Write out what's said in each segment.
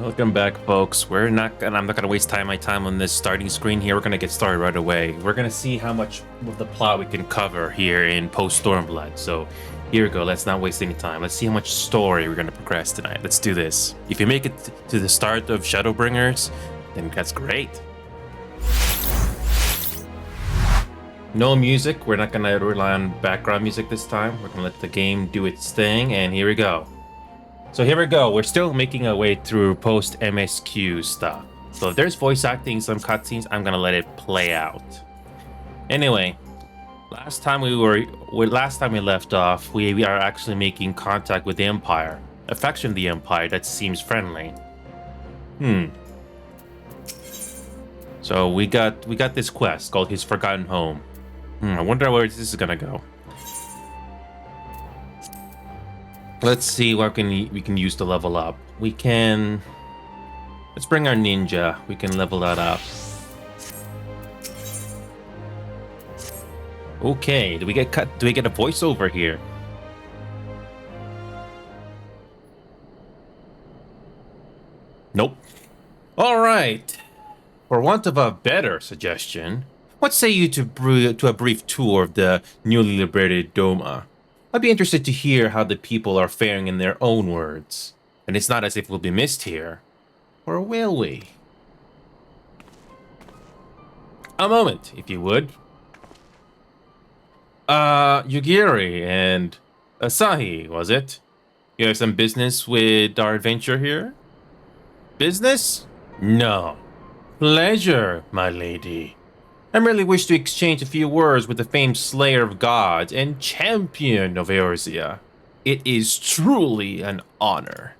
Welcome back, folks. I'm not gonna waste my time on this starting screen here. We're gonna get started right away. We're gonna see how much of the plot we can cover here in Post-Stormblood. So here we go. Let's not waste any time. Let's see how much story we're gonna progress tonight. Let's do this. If you make it to the start of Shadowbringers, then that's great. No music. We're not gonna rely on background music this time. We're gonna let the game do its thing, and here we go. So here we go. We're still making our way through post MSQ stuff. So if there's voice acting, some cutscenes, I'm gonna let it play out. Anyway, last time we left off, we are actually making contact with the Empire, a faction of the Empire that seems friendly. So we got this quest called His Forgotten Home. I wonder where this is gonna go. Let's see what we can use to level up. Let's bring our ninja. We can level that up. Okay, do we get a voiceover here? Nope. All right. For want of a better suggestion, what say you to a brief tour of the newly liberated Doma? I'd be interested to hear how the people are faring in their own words. And it's not as if we'll be missed here. Or will we? A moment, if you would. Yugiri and Asahi, was it? You have some business with our adventure here? Business? No. Pleasure, my lady. I merely wish to exchange a few words with the famed slayer of gods and champion of Eorzea. It is truly an honor.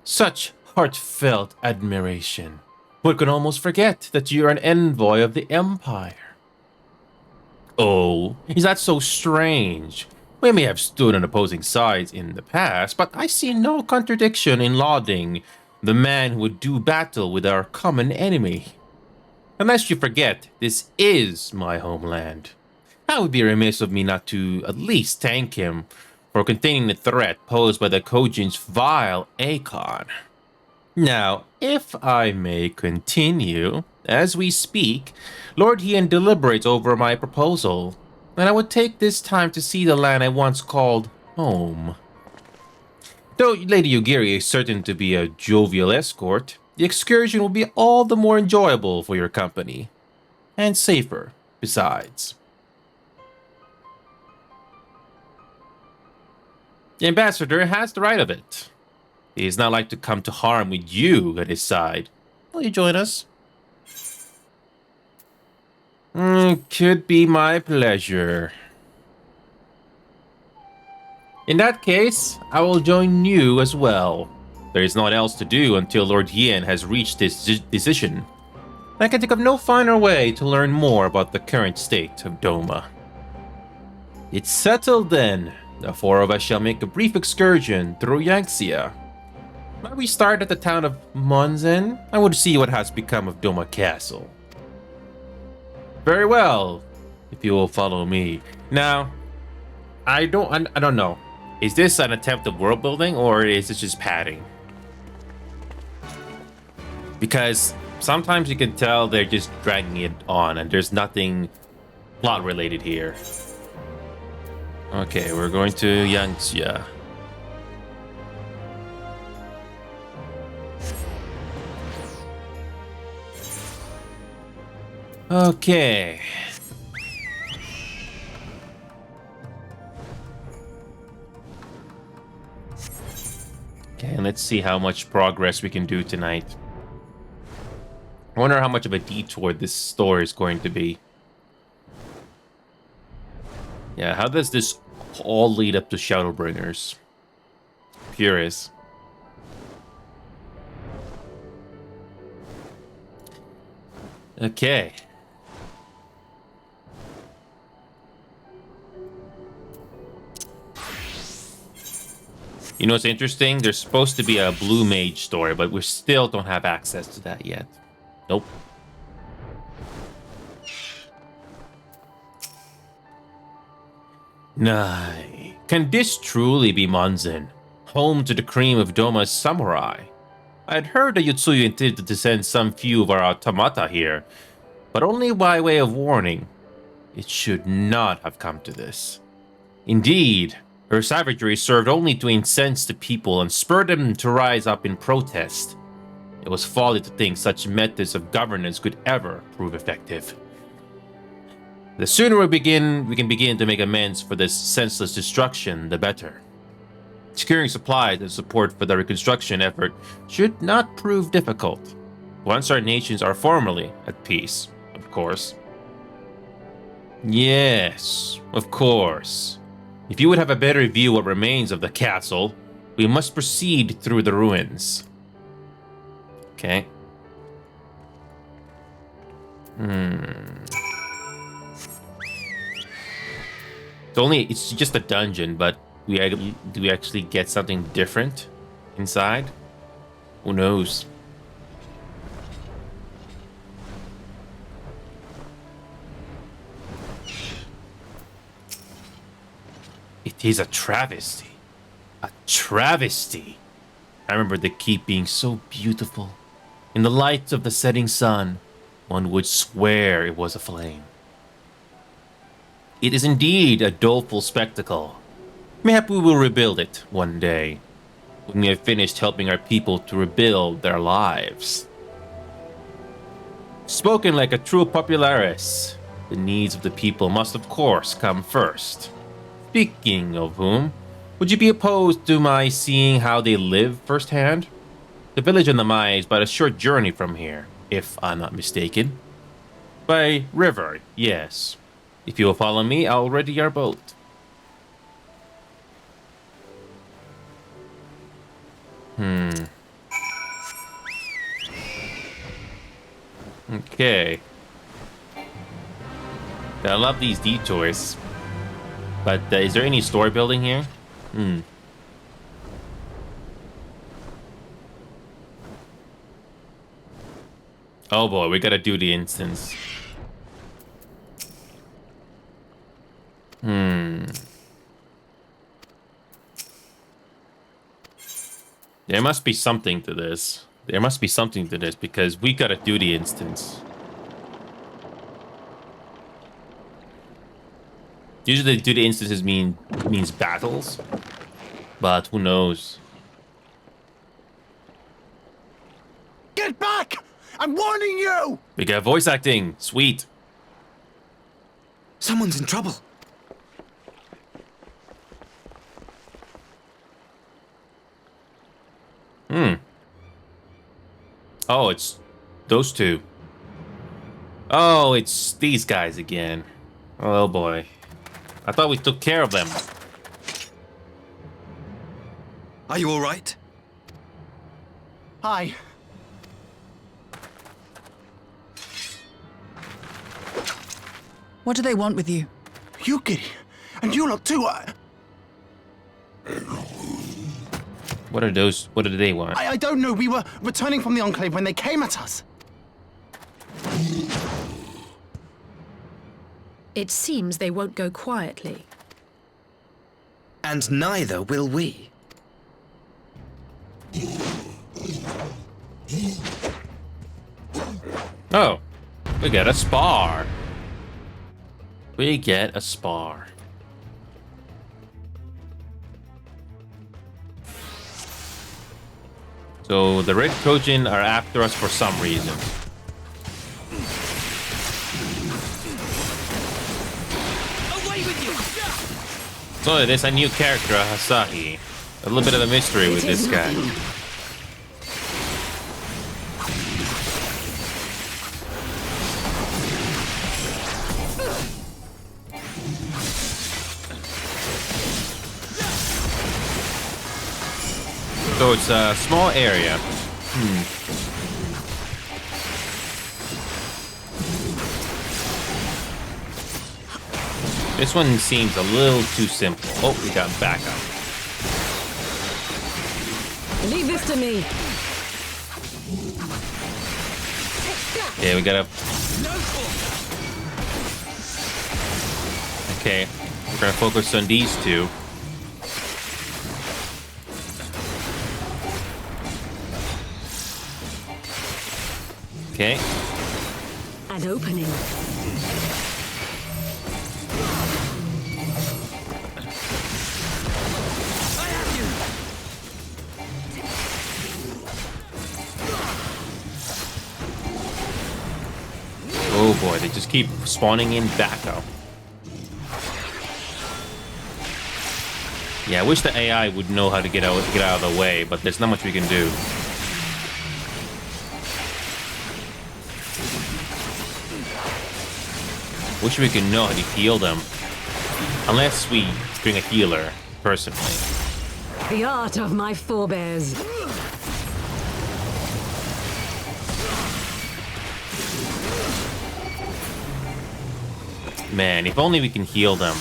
Such heartfelt admiration. One could almost forget that you are an envoy of the Empire. Oh, is that so strange? We may have stood on opposing sides in the past, but I see no contradiction in lauding the man who would do battle with our common enemy. Unless you forget, this is my homeland. That would be remiss of me not to at least thank him for containing the threat posed by the Kojin's vile Akon. Now, if I may continue, as we speak, Lord Hien deliberates over my proposal, and I would take this time to see the land I once called home. Though Lady Yugiri is certain to be a jovial escort, the excursion will be all the more enjoyable for your company. And safer, besides. The ambassador has the right of it. He is not like to come to harm with you at his side. Will you join us? Could be my pleasure. In that case, I will join you as well. There is naught else to do until Lord Hien has reached his decision. I can think of no finer way to learn more about the current state of Doma. It's settled then. The four of us shall make a brief excursion through Yangtze. Might we start at the town of Monzen? I would see what has become of Doma Castle. Very well, if you will follow me. Now, I don't know. Is this an attempt at world building or is this just padding? Because sometimes you can tell they're just dragging it on and there's nothing plot related here. Okay, we're going to Yangtze. Okay. Okay, let's see how much progress we can do tonight. I wonder how much of a detour this story is going to be. Yeah, how does this all lead up to Shadowbringers? Curious. Okay. You know what's interesting? There's supposed to be a Blue Mage story, but we still don't have access to that yet. Nope. Nay, can this truly be Monzen, home to the cream of Doma's samurai? I had heard that Yotsuyu intended to send some few of our automata here, but only by way of warning. It should not have come to this. Indeed, her savagery served only to incense the people and spur them to rise up in protest. It was folly to think such methods of governance could ever prove effective. The sooner we can begin to make amends for this senseless destruction, the better. Securing supplies and support for the reconstruction effort should not prove difficult, once our nations are formally at peace, of course. Yes, of course. If you would have a better view of what remains of the castle, we must proceed through the ruins. Okay. It's just a dungeon, but do we actually get something different inside? Who knows? It is a travesty. A travesty. I remember the keep being so beautiful. In the light of the setting sun, one would swear it was aflame. It is indeed a doleful spectacle. Mayhap we will rebuild it one day, when we have finished helping our people to rebuild their lives. Spoken like a true popularis, the needs of the people must of course come first. Speaking of whom, would you be opposed to my seeing how they live firsthand? The village on the Mai is but a short journey from here, if I'm not mistaken. By river, yes. If you will follow me, I'll ready our boat. Okay. I love these detours. But is there any store building here? Oh boy, we gotta do the instance. There must be something to this. There must be something to this because we gotta do the instance. Usually do the instances means battles, but who knows? Get back! I'm warning you! We got voice acting. Sweet. Someone's in trouble. Oh, it's those two. Oh, it's these guys again. Oh boy. I thought we took care of them. Are you all right? Hi. What do they want with you? Yuki, and you lot too. What are those? What do they want? I don't know. We were returning from the Enclave when they came at us. It seems they won't go quietly. And neither will we. Oh, we get a spar. We get a spar. So the Red Trojan are after us for some reason. Away with you! So there's a new character, Asahi. A little bit of a mystery with this guy. So it's a small area. This one seems a little too simple. Oh, we got backup. Leave this to me. Yeah, we gotta... Okay, we're gonna focus on these two. Okay. An opening. I have you! Oh boy, they just keep spawning in Backup. Yeah, I wish the AI would know how to get out of the way, but there's not much we can do. Wish we could know how to heal them. Unless we bring a healer, personally. The art of my forebears. Man, if only we can heal them.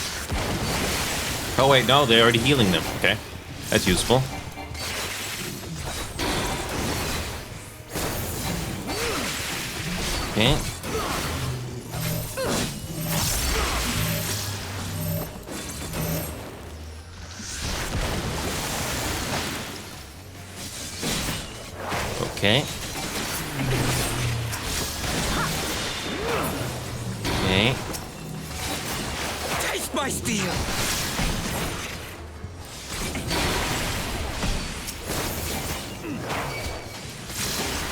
Oh wait, no, they're already healing them. Okay, that's useful. Okay. Okay. Okay. Taste my steel!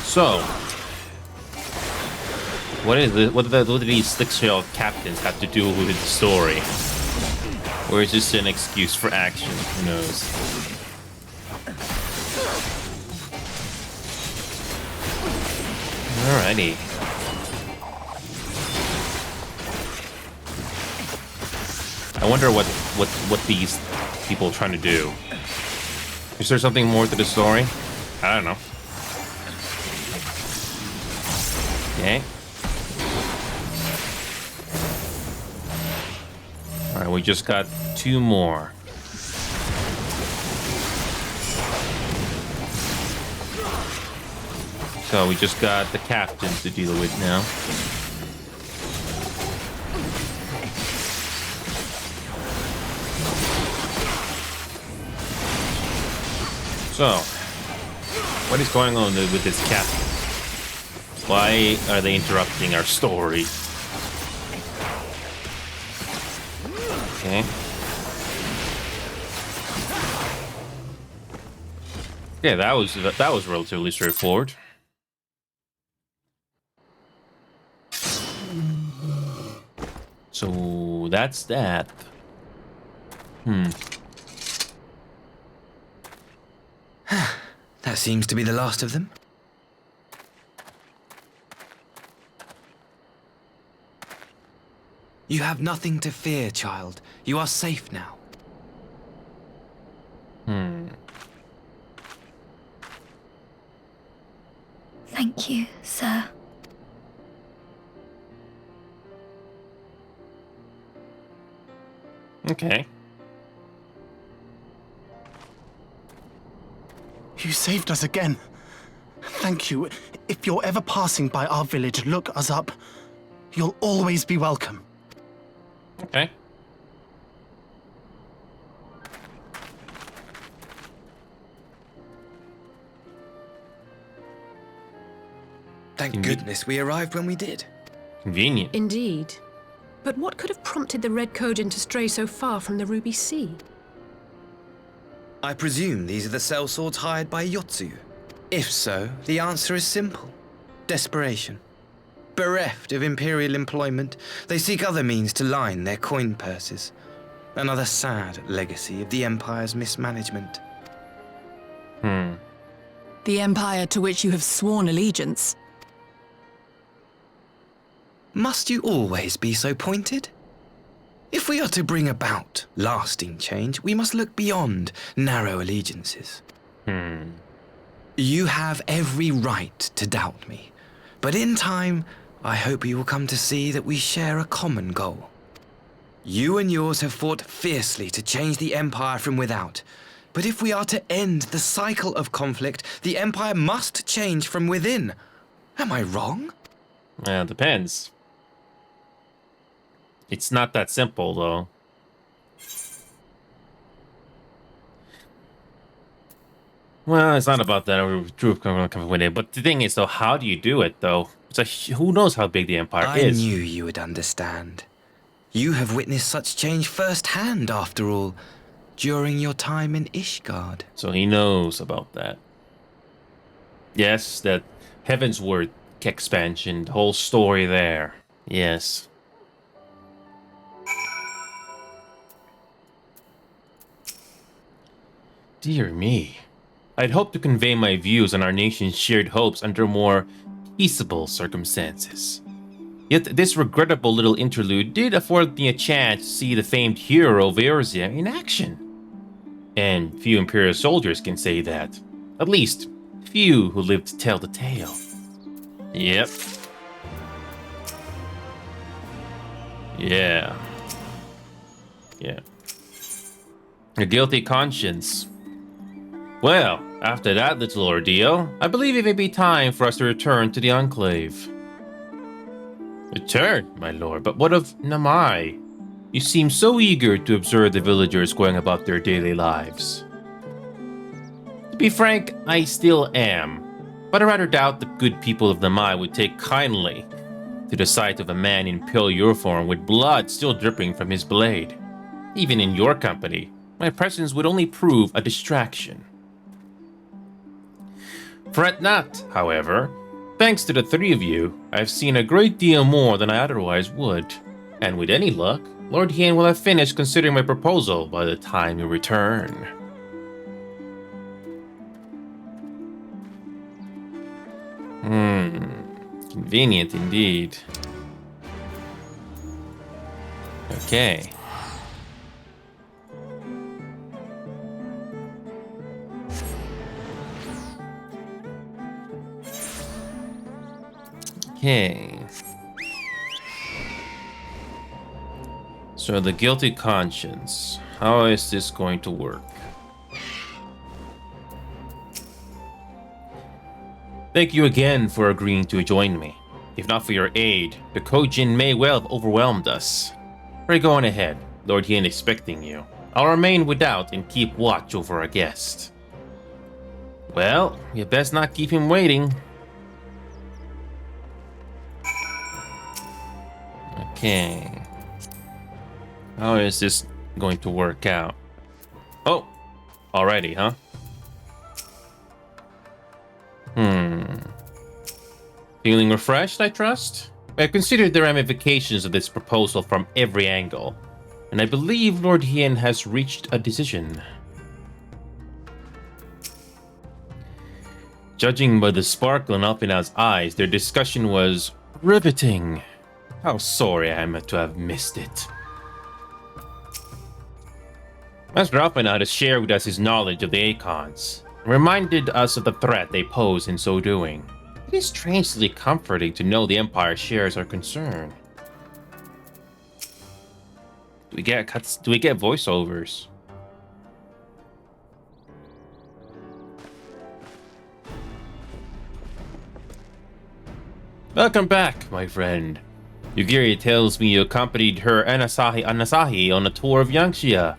So, what do these slick-shell captains have to do with the story? Or is this an excuse for action? Who knows? Alrighty. I wonder what these people are trying to do. Is there something more to the story? I don't know. Okay. Alright, we just got 2 more. So we just got the captain to deal with now. So, what is going on with this captain? Why are they interrupting our story? Okay. Yeah, that was relatively straightforward. So that's that. That seems to be the last of them. You have nothing to fear, child. You are safe now. Thank you, sir. Okay. You saved us again. Thank you. If you're ever passing by our village, look us up. You'll always be welcome. Okay. Thank goodness we arrived when we did. Convenient. Indeed. But what could have prompted the Red Cogent to stray so far from the Ruby Sea? I presume these are the sellswords hired by Yotsu. If so, the answer is simple. Desperation. Bereft of imperial employment, they seek other means to line their coin purses. Another sad legacy of the Empire's mismanagement. The Empire to which you have sworn allegiance. Must you always be so pointed? If we are to bring about lasting change, we must look beyond narrow allegiances. You have every right to doubt me, but in time, I hope you will come to see that we share a common goal. You and yours have fought fiercely to change the Empire from without, but if we are to end the cycle of conflict, the Empire must change from within. Am I wrong? Well, it depends. It's not that simple, though. Well, it's not about that. We're coming with it. But the thing is, though, how do you do it, though? Who knows how big the Empire I is? knew you would understand. You have witnessed such change firsthand, after all, during your time in Ishgard. So he knows about that. Yes, that Heavensward expansion, the whole story there. Yes. Dear me. I'd hoped to convey my views on our nation's shared hopes under more peaceable circumstances. Yet this regrettable little interlude did afford me a chance to see the famed hero of Eorzea in action. And few Imperial soldiers can say that. At least, few who lived to tell the tale. Yep. Yeah. A guilty conscience. Well, after that little ordeal, I believe it may be time for us to return to the Enclave. Return, my lord, but what of Namai? You seem so eager to observe the villagers going about their daily lives. To be frank, I still am, but I rather doubt the good people of Namai would take kindly to the sight of a man in pale uniform with blood still dripping from his blade. Even in your company, my presence would only prove a distraction. Fret not, however. Thanks to the three of you, I've seen a great deal more than I otherwise would. And with any luck, Lord Hien will have finished considering my proposal by the time you return. Convenient indeed. Okay. Okay. So the guilty conscience. How is this going to work? Thank you again for agreeing to join me. If not for your aid, the Kojin may well have overwhelmed us. Pray go on ahead. Lord Hien expecting you. I'll remain without and keep watch over our guest. Well, you best not keep him waiting. Okay. How is this going to work out? Oh, already, huh? Feeling refreshed, I trust? I have considered the ramifications of this proposal from every angle, and I believe Lord Hien has reached a decision. Judging by the sparkle in Alpina's eyes, their discussion was riveting. How sorry I am to have missed it. Master Alpina has shared with us his knowledge of the Acons, and reminded us of the threat they pose in so doing. It is strangely comforting to know the Empire shares our concern. Do we get voiceovers? Welcome back, my friend. Yugiri tells me you accompanied her and Anasahi on a tour of Yangxia.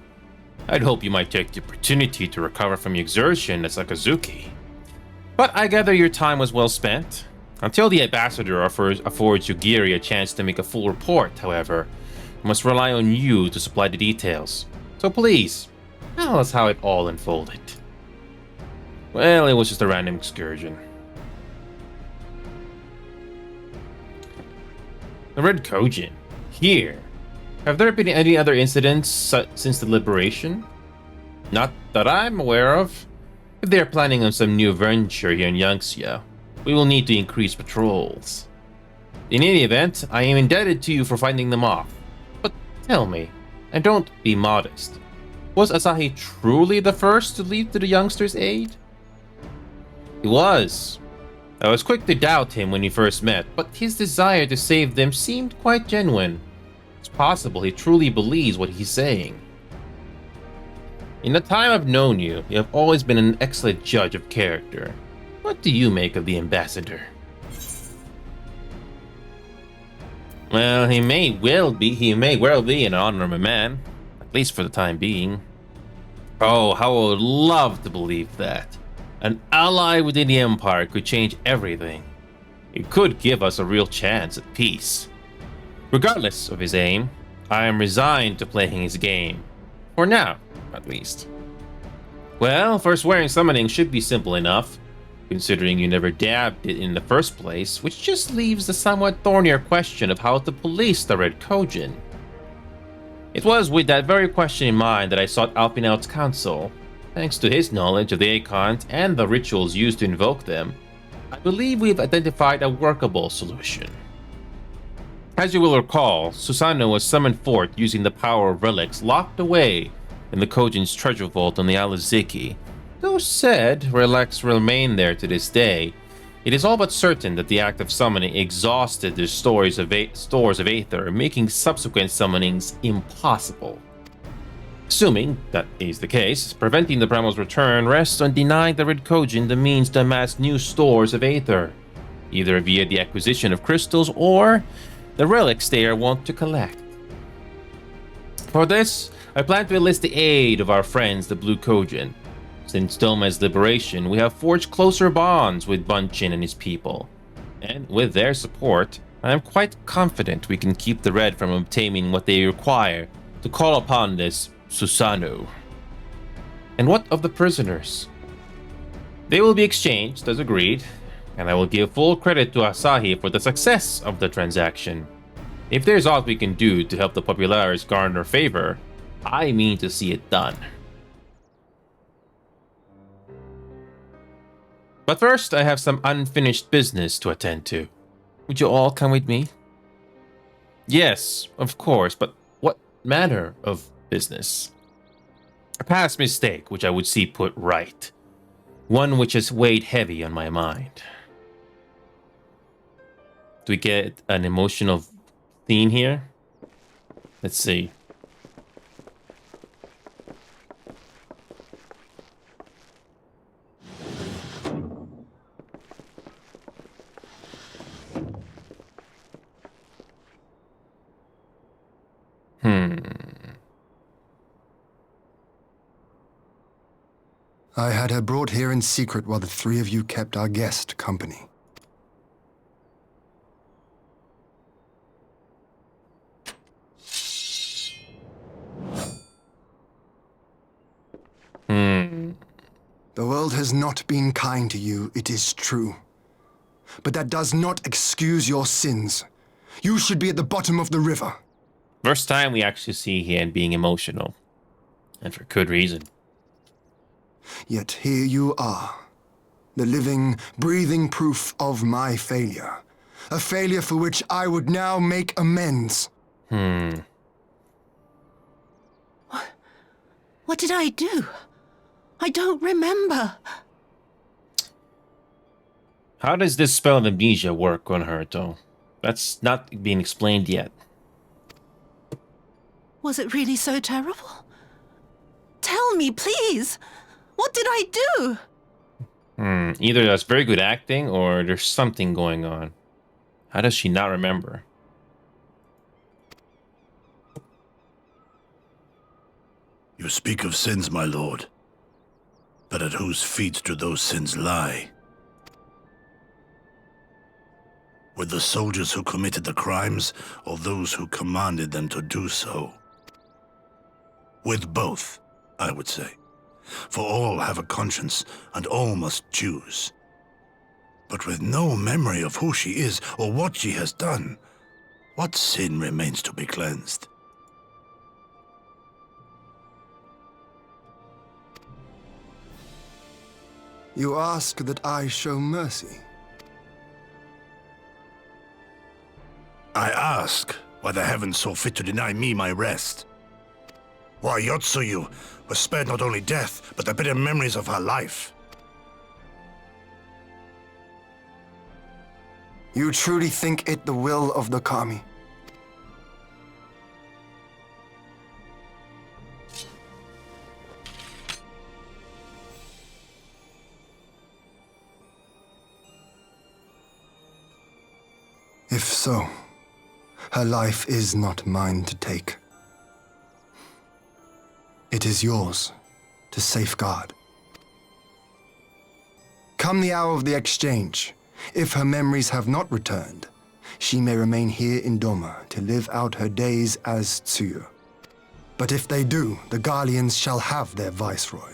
I'd hope you might take the opportunity to recover from your exertion at Sakazuki. But I gather your time was well spent. Until the ambassador affords Yugiri a chance to make a full report, however, we must rely on you to supply the details. So please, tell us how it all unfolded. Well, it was just a random excursion. The Red Kojin. Here. Have there been any other incidents since the liberation? Not that I'm aware of. If they are planning on some new venture here in Yangxia, we will need to increase patrols. In any event, I am indebted to you for finding them off. But tell me, and don't be modest, was Asahi truly the first to leap to the youngster's aid? He was. I was quick to doubt him when we first met, but his desire to save them seemed quite genuine. It's possible he truly believes what he's saying. In the time I've known you, you have always been an excellent judge of character. What do you make of the ambassador? Well, he may well be an honorable man, at least for the time being. Oh, how I would love to believe that. An ally within the Empire could change everything. It could give us a real chance at peace. Regardless of his aim, I am resigned to playing his game. For now, at least. Well, first wearing summoning should be simple enough, considering you never dabbed it in the first place, which just leaves the somewhat thornier question of how to police the Red Kojin. It was with that very question in mind that I sought Alpinaut's counsel. Thanks to his knowledge of the Archons and the rituals used to invoke them, I believe we've identified a workable solution. As you will recall, Susanoo was summoned forth using the power of relics locked away in the Kojin's treasure vault on the Alaziki. Though said relics remain there to this day, it is all but certain that the act of summoning exhausted their stores of aether, making subsequent summonings impossible. Assuming that is the case, preventing the Primal's return rests on denying the Red Kojin the means to amass new stores of aether, either via the acquisition of crystals or the relics they are wont to collect. For this, I plan to enlist the aid of our friends the Blue Kojin. Since Doma's liberation, we have forged closer bonds with Bunchin and his people, and with their support, I am quite confident we can keep the Red from obtaining what they require to call upon this Susanoo. And what of the prisoners? They will be exchanged as agreed, and I will give full credit to Asahi for the success of the transaction. If there's aught we can do to help the Populares garner favor, I mean to see it done. But first, I have some unfinished business to attend to. Would you all come with me? Yes, of course, but what manner of business? A past mistake which I would see put right. One which has weighed heavy on my mind. Do we get an emotional theme here? Let's see. I had her brought here in secret while the three of you kept our guest company. The world has not been kind to you, it is true. But that does not excuse your sins. You should be at the bottom of the river. First time we actually see him being emotional. And for good reason. Yet here you are, the living, breathing proof of my failure. A failure for which I would now make amends. What did I do? I don't remember. How does this spell of amnesia work on her, though? That's not being explained yet. Was it really so terrible? Tell me, please! What did I do? Either that's very good acting or there's something going on. How does she not remember? You speak of sins, my lord. But at whose feet do those sins lie? With the soldiers who committed the crimes, or those who commanded them to do so? With both, I would say. For all have a conscience, and all must choose. But with no memory of who she is, or what she has done, what sin remains to be cleansed? You ask that I show mercy. I ask why the heavens saw fit to deny me my rest. Why Yotsuyu was spared not only death, but the bitter memories of her life. You truly think it the will of the Kami? If so, her life is not mine to take. It is yours to safeguard. Come the hour of the exchange, If her memories have not returned, she may remain here in Doma to live out her days as Tsuyu. But if they do, the Garleans shall have their viceroy.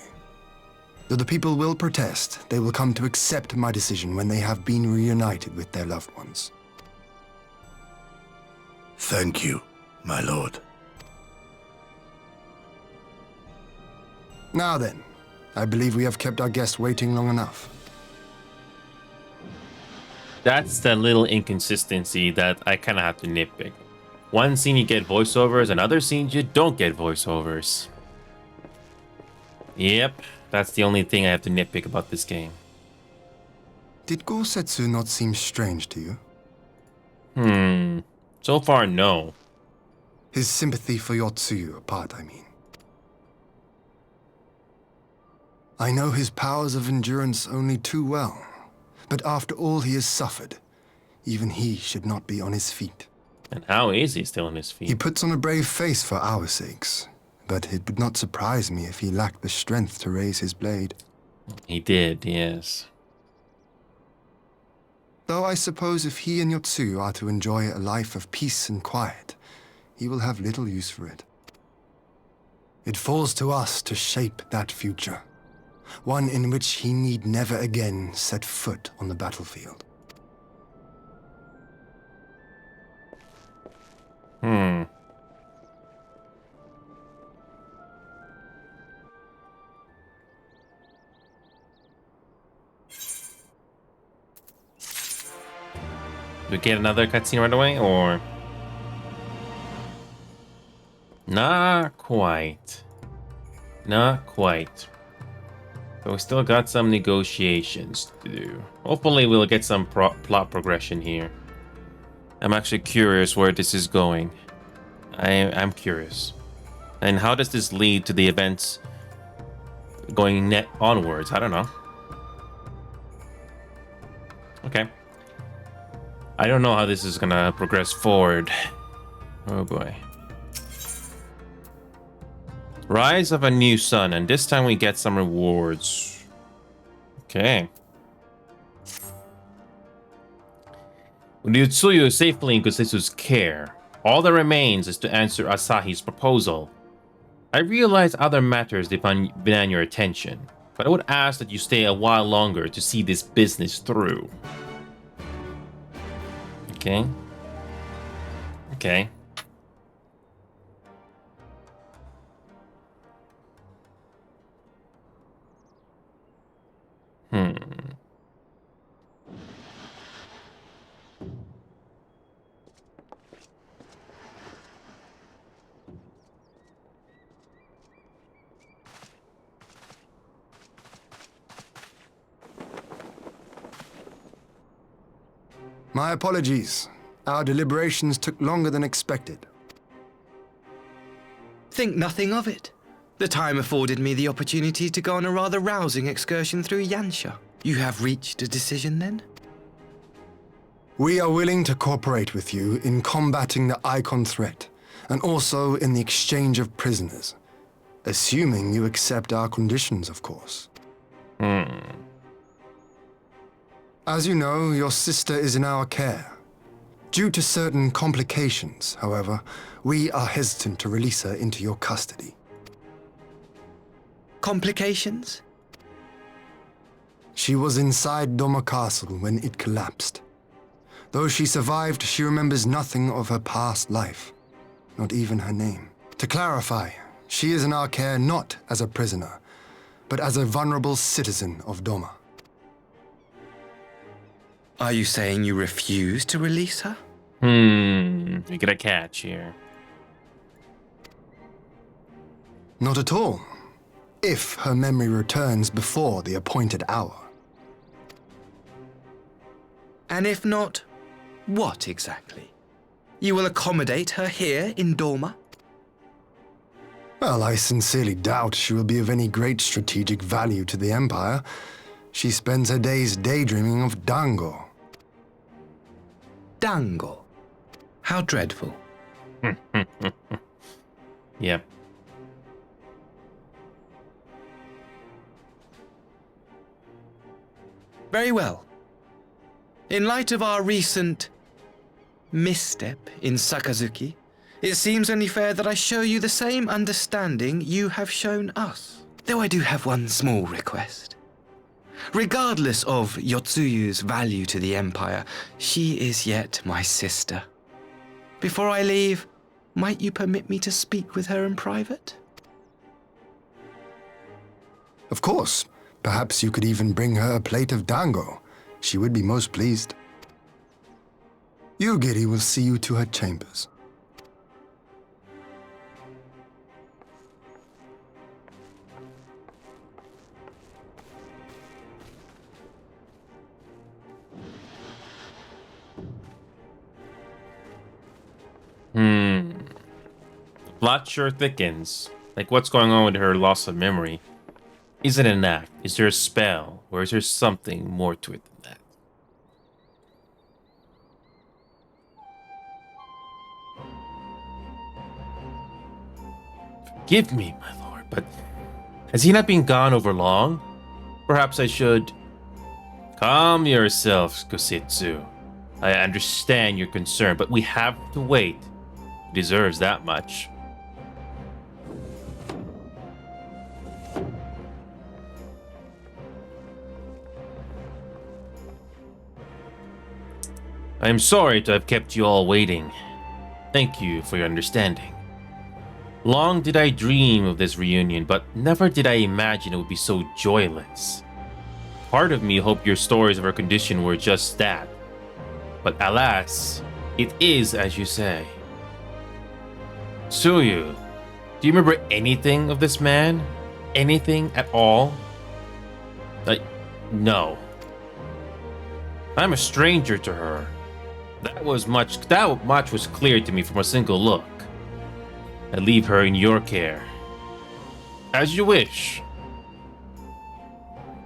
Though the people will protest, they will come to accept my decision when they have been reunited with their loved ones. Thank you, my lord. Now then, I believe we have kept our guest waiting long enough. That's the little inconsistency that I kind of have to nitpick. One scene you get voiceovers, and other scenes you don't get voiceovers. Yep, that's the only thing I have to nitpick about this game. Did Gorsetsu not seem strange to you? So far, no. His sympathy for your Tsuyu apart, I mean. I know his powers of endurance only too well, but after all he has suffered, even he should not be on his feet. And how is he still on his feet? He puts on a brave face for our sakes, but it would not surprise me if he lacked the strength to raise his blade. He did, yes. Though I suppose if he and Yotsu are to enjoy a life of peace and quiet, he will have little use for it. It falls to us to shape that future, one in which he need never again set foot on the battlefield. Do we get another cutscene right away, or? Not quite. Not quite. But we still got some negotiations to do. Hopefully we'll get some plot progression here. I'm actually curious where this is going. I'm curious. And how does this lead to the events going onwards? I don't know. Okay. I don't know how this is gonna progress forward. Oh boy. Rise of a new sun, and this time we get some rewards. Okay. With Yotsuyu safely in Gosetsu's care, all that remains is to answer Asahi's proposal. I realize other matters demand your attention, but I would ask that you stay a while longer to see this business through. Okay. Okay. My apologies. Our deliberations took longer than expected. Think nothing of it. The time afforded me the opportunity to go on a rather rousing excursion through Yansha. You have reached a decision then? We are willing to cooperate with you in combating the Icon threat, and also in the exchange of prisoners. Assuming you accept our conditions, of course. As you know, your sister is in our care. Due to certain complications, however, we are hesitant to release her into your custody. Complications? She was inside Doma Castle when it collapsed. Though she survived, she remembers nothing of her past life, not even her name. To clarify, she is in our care not as a prisoner, but as a vulnerable citizen of Doma. Are you saying you refuse to release her? We get a catch here. Not at all. If her memory returns before the appointed hour. And if not, what exactly? You will accommodate her here in Doma? Well, I sincerely doubt she will be of any great strategic value to the Empire. She spends her days daydreaming of Dango. Dango? How dreadful. Yep. Very well. In light of our recent misstep in Sakazuki, it seems only fair that I show you the same understanding you have shown us. Though I do have one small request. Regardless of Yotsuyu's value to the Empire, she is yet my sister. Before I leave, might you permit me to speak with her in private? Of course. Perhaps you could even bring her a plate of dango. She would be most pleased. Yugiri will see you to her chambers. Plot sure thickens. Like, what's going on with her loss of memory? Is it an act? Is there a spell? Or is there something more to it than that? Forgive me, my lord, but has he not been gone over long? Perhaps I should... Calm yourself, Kusitsu. I understand your concern, but we have to wait. He deserves that much. I am sorry to have kept you all waiting. Thank you for your understanding. Long did I dream of this reunion, but never did I imagine it would be so joyless. Part of me hoped your stories of her condition were just that. But alas, it is as you say. Tsuyu, do you remember anything of this man? Anything at all? No. I'm a stranger to her. That much was clear to me from a single look. I leave her in your care. As you wish.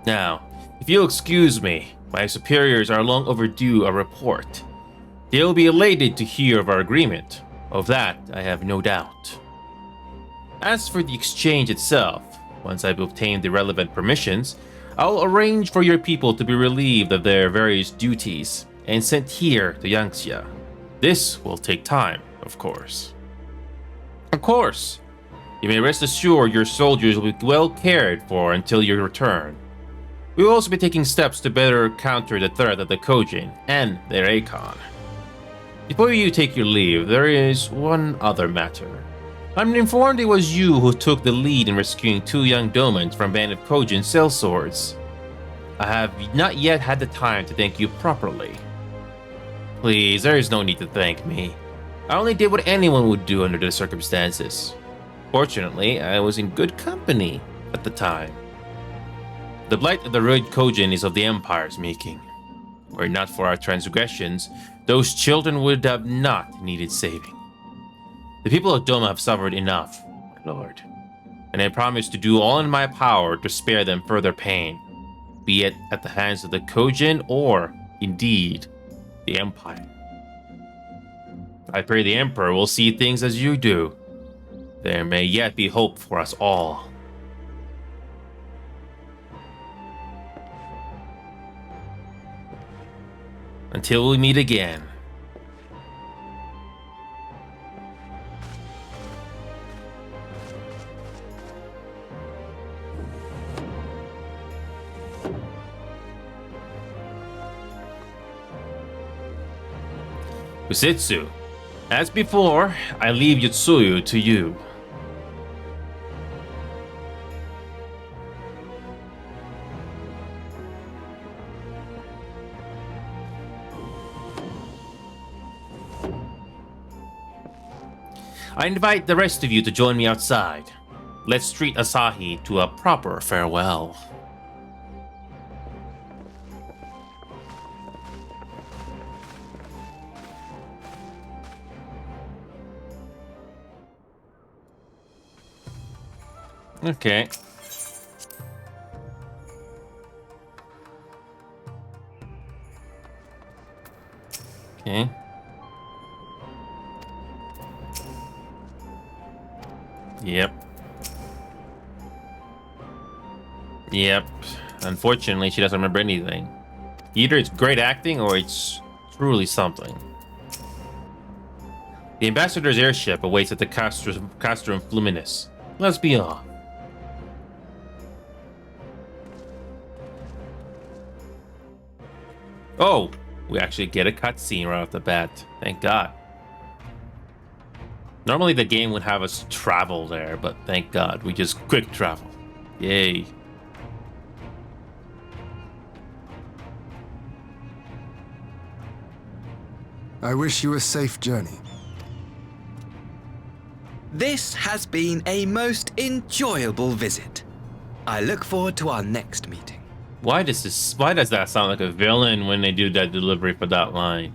Now, if you'll excuse me, my superiors are long overdue a report. They'll be elated to hear of our agreement. Of that, I have no doubt. As for the exchange itself, once I've obtained the relevant permissions, I'll arrange for your people to be relieved of their various duties and sent here to Yangxia. This will take time, of course. Of course, you may rest assured your soldiers will be well cared for until your return. We will also be taking steps to better counter the threat of the Kojin and their Eikon. Before you take your leave, there is one other matter. I'm informed it was you who took the lead in rescuing 2 young domans from a band of Kojin sellswords. I have not yet had the time to thank you properly. Please, there is no need to thank me. I only did what anyone would do under the circumstances. Fortunately, I was in good company at the time. The blight of the Red Kojin is of the Empire's making. Were it not for our transgressions, those children would have not needed saving. The people of Doma have suffered enough, my lord, and I promise to do all in my power to spare them further pain, be it at the hands of the Kojin or, indeed, the Empire. I pray the Emperor will see things as you do. There may yet be hope for us all. Until we meet again. Kusitsu, as before, I leave Yotsuyu to you. I invite the rest of you to join me outside. Let's treat Asahi to a proper farewell. Okay. Okay. Yep. Yep. Unfortunately, she doesn't remember anything. Either it's great acting or it's truly something. The ambassador's airship awaits at the Castrum Fluminus. Let's be off. Oh, we actually get a cutscene right off the bat. Thank God. Normally the game would have us travel there, but thank God we just quick travel. Yay. I wish you a safe journey. This has been a most enjoyable visit. I look forward to our next meeting. Why does that sound like a villain when they do that delivery for that line?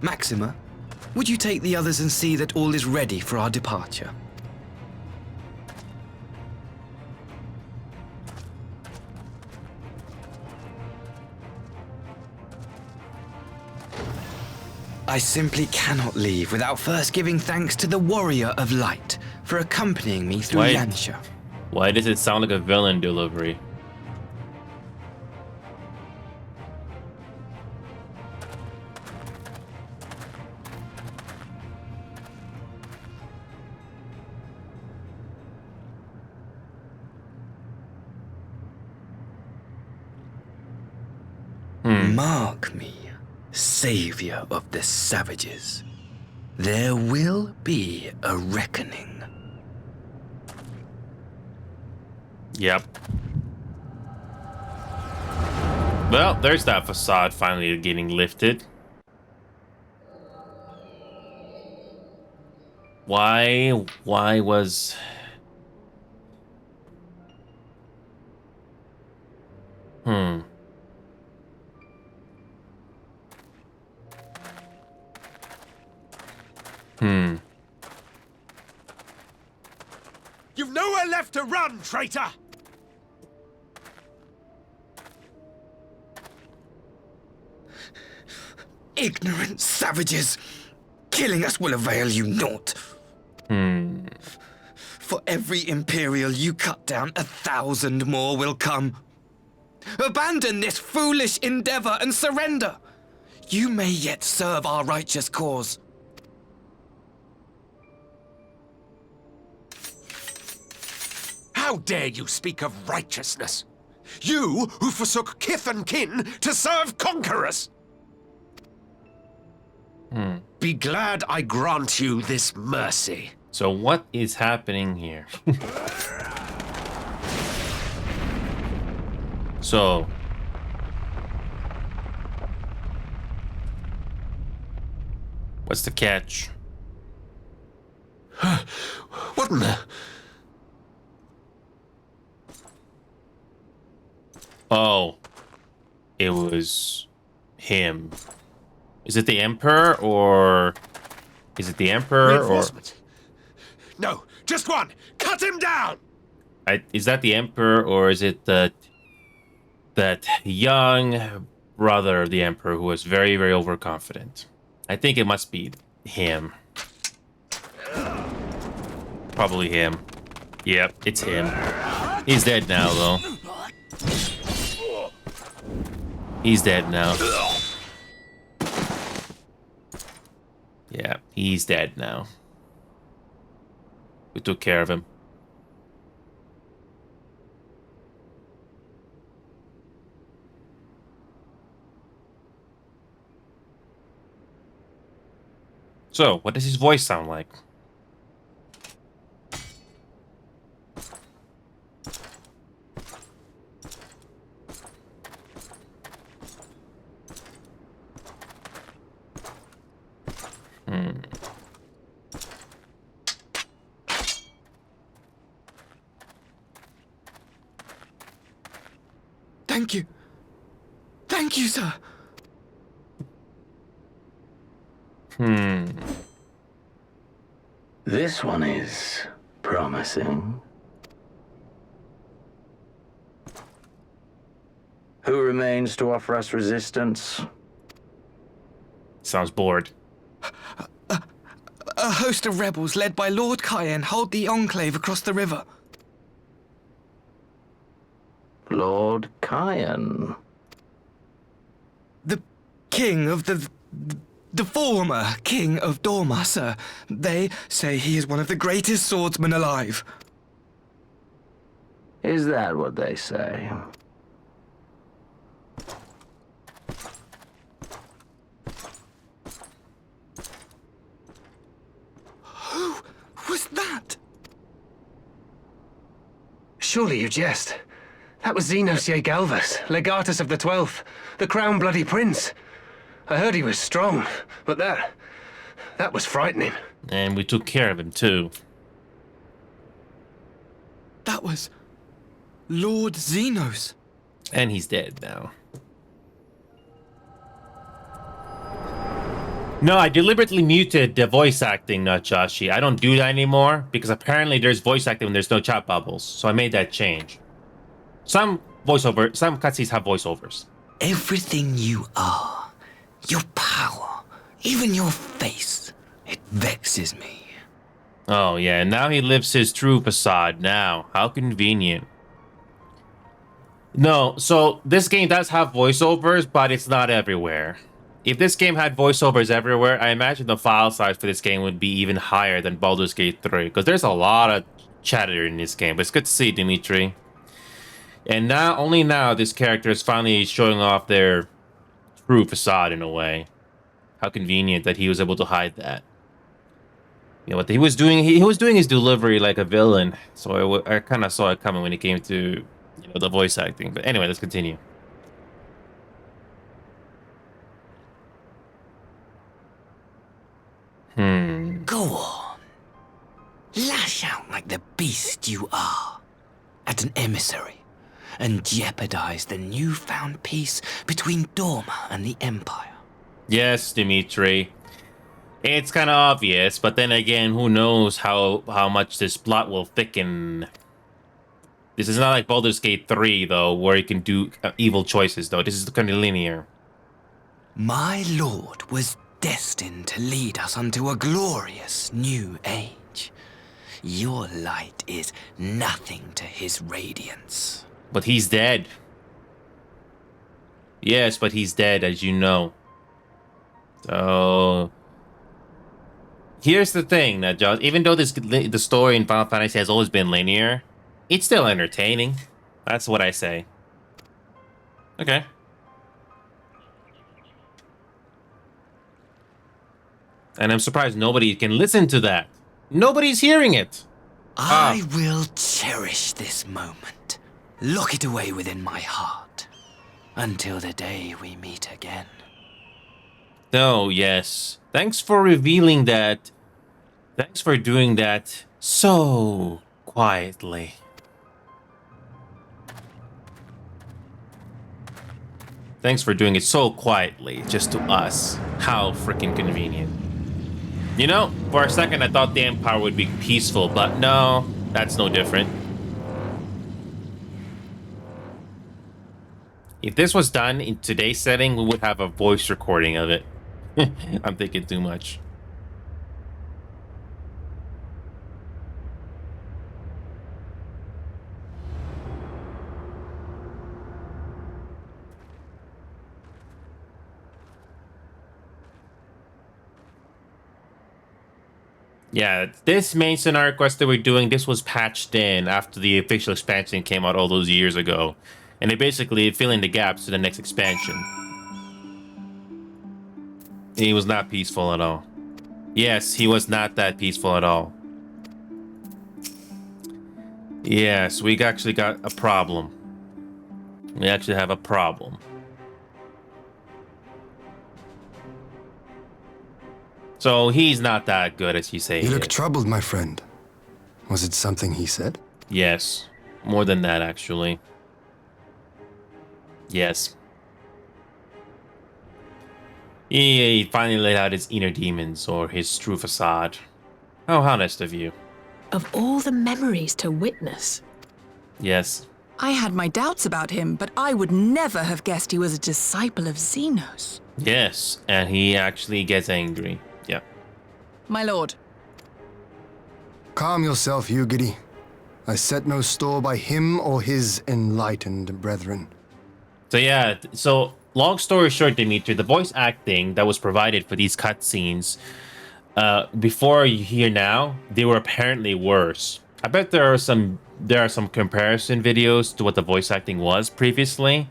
Maxima, would you take the others and see that all is ready for our departure? I simply cannot leave without first giving thanks to the Warrior of Light for accompanying me through Yansha. Why does it sound like a villain delivery? Mark me, savior of the savages. There will be a reckoning. Yep. Well, there's that facade finally getting lifted. Why was... You've nowhere left to run, traitor! Ignorant savages! Killing us will avail you naught. For every Imperial you cut down, 1,000 more will come. Abandon this foolish endeavor and surrender. You may yet serve our righteous cause. How dare you speak of righteousness? You who forsook kith and kin to serve conquerors! Be glad I grant you this mercy. So what is happening here? So... what's the catch? What in the... Oh. It was... him. Is it the Emperor, or... is it the Emperor, or... Reinforcement. No, just one! Cut him down! Is that the Emperor, or is it that young brother of the Emperor who was very, very overconfident? I think it must be him. Probably him. Yep, it's him. He's dead now, though. He's dead now. Yeah, he's dead now. We took care of him. So, what does his voice sound like? Thank you. Thank you, sir. This one is promising. Who remains to offer us resistance? Sounds bored. A host of rebels led by Lord Cayenne hold the enclave across the river. Lord Kyan. The king of the former king of Dorma, sir. They say he is one of the greatest swordsmen alive. Is that what they say? Who was that? Surely you jest. That was Xenos Galvus, legatus of the 12th, the Crown Bloody Prince. I heard he was strong, but that was frightening. And we took care of him too. That was Lord Xenos. And he's dead now. No, I deliberately muted the voice acting, not Joshi. I don't do that anymore because apparently there's voice acting when there's no chat bubbles. So I made that change. Some cutscenes have voiceovers. Everything you are, your power, even your face, it vexes me. Oh yeah, now he lives his true facade now. How convenient. No, so this game does have voiceovers, but it's not everywhere. If this game had voiceovers everywhere, I imagine the file size for this game would be even higher than Baldur's Gate 3, because there's a lot of chatter in this game. But it's good to see, Dimitri. And now, only now, this character is finally showing off their true facade in a way. How convenient that he was able to hide that. You know what he was doing? He was doing his delivery like a villain, so I kind of saw it coming when it came to the voice acting. But anyway, let's continue. Go on. Lash out like the beast you are at an emissary and jeopardize the newfound peace between Dorma and the Empire. Yes, Dimitri. It's kind of obvious, but then again, who knows how much this plot will thicken. This is not like Baldur's Gate 3, though, where you can do evil choices, though. This is kind of linear. My lord was destined to lead us unto a glorious new age. Your light is nothing to his radiance. But he's dead. Yes, but he's dead, as you know. So here's the thing, that Josh, even though the story in Final Fantasy has always been linear, it's still entertaining. That's what I say. Okay. And I'm surprised nobody can listen to that. Nobody's hearing it. I will cherish this moment. Lock it away within my heart. Until the day we meet again. Oh, yes. Thanks for revealing that. Thanks for doing that so quietly. Thanks for doing it so quietly, just to us. How freaking convenient. You know, for a second I thought the Empire would be peaceful, but no, that's no different. If this was done in today's setting, we would have a voice recording of it. I'm thinking too much. Yeah, this main scenario quest that we're doing, this was patched in after the official expansion came out all those years ago. And they basically fill in the gaps to the next expansion. He was not peaceful at all. Yes, he was not that peaceful at all. Yes, we actually got a problem. We actually have a problem. So he's not that good as you say. You look troubled, my friend. Was it something he said? Yes, more than that actually. Yes. He finally laid out his inner demons, or his true facade. How honest of you. Of all the memories to witness. Yes. I had my doubts about him, but I would never have guessed he was a disciple of Xenos. Yes, and he actually gets angry. Yeah. My lord. Calm yourself, Yugiri. I set no store by him or his enlightened brethren. So yeah, so long story short, Dimitri, the voice acting that was provided for these cutscenes, before you hear now, they were apparently worse. I bet there are some comparison videos to what the voice acting was previously,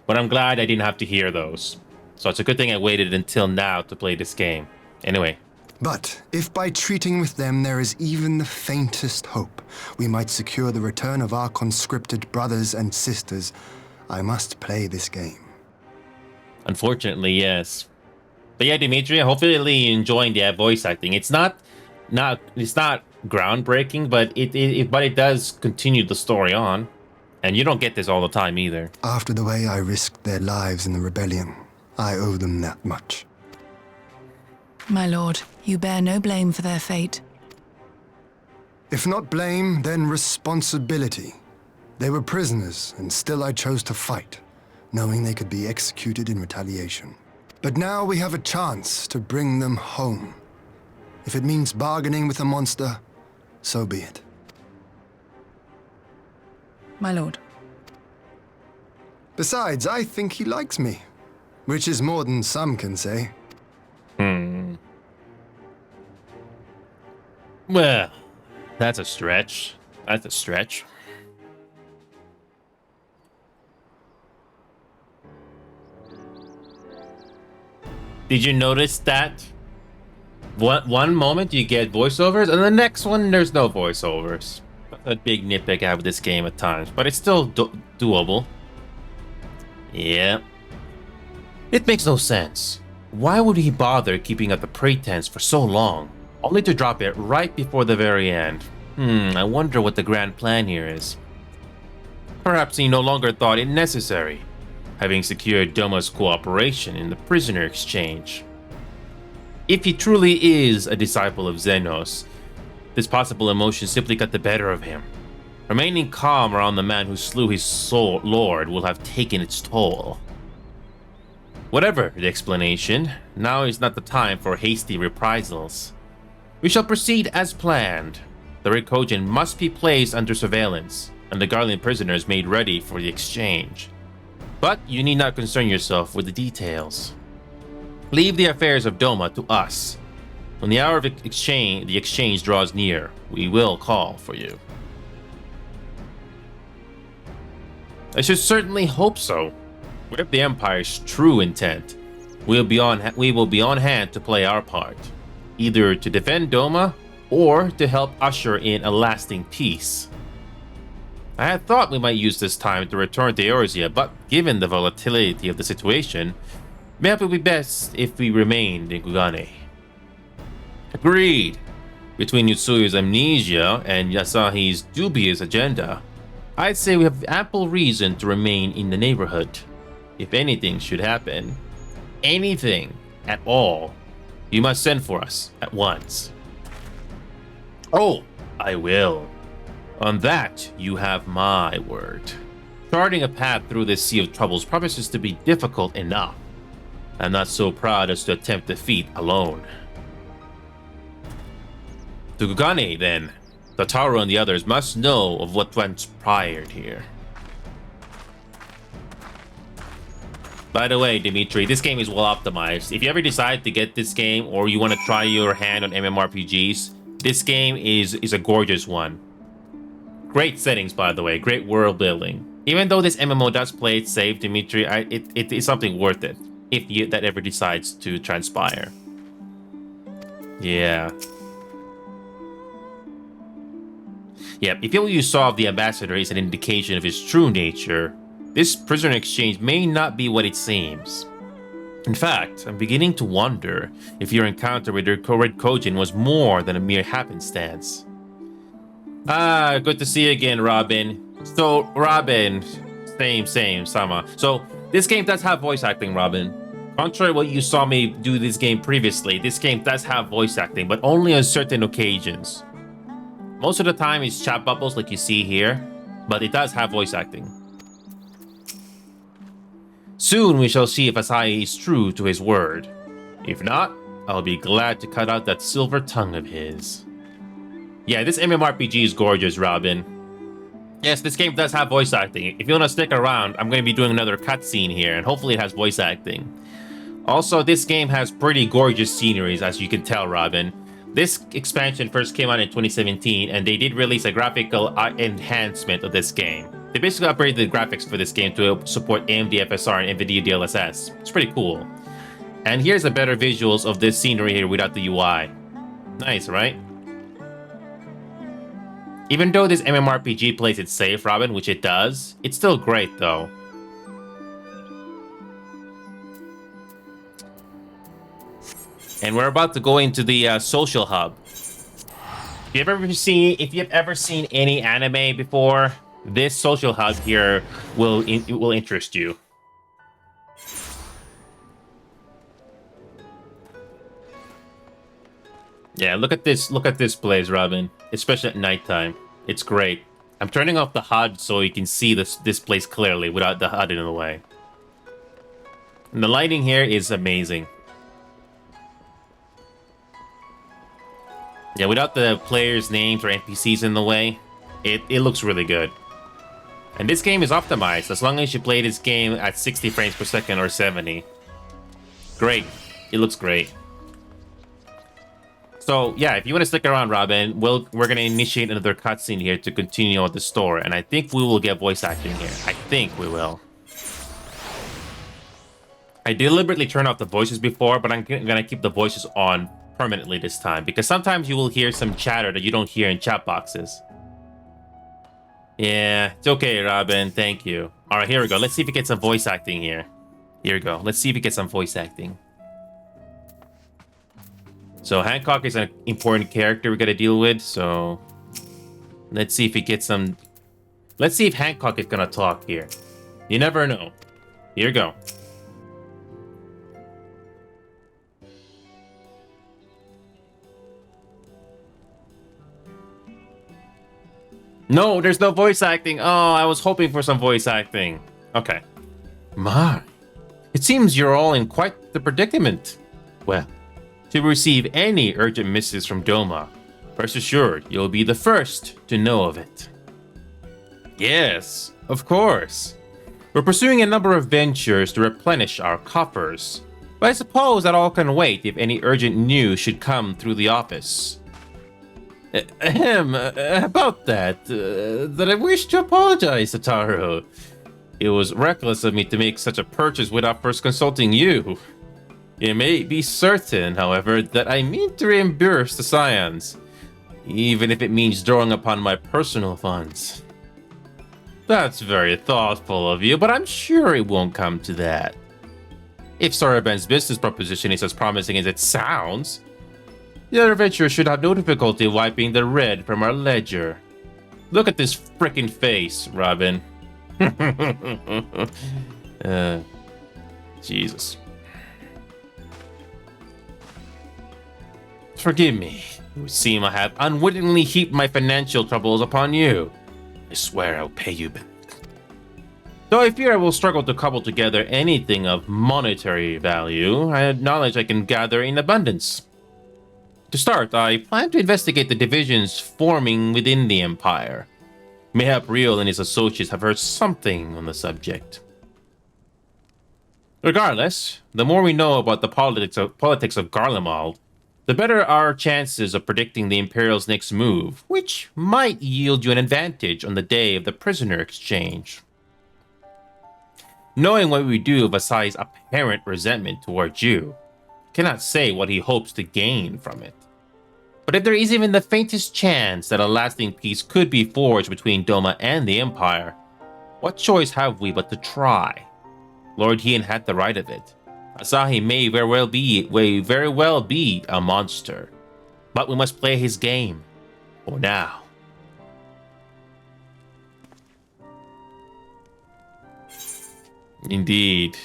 but I'm glad I didn't have to hear those. So it's a good thing I waited until now to play this game. Anyway. But if by treating with them there is even the faintest hope, we might secure the return of our conscripted brothers and sisters, I must play this game. Unfortunately, yes. But yeah, Dimitri, hopefully you're enjoying the voice acting. It's not groundbreaking, but it does continue the story on, and you don't get this all the time either. After the way I risked their lives in the rebellion, I owe them that much. My lord, you bear no blame for their fate. If not blame, then responsibility. They were prisoners, and still I chose to fight, knowing they could be executed in retaliation. But now we have a chance to bring them home. If it means bargaining with a monster, so be it. My lord. Besides, I think he likes me, which is more than some can say. Well, that's a stretch. That's a stretch. Did you notice that? One moment you get voiceovers, and the next one there's no voiceovers. That's a big nitpick I have with this game at times, but it's still doable. Yeah. It makes no sense. Why would he bother keeping up the pretense for so long, only to drop it right before the very end? I wonder what the grand plan here is. Perhaps he no longer thought it necessary, having secured Doma's cooperation in the prisoner exchange. If he truly is a disciple of Xenos, this possible emotion simply got the better of him. Remaining calm around the man who slew his lord will have taken its toll. Whatever the explanation, now is not the time for hasty reprisals. We shall proceed as planned. The Red Kojin must be placed under surveillance, and the Garlean prisoners made ready for the exchange. But you need not concern yourself with the details. Leave the affairs of Doma to us. When the hour of the exchange draws near, we will call for you. I should certainly hope so. Whatever the Empire's true intent, we will be on hand to play our part, either to defend Doma or to help usher in a lasting peace. I had thought we might use this time to return to Eorzea, but given the volatility of the situation, maybe it would be best if we remained in Kugane. Agreed. Between Yutsuyo's amnesia and Asahi's dubious agenda, I'd say we have ample reason to remain in the neighborhood. If anything should happen, anything at all, you must send for us at once. Oh, I will. On that, you have my word. Charting a path through this sea of troubles promises to be difficult enough. I'm not so proud as to attempt the feat alone. To Kugane, then. Tataru and the others must know of what transpired here. By the way, Dimitri, this game is well optimized. If you ever decide to get this game or you want to try your hand on MMORPGs, this game is a gorgeous one. Great settings, by the way, great world building. Even though this MMO does play it safe, Dimitri, it is something worth it if that ever decides to transpire. Yeah. Yep, if what you saw of the ambassador is an indication of his true nature, this prisoner exchange may not be what it seems. In fact, I'm beginning to wonder if your encounter with the Red Kojin was more than a mere happenstance. Ah, good to see you again, Robin. So, Robin, same, Sama. So, this game does have voice acting, Robin. Contrary to what you saw me do this game previously, this game does have voice acting, but only on certain occasions. Most of the time it's chat bubbles like you see here, but it does have voice acting. Soon we shall see if Asahi is true to his word. If not, I'll be glad to cut out that silver tongue of his. Yeah, this MMORPG is gorgeous, Robin. Yes, this game does have voice acting. If you want to stick around, I'm going to be doing another cutscene here, and hopefully it has voice acting. Also, this game has pretty gorgeous sceneries, as you can tell, Robin. This expansion first came out in 2017, and they did release a graphical enhancement of this game. They basically upgraded the graphics for this game to support AMD FSR and NVIDIA DLSS. It's pretty cool. And here's the better visuals of this scenery here without the UI. Nice, right? Even though this MMORPG plays it safe, Robin, which it does, it's still great, though. And we're about to go into the social hub. If you've ever seen any anime before, this social hub here will interest you. Yeah, look at this place, Robin. Especially at nighttime. It's great. I'm turning off the HUD so you can see this place clearly without the HUD in the way. And the lighting here is amazing. Yeah, without the players' names or NPCs in the way, it looks really good. And this game is optimized as long as you play this game at 60 frames per second or 70. Great. It looks great. So, yeah, if you want to stick around, Robin, we're going to initiate another cutscene here to continue on the story. And I think we will get voice acting here. I think we will. I deliberately turned off the voices before, but I'm going to keep the voices on permanently this time. Because sometimes you will hear some chatter that you don't hear in chat boxes. Yeah, it's okay, Robin. Thank you. All right, here we go. Let's see if we get some voice acting here. Here we go. Let's see if we get some voice acting. So Hancock is an important character we got to deal with. So let's see if we get some. Let's see if Hancock is gonna talk here. You never know. Here we go. No, there's no voice acting. Oh, I was hoping for some voice acting. Okay. My, it seems you're all in quite the predicament. Well, to receive any urgent missives from Doma, rest assured you'll be the first to know of it. Yes, of course. We're pursuing a number of ventures to replenish our coffers, but I suppose that all can wait if any urgent news should come through the office. About that I wish to apologize, Satoru. It was reckless of me to make such a purchase without first consulting you. You may be certain, however, that I mean to reimburse the Scions, even if it means drawing upon my personal funds. That's very thoughtful of you, but I'm sure it won't come to that. If Saraben's business proposition is as promising as it sounds, the other venture should have no difficulty wiping the red from our ledger. Look at this frickin' face, Robin. Jesus. Forgive me. It would seem I have unwittingly heaped my financial troubles upon you. I swear I'll pay you back. Though I fear I will struggle to cobble together anything of monetary value, I acknowledge I can gather in abundance. To start, I plan to investigate the divisions forming within the Empire. Mayhap Real and his associates have heard something on the subject. Regardless, the more we know about the politics of Garlemald, the better our chances of predicting the Imperial's next move, which might yield you an advantage on the day of the prisoner exchange. Knowing what we do of Asai's apparent resentment towards you, cannot say what he hopes to gain from it. But if there is even the faintest chance that a lasting peace could be forged between Doma and the Empire, what choice have we but to try? Lord Hien had the right of it. Asahi may very well be a monster, but we must play his game for now. Indeed.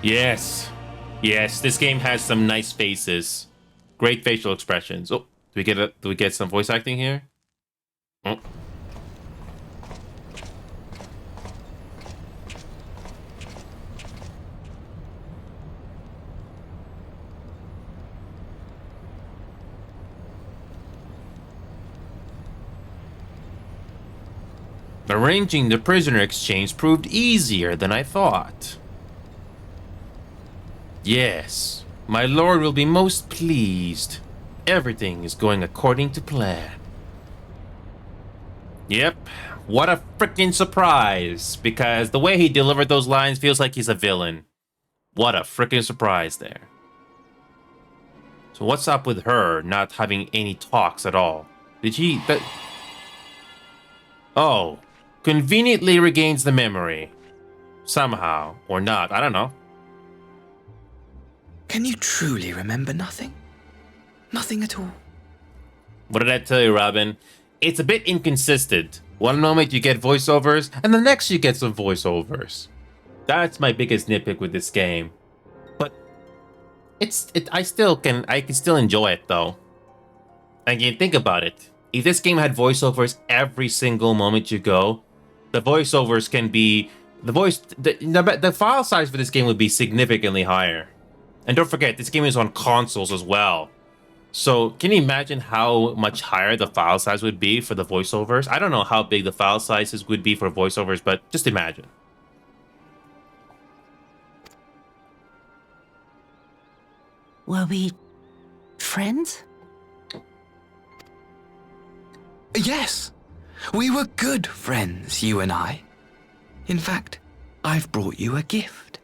Yes. Yes, this game has some nice faces. Great facial expressions. Oh, do we get some voice acting here? Oh. Arranging the prisoner exchange proved easier than I thought. Yes, my lord will be most pleased. Everything is going according to plan. Yep, what a freaking surprise, because the way he delivered those lines feels like he's a villain. What a freaking surprise there. So what's up with her not having any talks at all? Did she... Oh, conveniently regains the memory. Somehow, or not, I don't know. Can you truly remember nothing? Nothing at all? What did I tell you, Robin? It's a bit inconsistent. One moment you get voiceovers, and the next you get some voiceovers. That's my biggest nitpick with this game. But I can still enjoy it though. Again, think about it. If this game had voiceovers every single moment you go, the voiceovers can be the file size for this game would be significantly higher. And don't forget, this game is on consoles as well. So can you imagine how much higher the file size would be for the voiceovers? I don't know how big the file sizes would be for voiceovers, but just imagine. Were we friends? Yes, we were good friends, you and I. In fact, I've brought you a gift.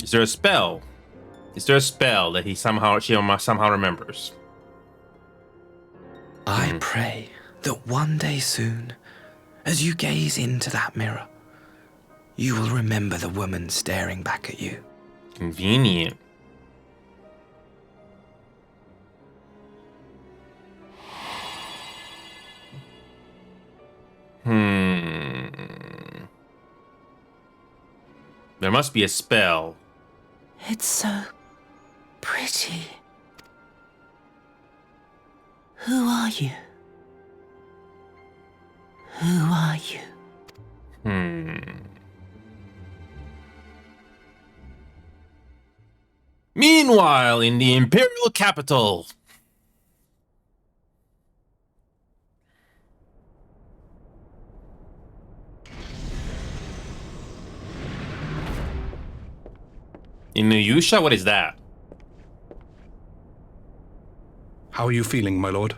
Is there a spell? Is there a spell that she somehow remembers? I pray that one day soon, as you gaze into that mirror, you will remember the woman staring back at you. Convenient. There must be a spell. It's so pretty. Who are you? Who are you? Meanwhile, in the Imperial capital. In Nuyusha? What is that? How are you feeling, my lord?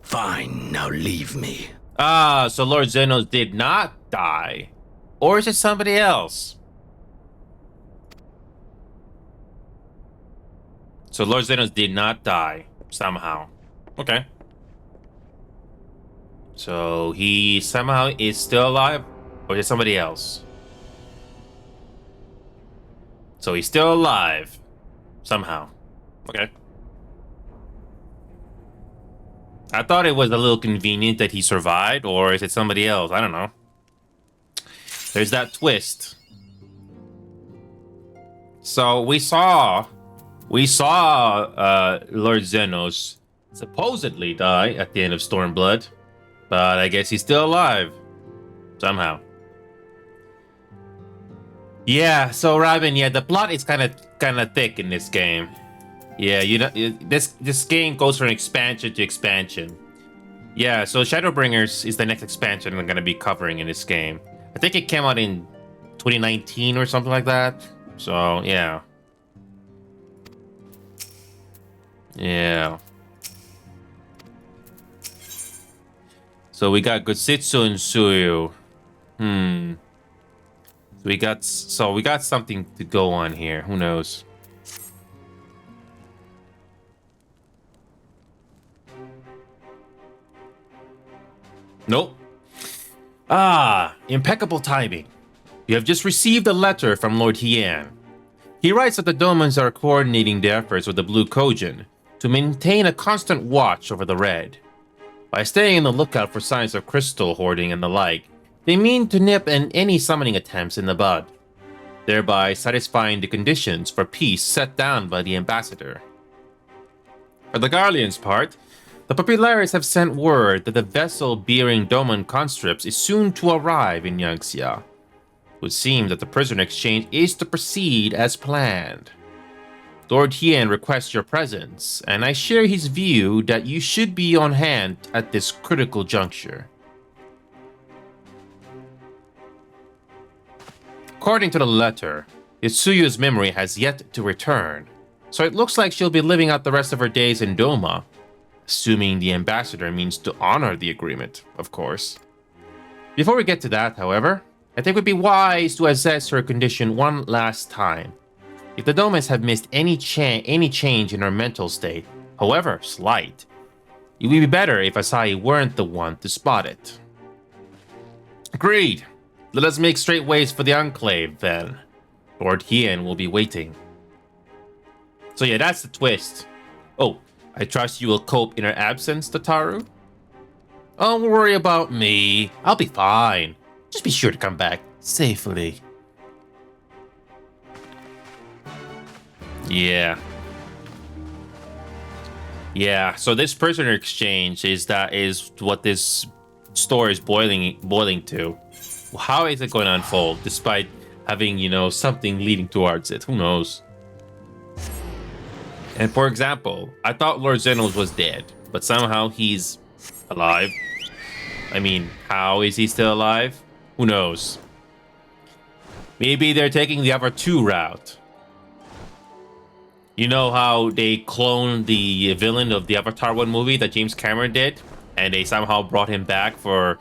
Fine, now leave me. Ah, so Lord Zenos did not die. Or is it somebody else? So Lord Zenos did not die, somehow. Okay. So he somehow is still alive? Or is it somebody else? So he's still alive. Somehow. Okay. I thought it was a little convenient that he survived, or is it somebody else? I don't know. There's that twist. So we saw Lord Zenos supposedly die at the end of Stormblood, but I guess he's still alive. Somehow. Yeah, so Robin, yeah, the plot is kind of thick in this game. Yeah, you know, this game goes from expansion to expansion. Yeah, so Shadowbringers is the next expansion I'm gonna be covering in this game. I think it came out in 2019 or something like that. So yeah. Yeah. So we got Gotsitsu and Suyu. So we got something to go on here. Who knows? Nope. Ah, impeccable timing. You have just received a letter from Lord Hien. He writes that the Domans are coordinating their efforts with the Blue Kojin to maintain a constant watch over the Red. By staying on the lookout for signs of crystal hoarding and the like, they mean to nip any summoning attempts in the bud, thereby satisfying the conditions for peace set down by the ambassador. For the Garlean's part, the Populares have sent word that the vessel bearing Doman conscripts is soon to arrive in Yangxia. It would seem that the prisoner exchange is to proceed as planned. Lord Hien requests your presence, and I share his view that you should be on hand at this critical juncture. According to the letter, Yasuyu's memory has yet to return, so it looks like she'll be living out the rest of her days in Doma, assuming the ambassador means to honor the agreement, of course. Before we get to that, however, I think it would be wise to assess her condition one last time. If the Domas have missed any change in her mental state, however slight, it would be better if Asahi weren't the one to spot it. Agreed. Let us make straight ways for the Enclave, then. Lord Hien will be waiting. So yeah, that's the twist. Oh, I trust you will cope in her absence, Tataru? Don't worry about me. I'll be fine. Just be sure to come back safely. Yeah. Yeah, so this prisoner exchange is what this story is boiling to. How is it going to unfold despite having, something leading towards it? Who knows? And for example, I thought Lord Zenos was dead, but somehow he's alive. I mean, how is he still alive? Who knows? Maybe they're taking the Avatar 2 route. You know how they cloned the villain of the Avatar 1 movie that James Cameron did? And they somehow brought him back for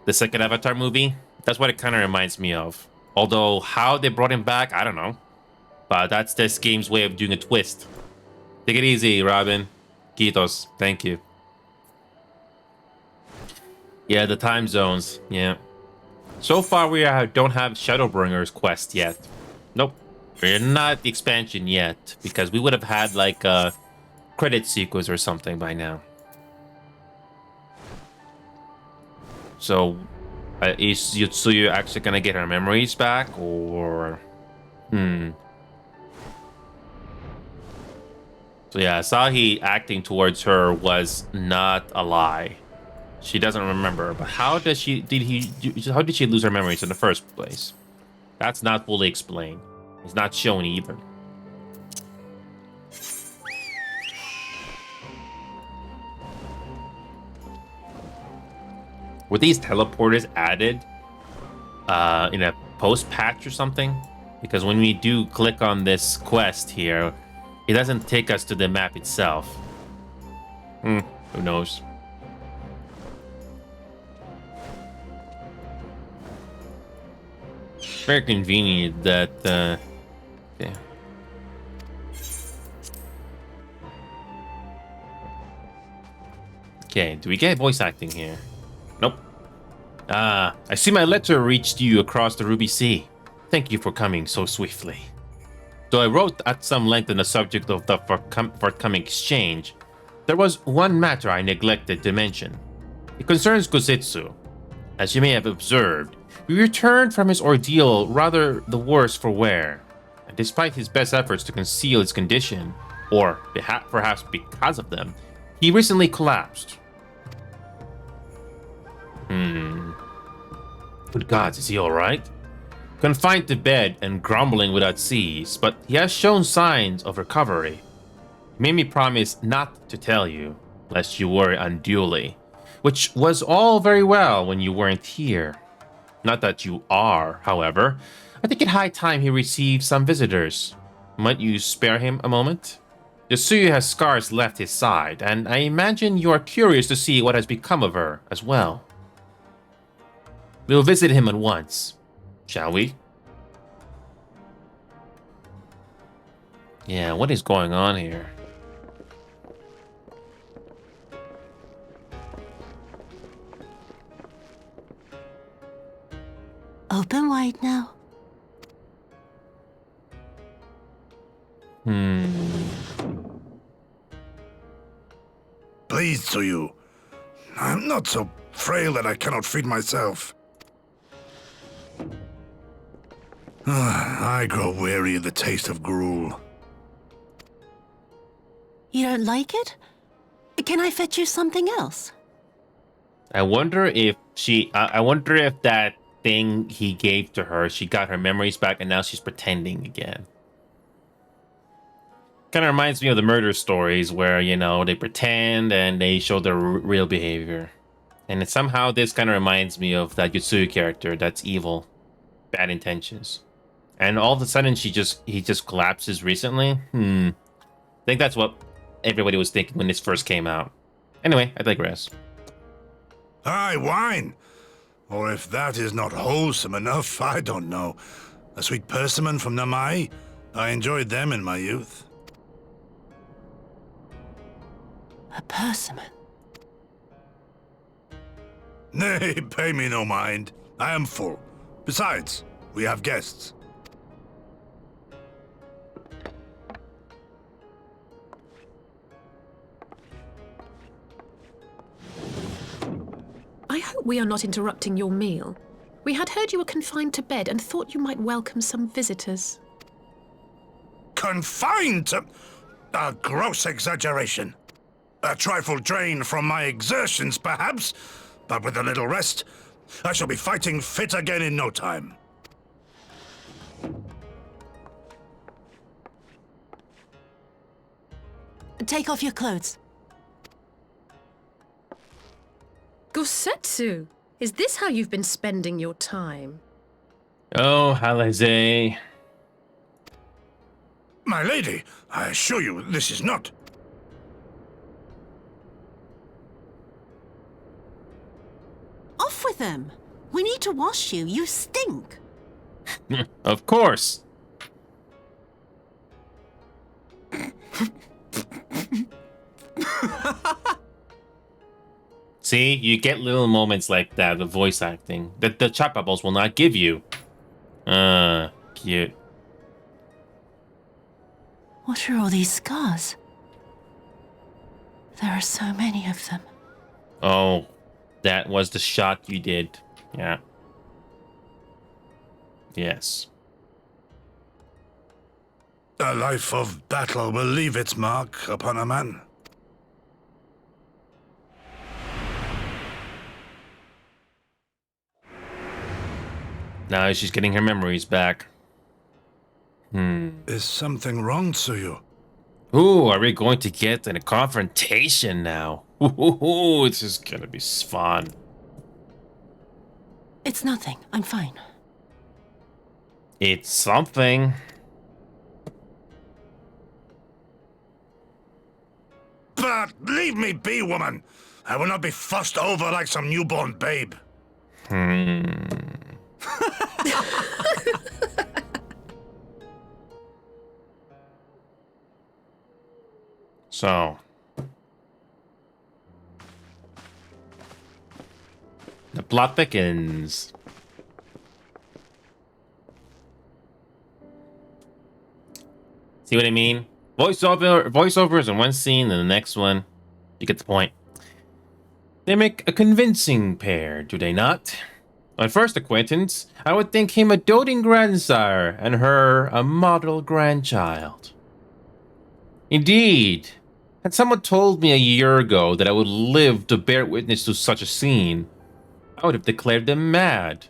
the second Avatar movie? That's what it kind of reminds me of. Although, how they brought him back, I don't know. But that's this game's way of doing a twist. Take it easy, Robin. Kitos. Thank you. Yeah, the time zones. Yeah. So far, we don't have Shadowbringer's quest yet. Nope. We're not at the expansion yet, because we would have had, like, a credit sequence or something by now. So, is Yutsuyu actually gonna get her memories back, or... So yeah, Asahi acting towards her was not a lie. She doesn't remember, but how did she lose her memories in the first place? That's not fully explained. It's not shown either. Were these teleporters added in a post patch or something? Because when we do click on this quest here, it doesn't take us to the map itself. Who knows? Very convenient that okay. Okay, do we get voice acting here? Nope. I see my letter reached you across the Ruby Sea. Thank you for coming so swiftly. Though I wrote at some length on the subject of the forthcoming exchange, there was one matter I neglected to mention. It concerns Kozetsu. As you may have observed, he returned from his ordeal rather the worse for wear, and despite his best efforts to conceal his condition, or perhaps because of them, he recently collapsed. Good gods, is he alright? Confined to bed and grumbling without cease, but he has shown signs of recovery. He made me promise not to tell you, lest you worry unduly, which was all very well when you weren't here. Not that you are, however. I think it high time he received some visitors. Might you spare him a moment? Yasuyu has scars left his side, and I imagine you are curious to see what has become of her as well. We'll visit him at once, shall we? Yeah, what is going on here? Open wide now. Please, Tsuyu. I'm not so frail that I cannot feed myself. I grow weary of the taste of gruel. You don't like it? Can I fetch you something else? I wonder if that thing he gave to her, she got her memories back and now she's pretending again. Kind of reminds me of the murder stories where, you know, they pretend and they show their real behavior. And somehow this kind of reminds me of that Yotsuyu character that's evil, bad intentions. And all of a sudden he just collapses recently. I think that's what everybody was thinking when this first came out. Anyway, I digress. Aye, wine. Or if that is not wholesome enough, I don't know. A sweet persimmon from Namai? I enjoyed them in my youth. A persimmon? Nay, pay me no mind. I am full. Besides, we have guests. I hope we are not interrupting your meal. We had heard you were confined to bed and thought you might welcome some visitors. Confined to... a gross exaggeration. A trifle drained from my exertions, perhaps, but with a little rest, I shall be fighting fit again in no time. Take off your clothes. Gosetsu, is this how you've been spending your time? Oh, Halize. My lady, I assure you this is not... Off with them. We need to wash you. You stink. Of course. See, you get little moments like that with voice acting that the chat bubbles will not give you. Cute. What are all these scars? There are so many of them. Oh, that was the shot you did. Yeah. Yes. A life of battle will leave its mark upon a man. Now she's getting her memories back. Is something wrong, Tsuyu? Ooh, are we going to get in a confrontation now? Ooh, this is gonna be fun. It's nothing. I'm fine. It's something. But leave me be, woman. I will not be fussed over like some newborn babe. So. The plot thickens. See what I mean? Voiceovers in one scene and the next one. You get the point. They make a convincing pair, do they not? On first acquaintance, I would think him a doting grandsire and her a model grandchild. Indeed, had someone told me a year ago that I would live to bear witness to such a scene, I would have declared them mad.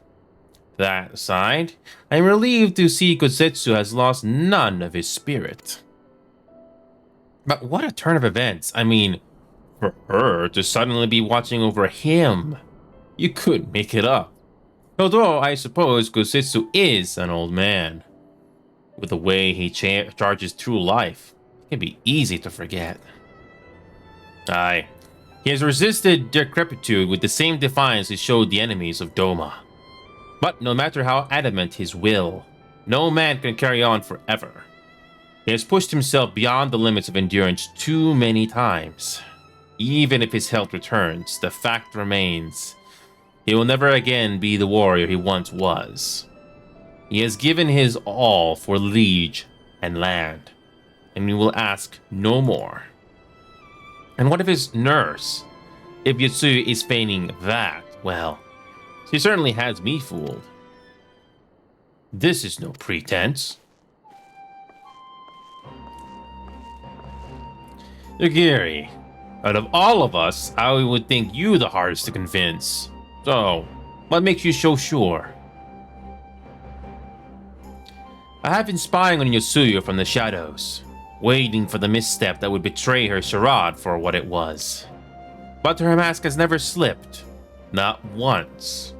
That aside, I am relieved to see Kosetsu has lost none of his spirit. But what a turn of events. I mean, for her to suddenly be watching over him. You couldn't make it up. Although, I suppose Kosetsu is an old man. With the way he charges through life, it can be easy to forget. Aye. He has resisted decrepitude with the same defiance he showed the enemies of Doma. But no matter how adamant his will, no man can carry on forever. He has pushed himself beyond the limits of endurance too many times. Even if his health returns, the fact remains. He will never again be the warrior he once was. He has given his all for liege and land, and he will ask no more. And what of his nurse? If Yotsuyu is feigning that, well, she certainly has me fooled. This is no pretense. Yagiri, out of all of us, I would think you the hardest to convince. So, what makes you so sure? I have been spying on Yotsuyu from the shadows. waiting for the misstep that would betray her charade for what it was. But her mask has never slipped. Not once.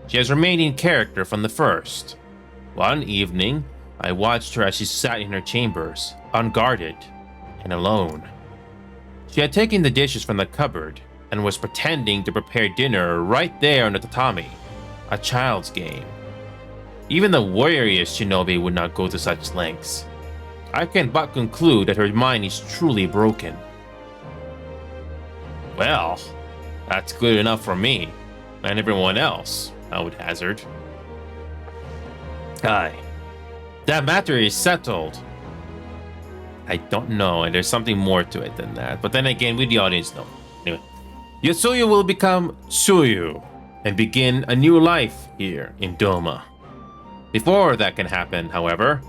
She has remained in character from the first. One evening, I watched her as she sat in her chambers, unguarded and alone. She had taken the dishes from the cupboard and was pretending to prepare dinner right there on the tatami. A child's game. Even the wariest shinobi would not go to such lengths. I can but conclude that her mind is truly broken. Well, that's good enough for me, and everyone else, I would hazard. Aye. That matter is settled. I don't know, and there's something more to it than that. But then again, we the audience know. Anyway, Yotsuyu will become Tsuyu and begin a new life here in Doma. Before that can happen, however,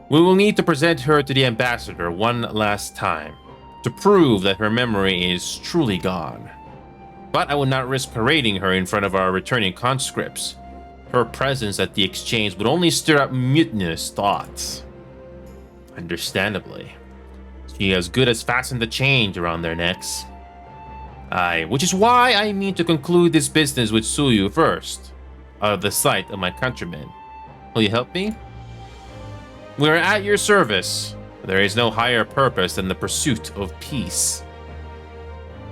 we will need to present her to the ambassador one last time to prove that her memory is truly gone. But I would not risk parading her in front of our returning conscripts. Her presence at the exchange would only stir up mutinous thoughts. Understandably, she as good as fastened the chain around their necks. Aye, which is why I mean to conclude this business with Tsuyu first, out of the sight of my countrymen. Will you help me? We are at your service. There is no higher purpose than the pursuit of peace.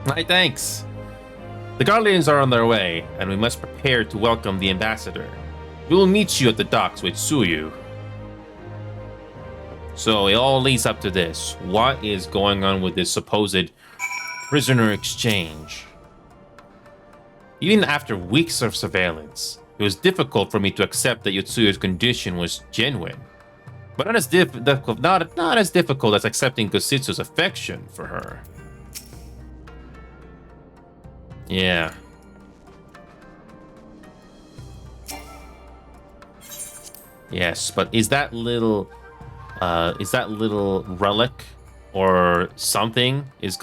Aye, thanks. The Guardians are on their way, and we must prepare to welcome the ambassador. We will meet you at the docks with Tsuyu. So it all leads up to this. What is going on with this supposed prisoner exchange? Even after weeks of surveillance, it was difficult for me to accept that Yotsuyu's condition was genuine. But not as not as difficult as accepting Gositsu's affection for her. Yeah. Yes, but is that little relic or something is it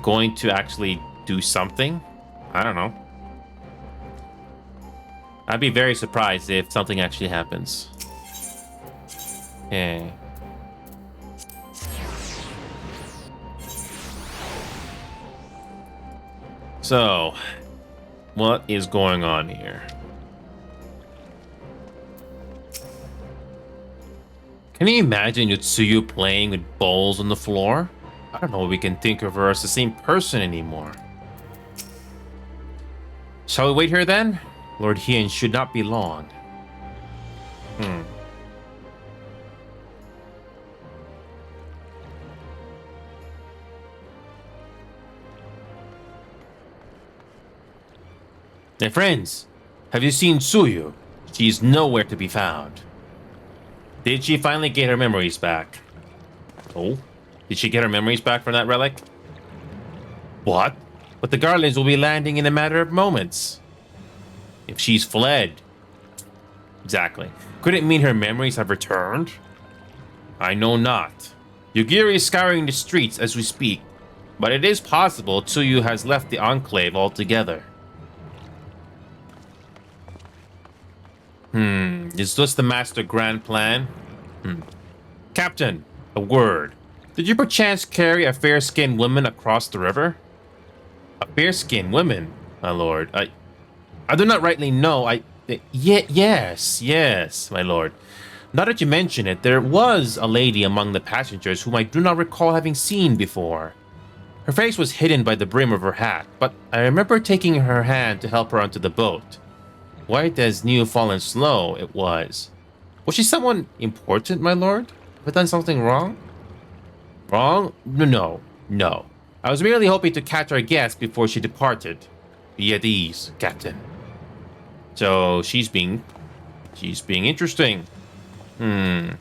going to actually do something? I don't know. I'd be very surprised if something actually happens. Okay. So, what is going on here? Can you imagine Yotsuyu playing with balls on the floor? I don't know if we can think of her as the same person anymore. Shall we wait here then? Lord Hien should not be long. Hey friends, have you seen Tsuyu? She's nowhere to be found. Did she finally get her memories back? Oh, did she get her memories back from that relic? What? But the Guardians will be landing in a matter of moments. If she's fled. Exactly. Could it mean her memories have returned? I know not. Yugiri is scouring the streets as we speak, but it is possible Tsuyu has left the Enclave altogether. Is this the master grand plan? Captain, a word. Did you perchance carry a fair-skinned woman across the river? A fair-skinned woman, my lord. I do not rightly know. Yes, my lord. Now that you mention it, there was a lady among the passengers whom I do not recall having seen before. Her face was hidden by the brim of her hat, but I remember taking her hand to help her onto the boat. White as new fallen snow it was. Was she someone important, my lord? Have I done something wrong? Wrong? No. I was merely hoping to catch our guest before she departed. Be at ease, Captain. So she's being interesting. It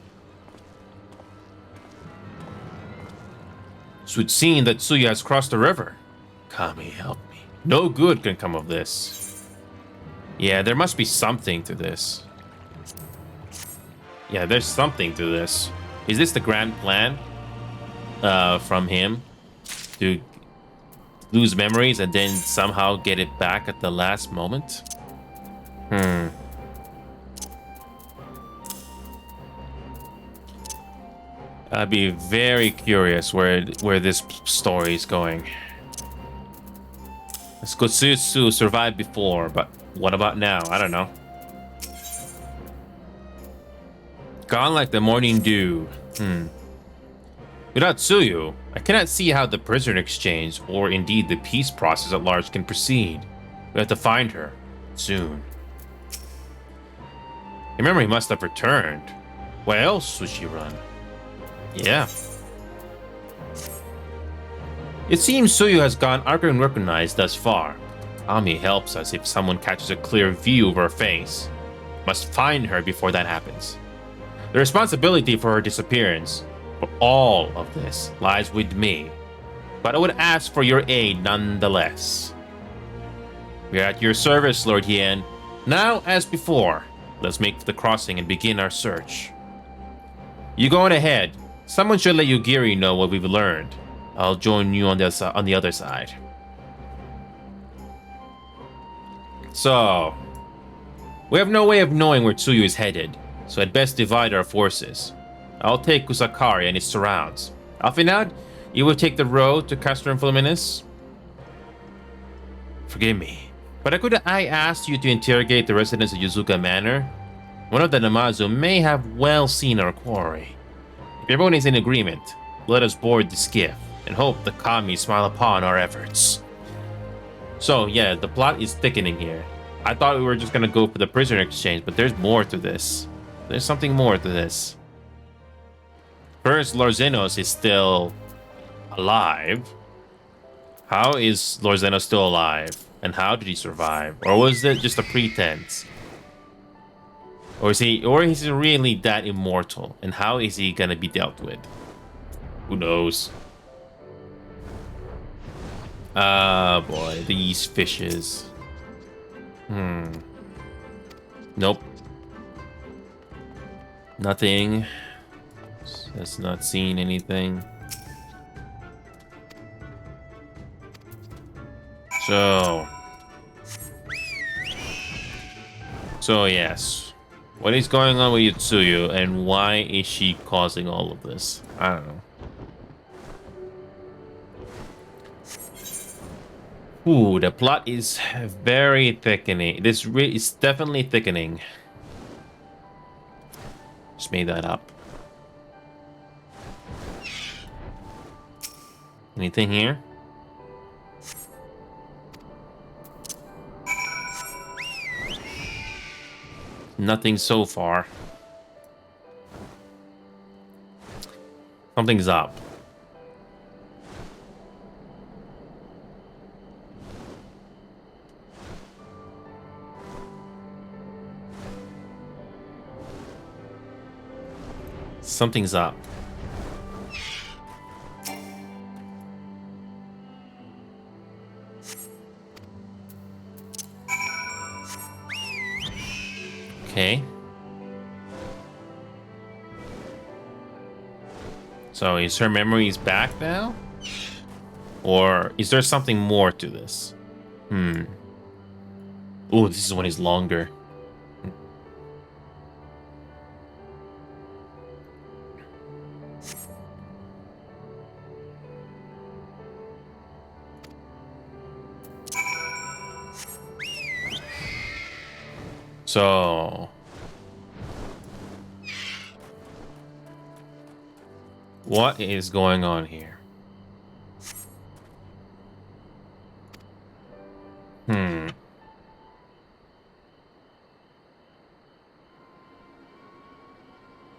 would seem that Tsuyu has crossed the river. Kami, help me. No good can come of this. Yeah, there must be something to this. Yeah, there's something to this. Is this the grand plan from him to lose memories and then somehow get it back at the last moment? I'd be very curious where this story is going. Skotsusu survived before, but what about now? I don't know. Gone like the morning dew. Without Tsuyu, I cannot see how the prisoner exchange, or indeed the peace process at large, can proceed. We have to find her. Soon. Remember, he must have returned. Where else would she run? Yeah. It seems Tsuyu has gone unrecognized thus far. Ami helps us if someone catches a clear view of her face. Must find her before that happens. The responsibility for her disappearance, for all of this, lies with me. But I would ask for your aid nonetheless. We are at your service, Lord Hien. Now, as before, let's make the crossing and begin our search. You go on ahead. Someone should let Yugiri know what we've learned. I'll join you on the other side. So, we have no way of knowing where Tsuyu is headed, so I'd best divide our forces. I'll take Kusakari and its surrounds. Alfinad, you will take the road to Castrum Fluminus. Forgive me, but could I ask you to interrogate the residents of Yuzuka Manor? One of the Namazu may have well seen our quarry. If everyone is in agreement, let us board the skiff and hope the kami smile upon our efforts. So yeah, the plot is thickening here. I thought we were just gonna go for the prisoner exchange, but there's more to this. There's something more to this. First, Lord Zenos is still alive. How is Lord Zenos still alive? And how did he survive? Or was it just a pretense? Or is he really that immortal? And how is he gonna be dealt with? Who knows? Ah, boy, these fishes. Nope. Nothing. Has not seen anything. So yes. What is going on with Yutsuyu, and why is she causing all of this? I don't know. Ooh, the plot is very thickening. This is definitely thickening. Just made that up. Anything here? Nothing so far. Something's up. Something's up. Okay. So is her memories back now? Or is there something more to this? Ooh, this is when he's longer. So, what is going on here?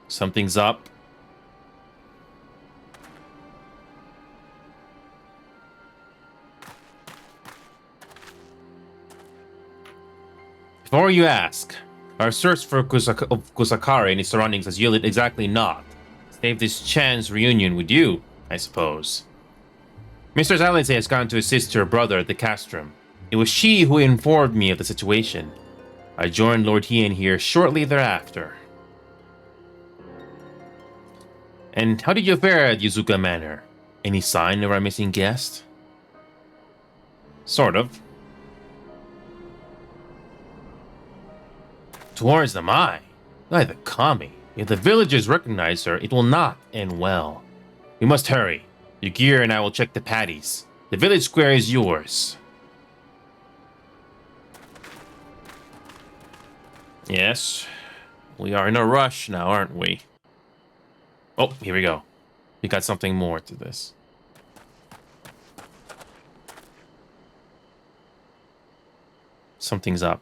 Something's up. Before you ask, our search for Kusakari and his surroundings has yielded exactly naught. Save this chance reunion with you, I suppose. Mr. Silence has gone to assist her brother at the castrum. It was she who informed me of the situation. I joined Lord Hien here shortly thereafter. And how did you fare at Yuzuka Manor? Any sign of our missing guest? Sort of. Towards the Mai? By the kami. If the villagers recognize her, it will not end well. We must hurry. Yugir and I will check the patties. The village square is yours. Yes. We are in a rush now, aren't we? Oh, here we go. We got something more to this. Something's up.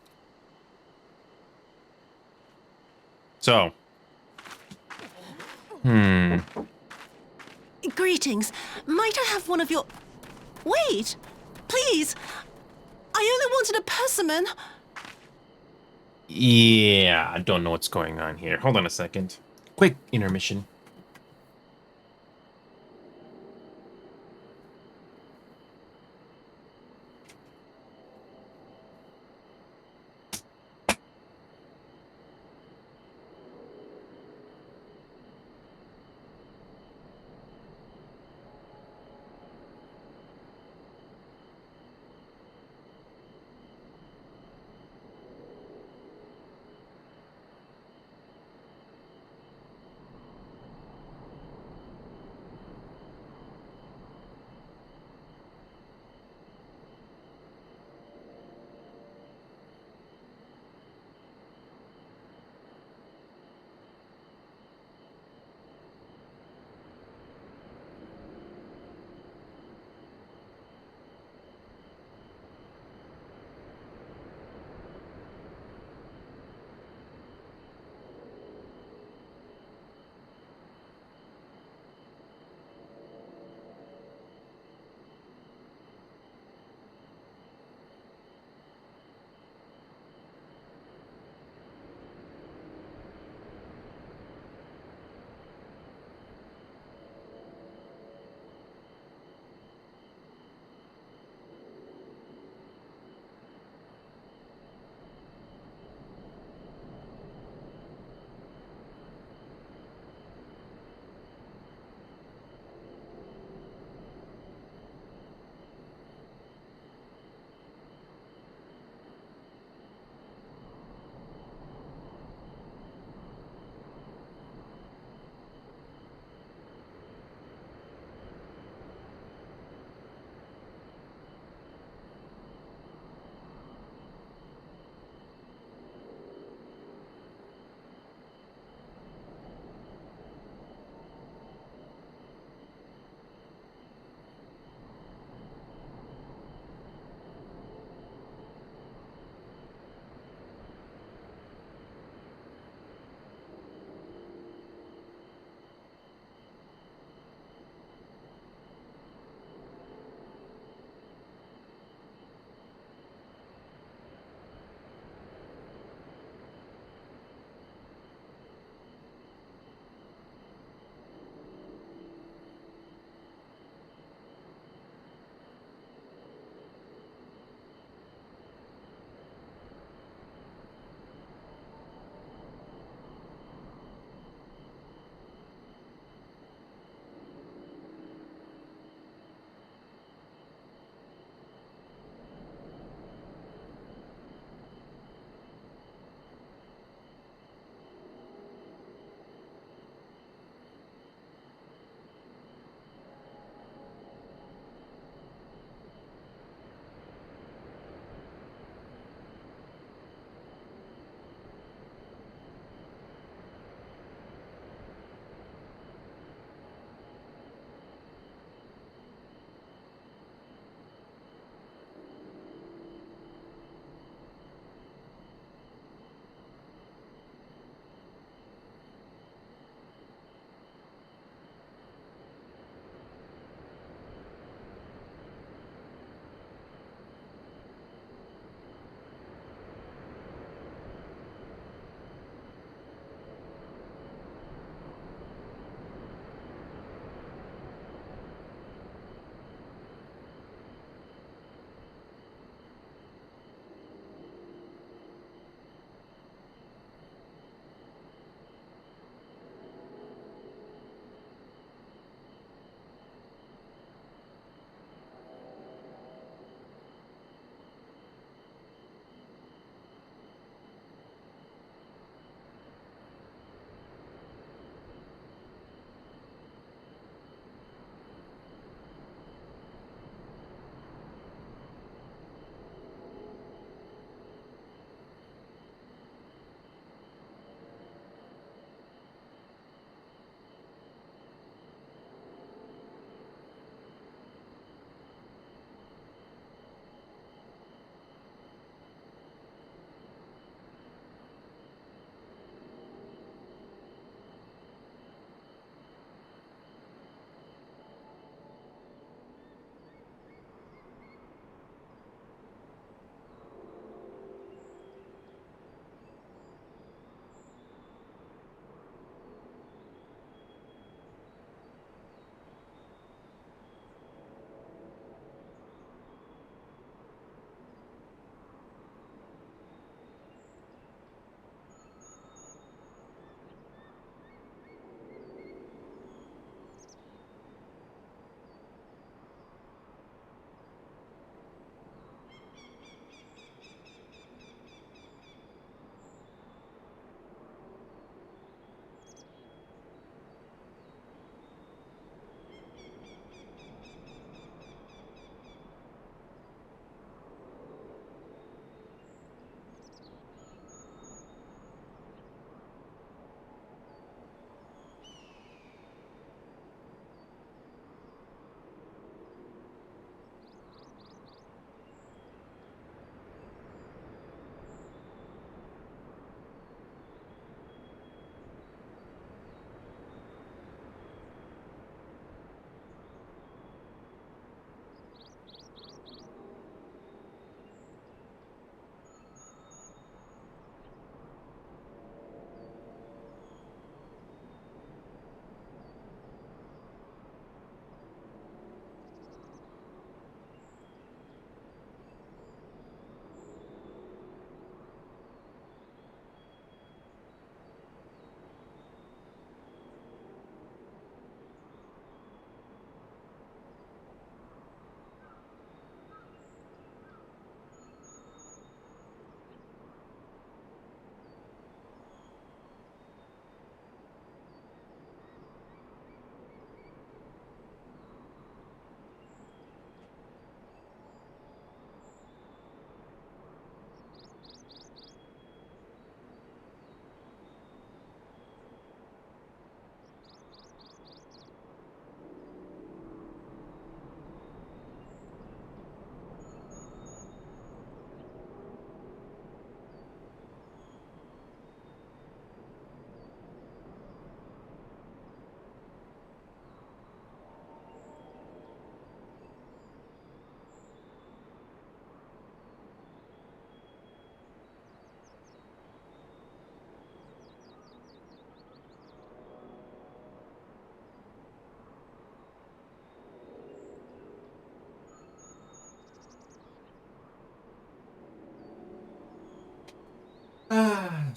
So. Greetings. Might I have one of your... Wait! Please! I only wanted a persimmon. Yeah, I don't know what's going on here. Hold on a second. Quick intermission.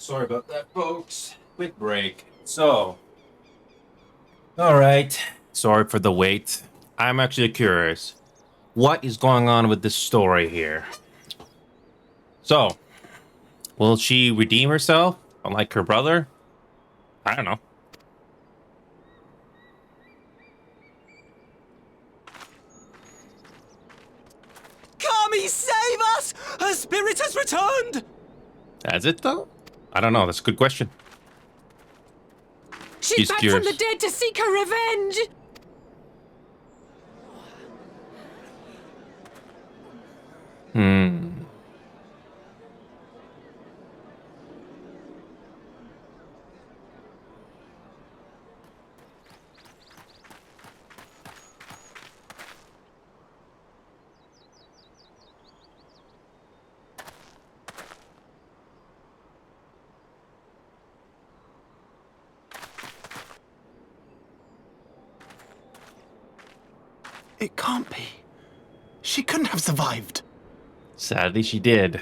Sorry about that, folks. Quick break. So, all right. Sorry for the wait. I'm actually curious. What is going on with this story here? So, will she redeem herself, unlike her brother? I don't know. Kami, save us! Her spirit has returned! Has it, though? I don't know. That's a good question. She's back curious. from the dead to seek her revenge! Hmm. It can't be. She couldn't have survived. Sadly, she did.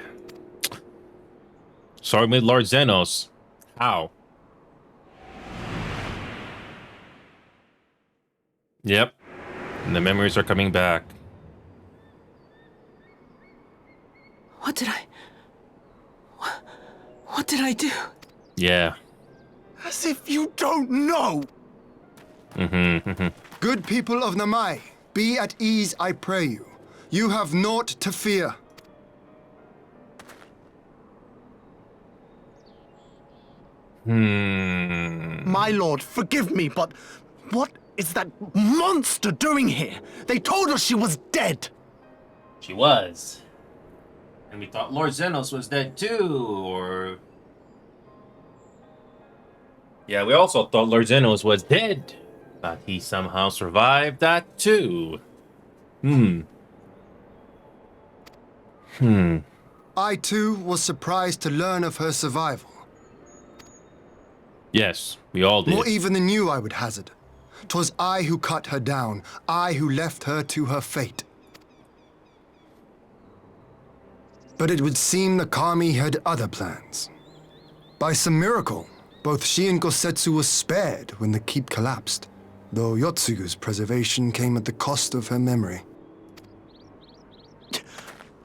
Sorry, with Lord Xenos. How? Yep. And the memories are coming back. What did I do? Yeah. As if you don't know! Good people of Namai, be at ease, I pray you. You have naught to fear. My lord, forgive me, but what is that monster doing here? They told us she was dead. She was. And we thought Lord Xenos was dead too, or... Yeah, we also thought Lord Xenos was dead. But he somehow survived that too. I too was surprised to learn of her survival. Yes, we all did. More even than you, I would hazard. 'Twas I who cut her down, I who left her to her fate. But it would seem the Kami had other plans. By some miracle, both she and Gosetsu were spared when the keep collapsed, though Yotsugu's preservation came at the cost of her memory.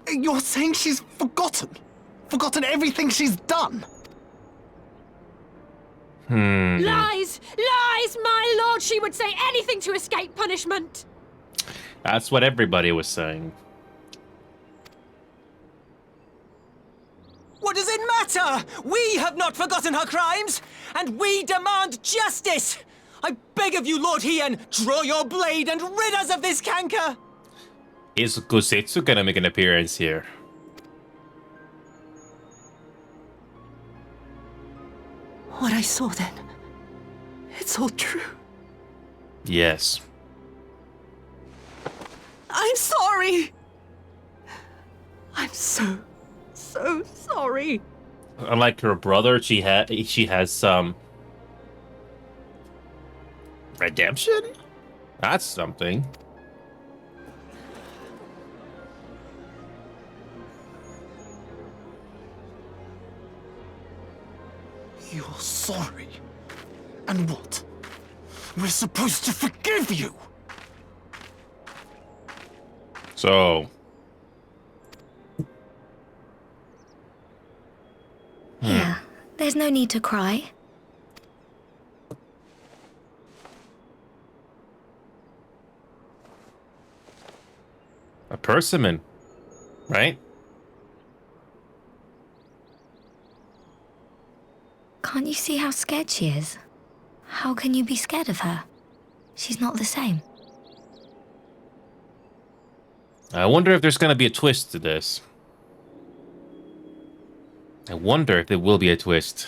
You're saying she's forgotten? Forgotten everything she's done? Lies! Lies! My lord, she would say anything to escape punishment! That's what everybody was saying. What does it matter? We have not forgotten her crimes, and we demand justice! I beg of you, Lord Hien, draw your blade and rid us of this canker! Is Gosetsu gonna make an appearance here? What I saw then, it's all true. Yes. I'm sorry. I'm so sorry. Unlike her brother, she has some redemption? That's something. You're sorry? And what? We're supposed to forgive you! So... Yeah, there's no need to cry. A persimmon, right? Can't you see how scared she is? How can you be scared of her? She's not the same. I wonder if there's gonna be a twist to this. I wonder if there will be a twist.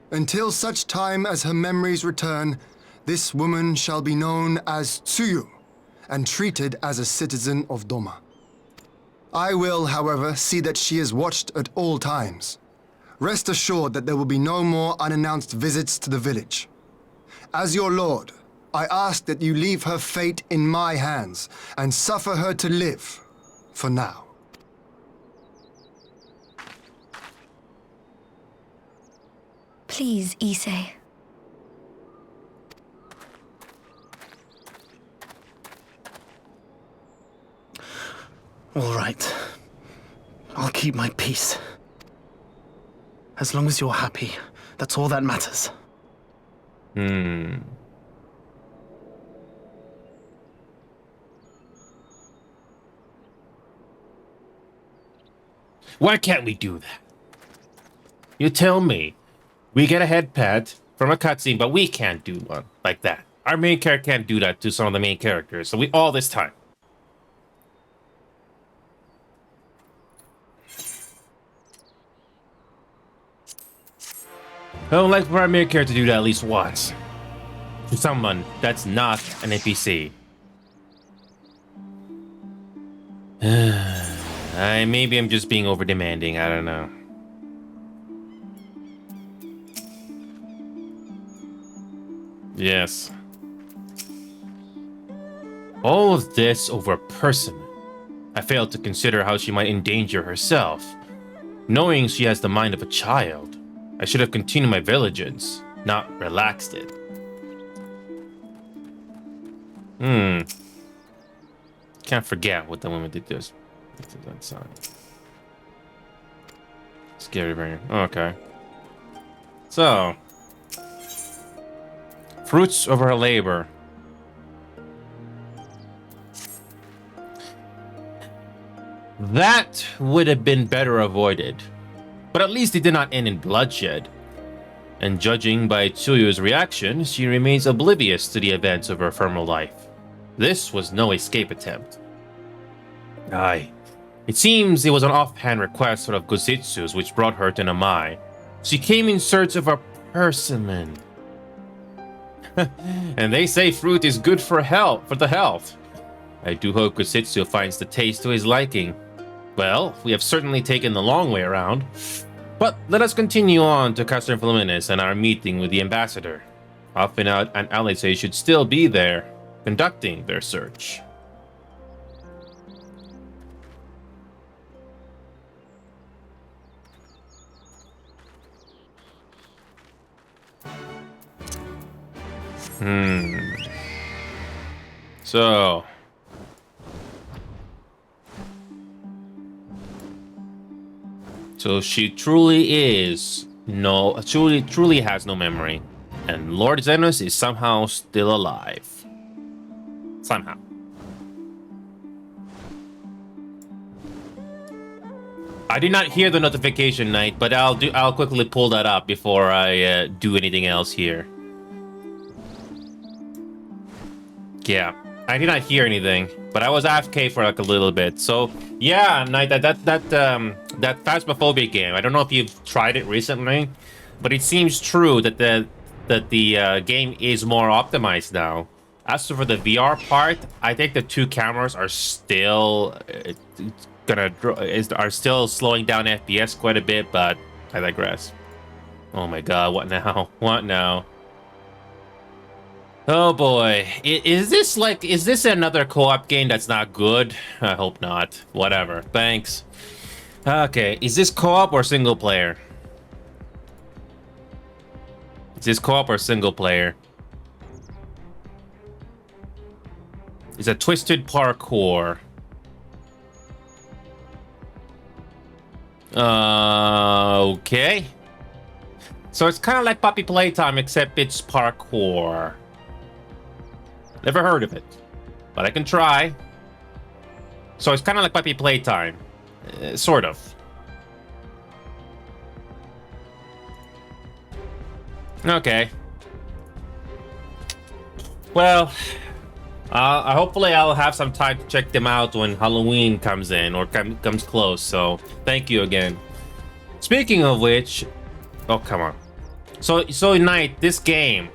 Until such time as her memories return, this woman shall be known as Tsuyu and treated as a citizen of Doma. I will, however, see that she is watched at all times. Rest assured that there will be no more unannounced visits to the village. As your lord, I ask that you leave her fate in my hands and suffer her to live, for now. Please, Issei. All right. I'll keep my peace. As long as you're happy, that's all that matters. Why can't we do that? You tell me. We get a head pat from a cutscene, but we can't do one like that. Our main character can't do that to some of the main characters. So we all this time. I would like for our main character to do that at least once. To someone that's not an NPC. Maybe I'm just being over demanding, I don't know. Yes. All of this over a person. I failed to consider how she might endanger herself. Knowing she has the mind of a child, I should have continued my vigilance, not relaxed it. Can't forget what the woman did this. That sign. Scary brain. Okay. So. Fruits of her labor. That would have been better avoided. But at least it did not end in bloodshed. And judging by Tsuyu's reaction, she remains oblivious to the events of her former life. This was no escape attempt. Aye. It seems it was an offhand request of Gositsu's which brought her to Namai. She came in search of a persimmon. And they say fruit is good for the health. I do hope Gositsu finds the taste to his liking. Well, we have certainly taken the long way around. But let us continue on to Castor Fluminus and our meeting with the ambassador. Alphenad and Alice should still be there, conducting their search. So she truly truly has no memory. And Lord Zenos is somehow still alive. Somehow. I did not hear the notification, Knight, but I'll quickly pull that up before I do anything else here. Yeah, I did not hear anything, but I was AFK for like a little bit. So yeah, Knight, that Phasmophobia game. I don't know if you've tried it recently, but it seems true that the game is more optimized now. As for the VR part, I think the two cameras are still are still slowing down FPS quite a bit, but I digress. Oh my god, what now? What now? Oh boy, is this another co-op game that's not good? I hope not. Whatever, thanks. Okay, is this co-op or single player? Is this co-op or single player? It's a twisted parkour. Okay. So it's kind of like Puppy Playtime, except it's parkour. Never heard of it, but I can try. So it's kind of like Puppy Playtime, sort of. Okay. Well, hopefully I'll have some time to check them out when Halloween comes in or comes close. So thank you again. Speaking of which, oh come on. So Knight, this game.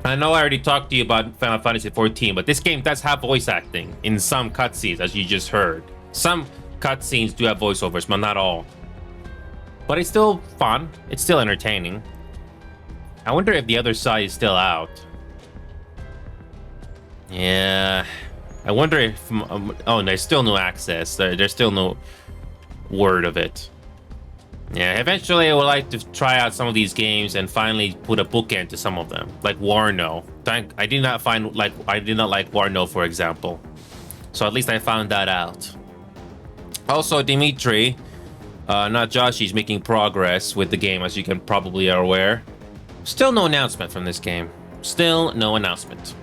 I know I already talked to you about Final Fantasy XIV, but this game does have voice acting in some cutscenes, as you just heard. Some cutscenes do have voiceovers, but not all. But it's still fun. It's still entertaining. I wonder if the other side is still out. Yeah. I wonder if... oh, there's still no access. There's still no word of it. Yeah, eventually I would like to try out some of these games and finally put a bookend to some of them. Like Warno. I did not like Warno, for example. So at least I found that out. Also, Dimitri, not Josh, he's making progress with the game, as you can probably are aware. Still no announcement from this game. Still no announcement.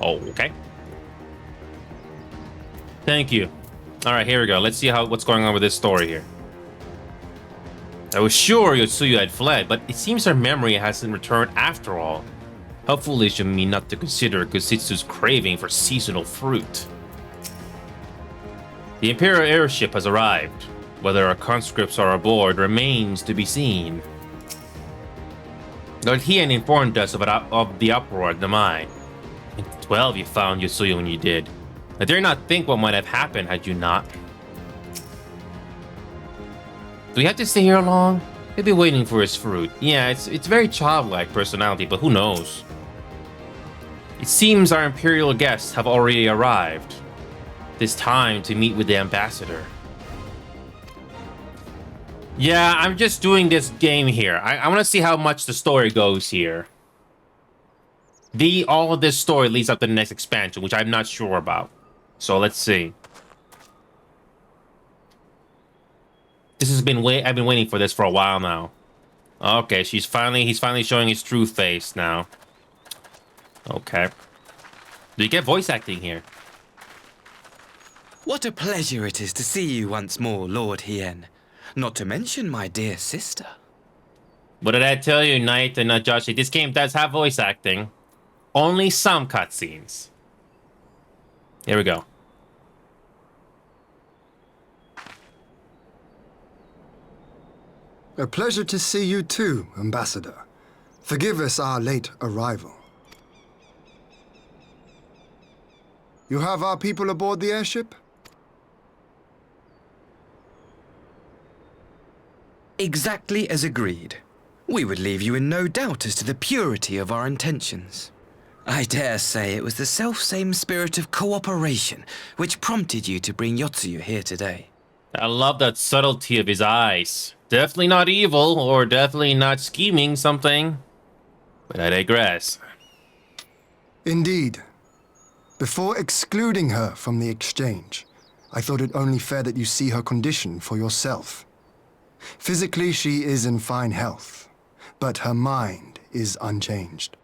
Oh, okay. Thank you. All right, here we go. Let's see what's going on with this story here. I was sure Yotsuyu had fled, but it seems her memory hasn't returned after all. How foolish of me not to consider Kusitsu's craving for seasonal fruit. The Imperial airship has arrived. Whether our conscripts are aboard remains to be seen. Lord Hien informed us of the uproar at the mine. In 12 you found Yotsuyu when you did. I dare not think what might have happened had you not. Do we have to stay here long? He'll be waiting for his fruit. Yeah, it's very childlike personality, but who knows? It seems our Imperial guests have already arrived. It is time to meet with the ambassador. Yeah, I'm just doing this game here. I want to see how much the story goes here. All of this story leads up to the next expansion, which I'm not sure about. So let's see. I've been waiting for this for a while now. Okay, he's finally showing his true face now. Okay. Do you get voice acting here? What a pleasure it is to see you once more, Lord Hien. Not to mention my dear sister. What did I tell you, Knight and not Joshi? This game does have voice acting. Only some cutscenes. Here we go. A pleasure to see you too, Ambassador. Forgive us our late arrival. You have our people aboard the airship? Exactly as agreed. We would leave you in no doubt as to the purity of our intentions. I dare say it was the self-same spirit of cooperation which prompted you to bring Yotsuyu here today. I love that subtlety of his eyes. Definitely not evil, or definitely not scheming something. But I digress. Indeed. Before excluding her from the exchange, I thought it only fair that you see her condition for yourself. Physically, she is in fine health, but her mind is unchanged.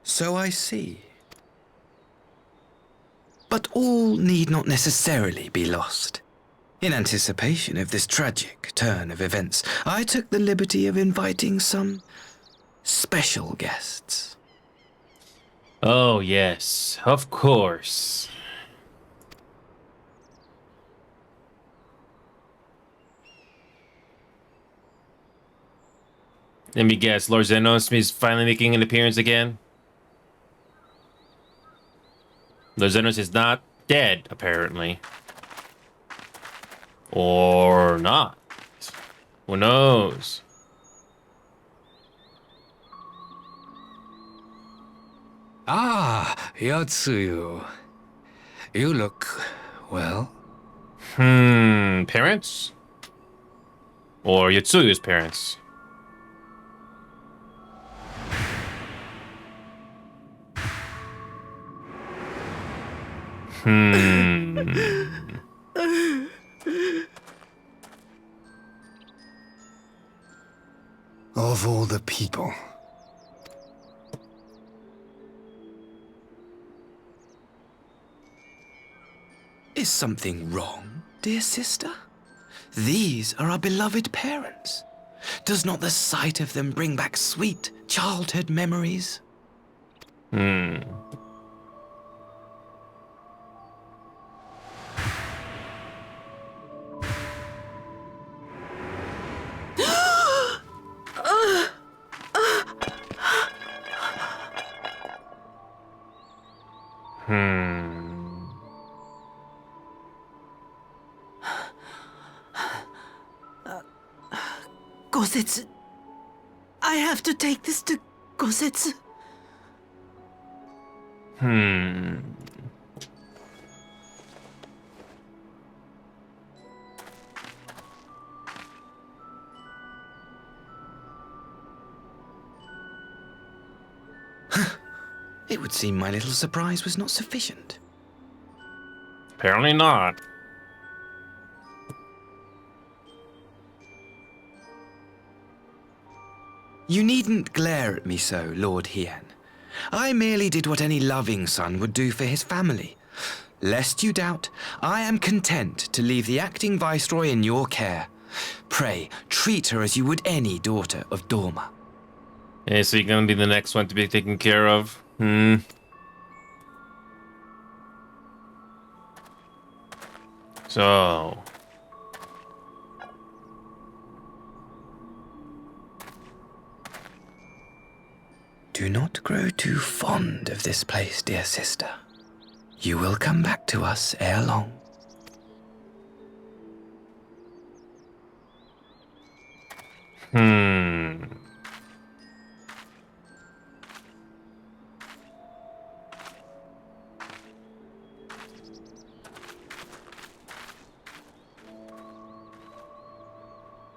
So I see. But all need not necessarily be lost. In anticipation of this tragic turn of events, I took the liberty of inviting some special guests. Oh, yes, of course. Let me guess, Lord Zenos is finally making an appearance again? Lord Zenos is not dead, apparently. Or not. Who knows? Ah, Yotsuyu. You look, well. Parents? Or Yotsuyu's parents? Of all the people. Is something wrong, dear sister? These are our beloved parents. Does not the sight of them bring back sweet childhood memories? Gosetsu. I have to take this to Gosetsu. It would seem my little surprise was not sufficient. Apparently not. You needn't glare at me so, Lord Hien. I merely did what any loving son would do for his family. Lest you doubt, I am content to leave the acting viceroy in your care. Pray, treat her as you would any daughter of Dorma. Yeah, so you're gonna be the next one to be taken care of? So... Do not grow too fond of this place, dear sister. You will come back to us ere long.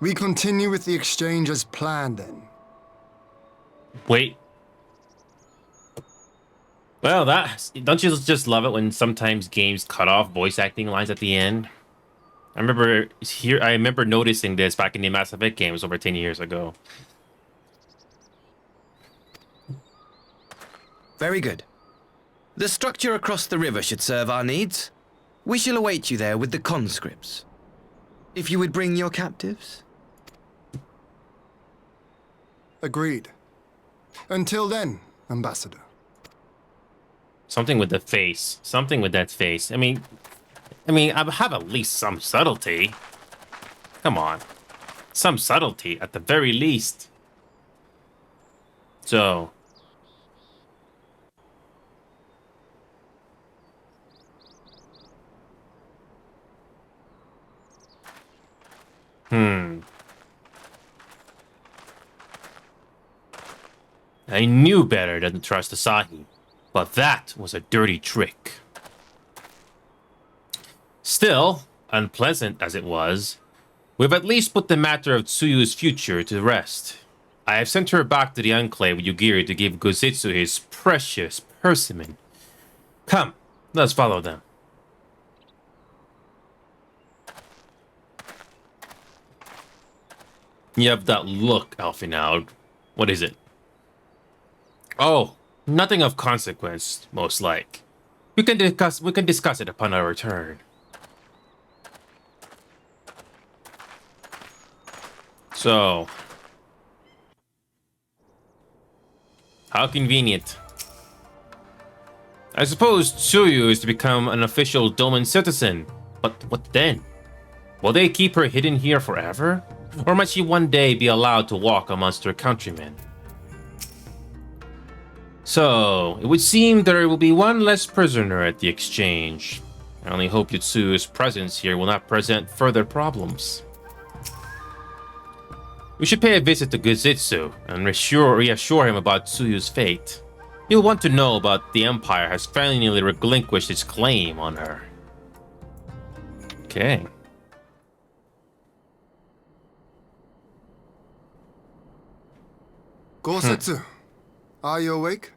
We continue with the exchange as planned, then. Wait. Well, don't you just love it when sometimes games cut off voice acting lines at the end? I remember noticing this back in the Mass Effect games over 10 years ago. Very good. The structure across the river should serve our needs. We shall await you there with the conscripts. If you would bring your captives. Agreed. Until then, Ambassador. Something with the face. Something with that face. I mean, I have at least some subtlety. Come on. Some subtlety, at the very least. So... I knew better than to trust Asahi, but that was a dirty trick. Still, unpleasant as it was, we've at least put the matter of Tsuyu's future to rest. I have sent her back to the Enclave with Yugiri to give Gosetsu his precious persimmon. Come, let's follow them. You have that look, Alfinaud. What is it? Oh, nothing of consequence, most like. We can discuss it upon our return. So, how convenient. I suppose Tsuyu is to become an official Doman citizen, but what then? Will they keep her hidden here forever? Or might she one day be allowed to walk amongst her countrymen? So, it would seem there will be one less prisoner at the exchange. I only hope Yutsuyu's presence here will not present further problems. We should pay a visit to Gosetsu and reassure him about Tsuyu's fate. He'll want to know about the Empire has finally relinquished its claim on her. Okay. Gosetsu, are you awake?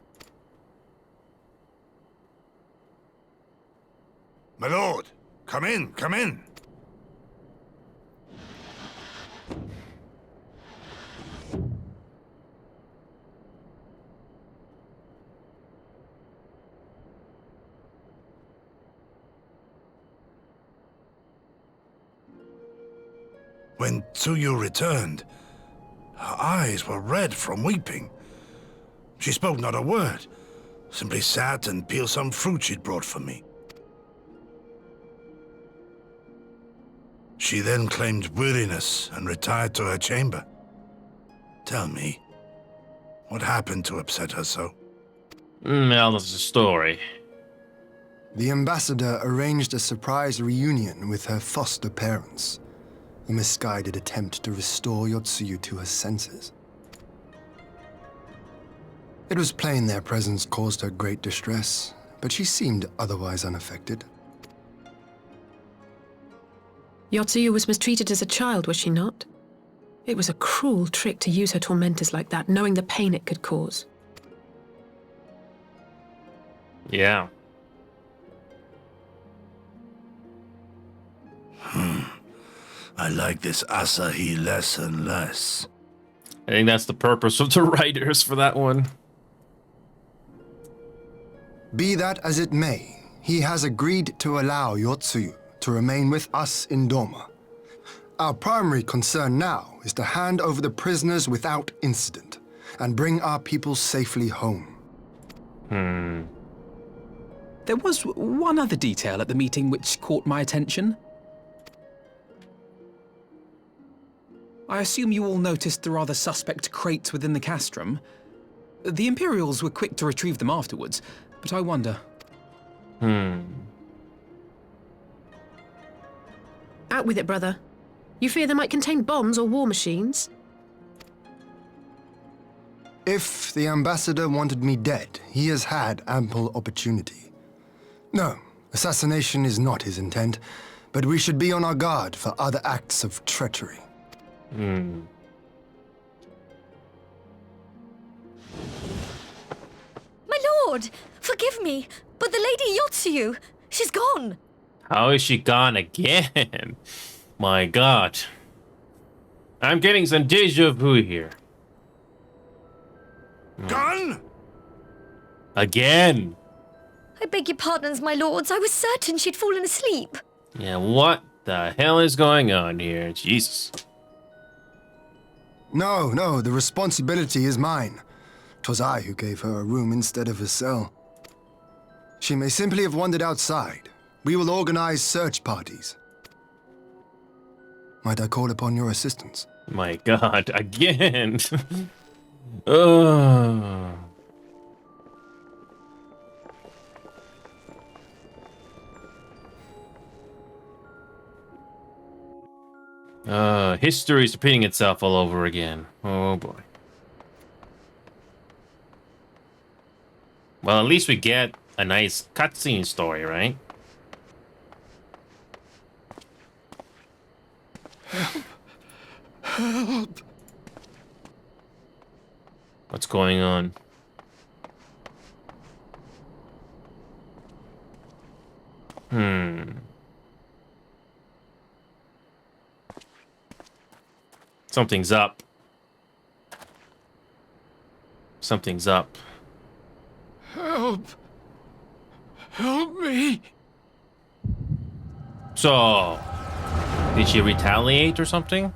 My lord, come in, come in. When Tsuyu returned, her eyes were red from weeping. She spoke not a word, simply sat and peeled some fruit she'd brought for me. She then claimed weariness and retired to her chamber. Tell me, what happened to upset her so? Well, that's a story. The ambassador arranged a surprise reunion with her foster parents. a misguided attempt to restore Yotsuyu to her senses. It was plain their presence caused her great distress, but she seemed otherwise unaffected. Yotsuyu was mistreated as a child, was she not? It was a cruel trick to use her tormentors like that, knowing the pain it could cause. Yeah. I like this Asahi less and less. I think that's the purpose of the writers for that one. Be that as it may, he has agreed to allow Yotsuyu to remain with us in Doma. Our primary concern now is to hand over the prisoners without incident and bring our people safely home. There was one other detail at the meeting which caught my attention. I assume you all noticed the rather suspect crates within the castrum. The Imperials were quick to retrieve them afterwards, but I wonder. Out with it, brother. You fear they might contain bombs or war machines? If the ambassador wanted me dead, he has had ample opportunity. No, assassination is not his intent, but we should be on our guard for other acts of treachery. My lord, forgive me, but the Lady Yotsuyu, she's gone. How is she gone again? My god. I'm getting some deja vu here. Gone? Again? I beg your pardons, my lords. I was certain she'd fallen asleep. Yeah, what the hell is going on here? Jesus. No, the responsibility is mine. 'Twas I who gave her a room instead of a cell. She may simply have wandered outside. We will organize search parties. Might I call upon your assistance? My god, again. Ugh. History is repeating itself all over again. Oh boy. Well, at least we get a nice cutscene story, right? Help! What's going on? Something's up. Something's up. Help! Help me! So, did she retaliate or something?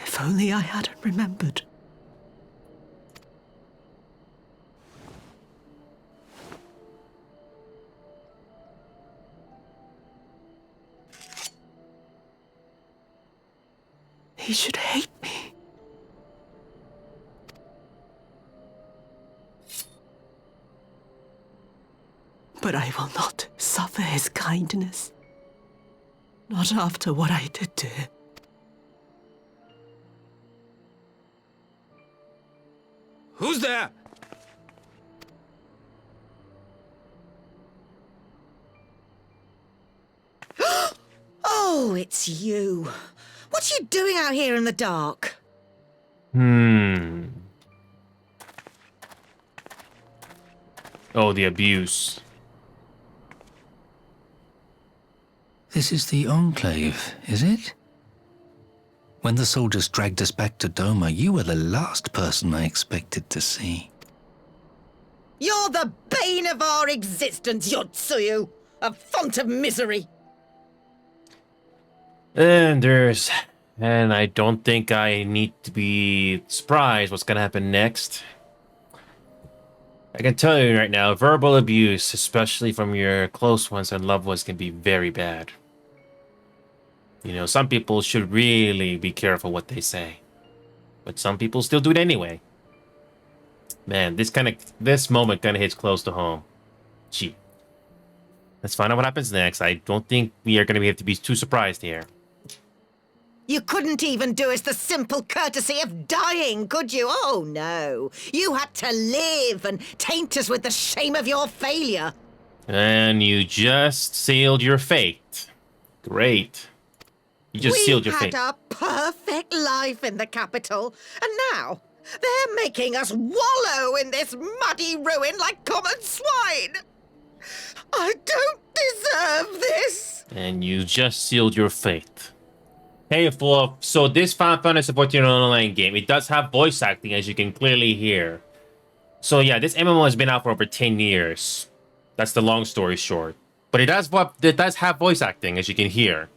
If only I hadn't remembered. He should hate me. But I will not suffer his kindness. Not after what I did to him. Who's there? Oh, it's you. What are you doing out here in the dark? Oh, the abuse. This is the Enclave, is it? When the soldiers dragged us back to Doma, you were the last person I expected to see. You're the bane of our existence, Yotsuyu. A font of misery. And there's And I don't think I need to be surprised what's gonna happen next. I can tell you right now, verbal abuse, especially from your close ones and loved ones, can be very bad. You know, some people should really be careful what they say. But some people still do it anyway. Man, this moment kind of hits close to home. Gee. Let's find out what happens next. I don't think we are going to have to be too surprised here. You couldn't even do us the simple courtesy of dying, could you? Oh, no. You had to live and taint us with the shame of your failure. And you just sealed your fate. Great. You just sealed your fate. We had a perfect life in the capital, and now they're making us wallow in this muddy ruin like common swine. I don't deserve this. And you just sealed your fate. Hey, so this Final Fantasy 14 online game, it does have voice acting, as you can clearly hear. So yeah, this MMO has been out for over 10 years. That's the long story short. But it does have voice acting, as you can hear.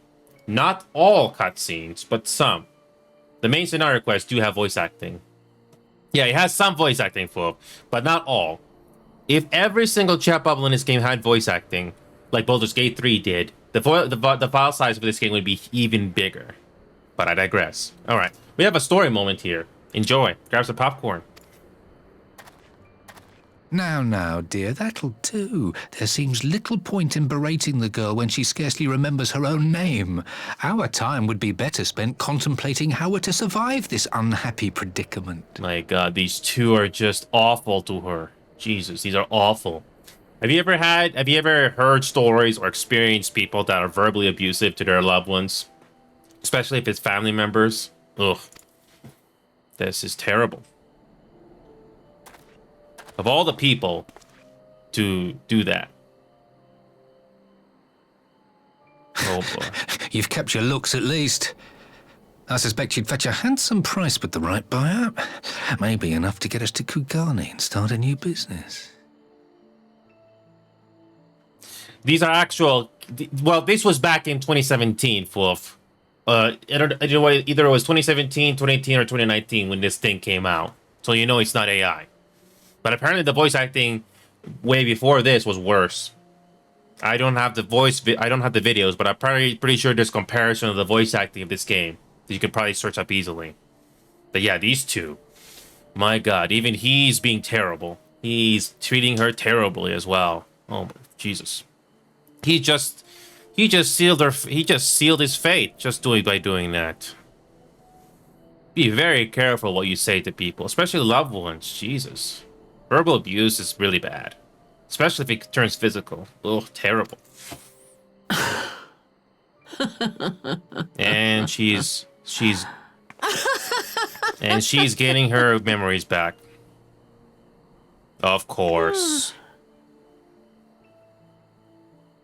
Not all cutscenes, but some. The main scenario quests do have voice acting. Yeah, it has some voice acting, but not all. If every single chat bubble in this game had voice acting, like Baldur's Gate 3 did, the file size for this game would be even bigger. But I digress. Alright, we have a story moment here. Enjoy. Grab some popcorn. Now, dear, that'll do. There seems little point in berating the girl when she scarcely remembers her own name. Our time would be better spent contemplating how we're to survive this unhappy predicament. My God, these two are just awful to her. Jesus, these are awful. Have you ever heard stories or experienced people that are verbally abusive to their loved ones? Especially if it's family members? Ugh. This is terrible. Of all the people to do that. Oh boy. You've kept your looks at least. I suspect you'd fetch a handsome price with the right buyer. Maybe enough to get us to Kugani and start a new business. These are actual... Well, this was back in 2017, Wolf. Either it was 2017, 2018, or 2019 when this thing came out. So you know it's not AI. But apparently the voice acting way before this was worse. I don't have the videos, but I'm pretty sure there's comparison of the voice acting of this game that you could probably search up easily. But yeah, these two. My God, even he's being terrible. He's treating her terribly as well. Oh, Jesus. He just sealed his fate by doing that. Be very careful what you say to people, especially loved ones. Jesus. Verbal abuse is really bad. Especially if it turns physical. Ugh, terrible. And she's getting her memories back. Of course.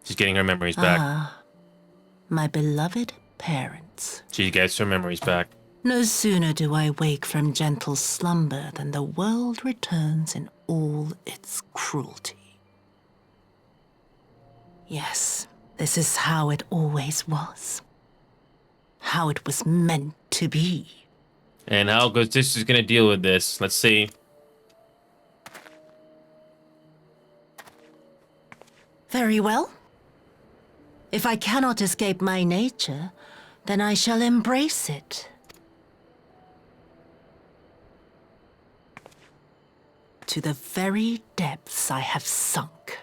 She's getting her memories back. Ah, my beloved parents. She gets her memories back. No sooner do I wake from gentle slumber than the world returns in all its cruelty. Yes, this is how it always was. How it was meant to be. And how good this is going to deal with this. Let's see. Very well. If I cannot escape my nature, then I shall embrace it. To the very depths I have sunk,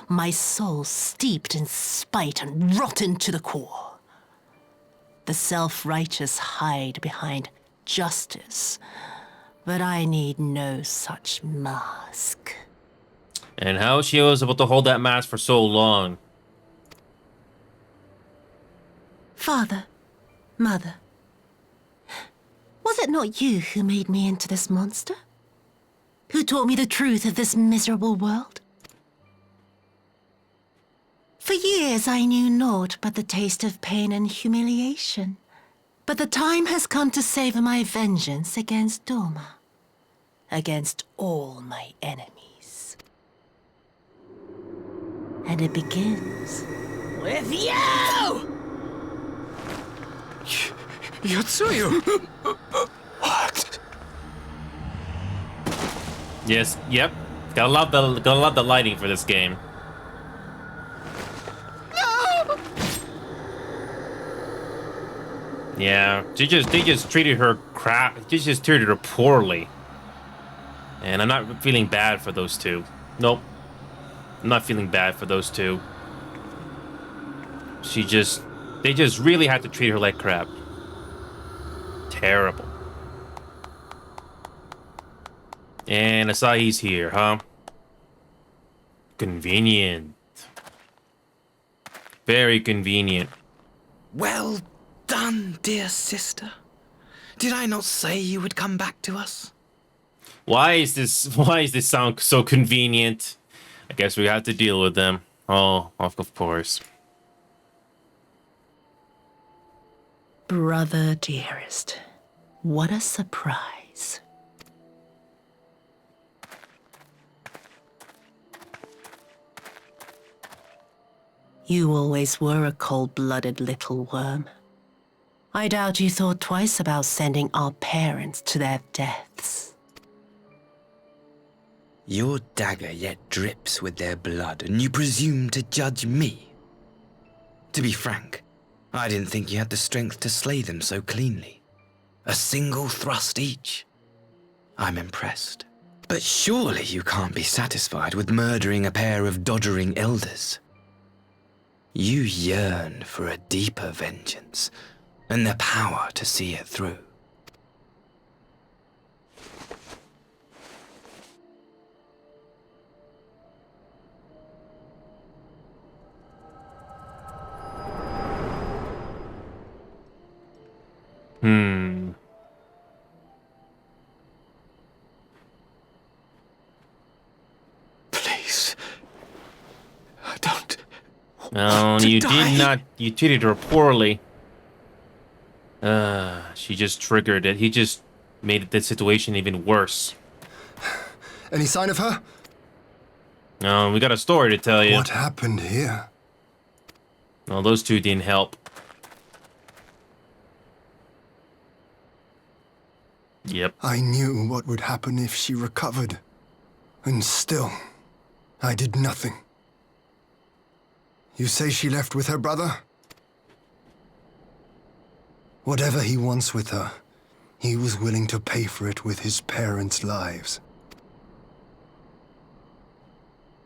my soul steeped in spite and rotten to the core. The self-righteous hide behind justice, but I need no such mask. And how she was able to hold that mask for so long. Father, Mother, was it not you who made me into this monster? Who taught me the truth of this miserable world? For years I knew naught but the taste of pain and humiliation. But the time has come to savor my vengeance against Doma. Against all my enemies. And it begins... with you! Yotsuyu! What? Yes, yep. Gotta love the lighting for this game. No! Yeah, they just treated her crap. They just treated her poorly. And I'm not feeling bad for those two. Nope. I'm not feeling bad for those two. They just really had to treat her like crap. Terrible. And Asahi's here, huh? Convenient. Very convenient. Well done, dear sister. Did I not say you would come back to us? Why is this sound so convenient? I guess we have to deal with them. Oh, of course. Brother dearest, what a surprise. You always were a cold-blooded little worm. I doubt you thought twice about sending our parents to their deaths. Your dagger yet drips with their blood, and you presume to judge me? To be frank, I didn't think you had the strength to slay them so cleanly. A single thrust each. I'm impressed. But surely you can't be satisfied with murdering a pair of doddering elders. You yearn for a deeper vengeance, and the power to see it through. Please. Don't. No, you did not. You treated her poorly. She just triggered it. He just made the situation even worse. Any sign of her? No, we got a story to tell you. What happened here? No, those two didn't help. Yep. I knew what would happen if she recovered. And still, I did nothing. You say she left with her brother? Whatever he wants with her, he was willing to pay for it with his parents' lives.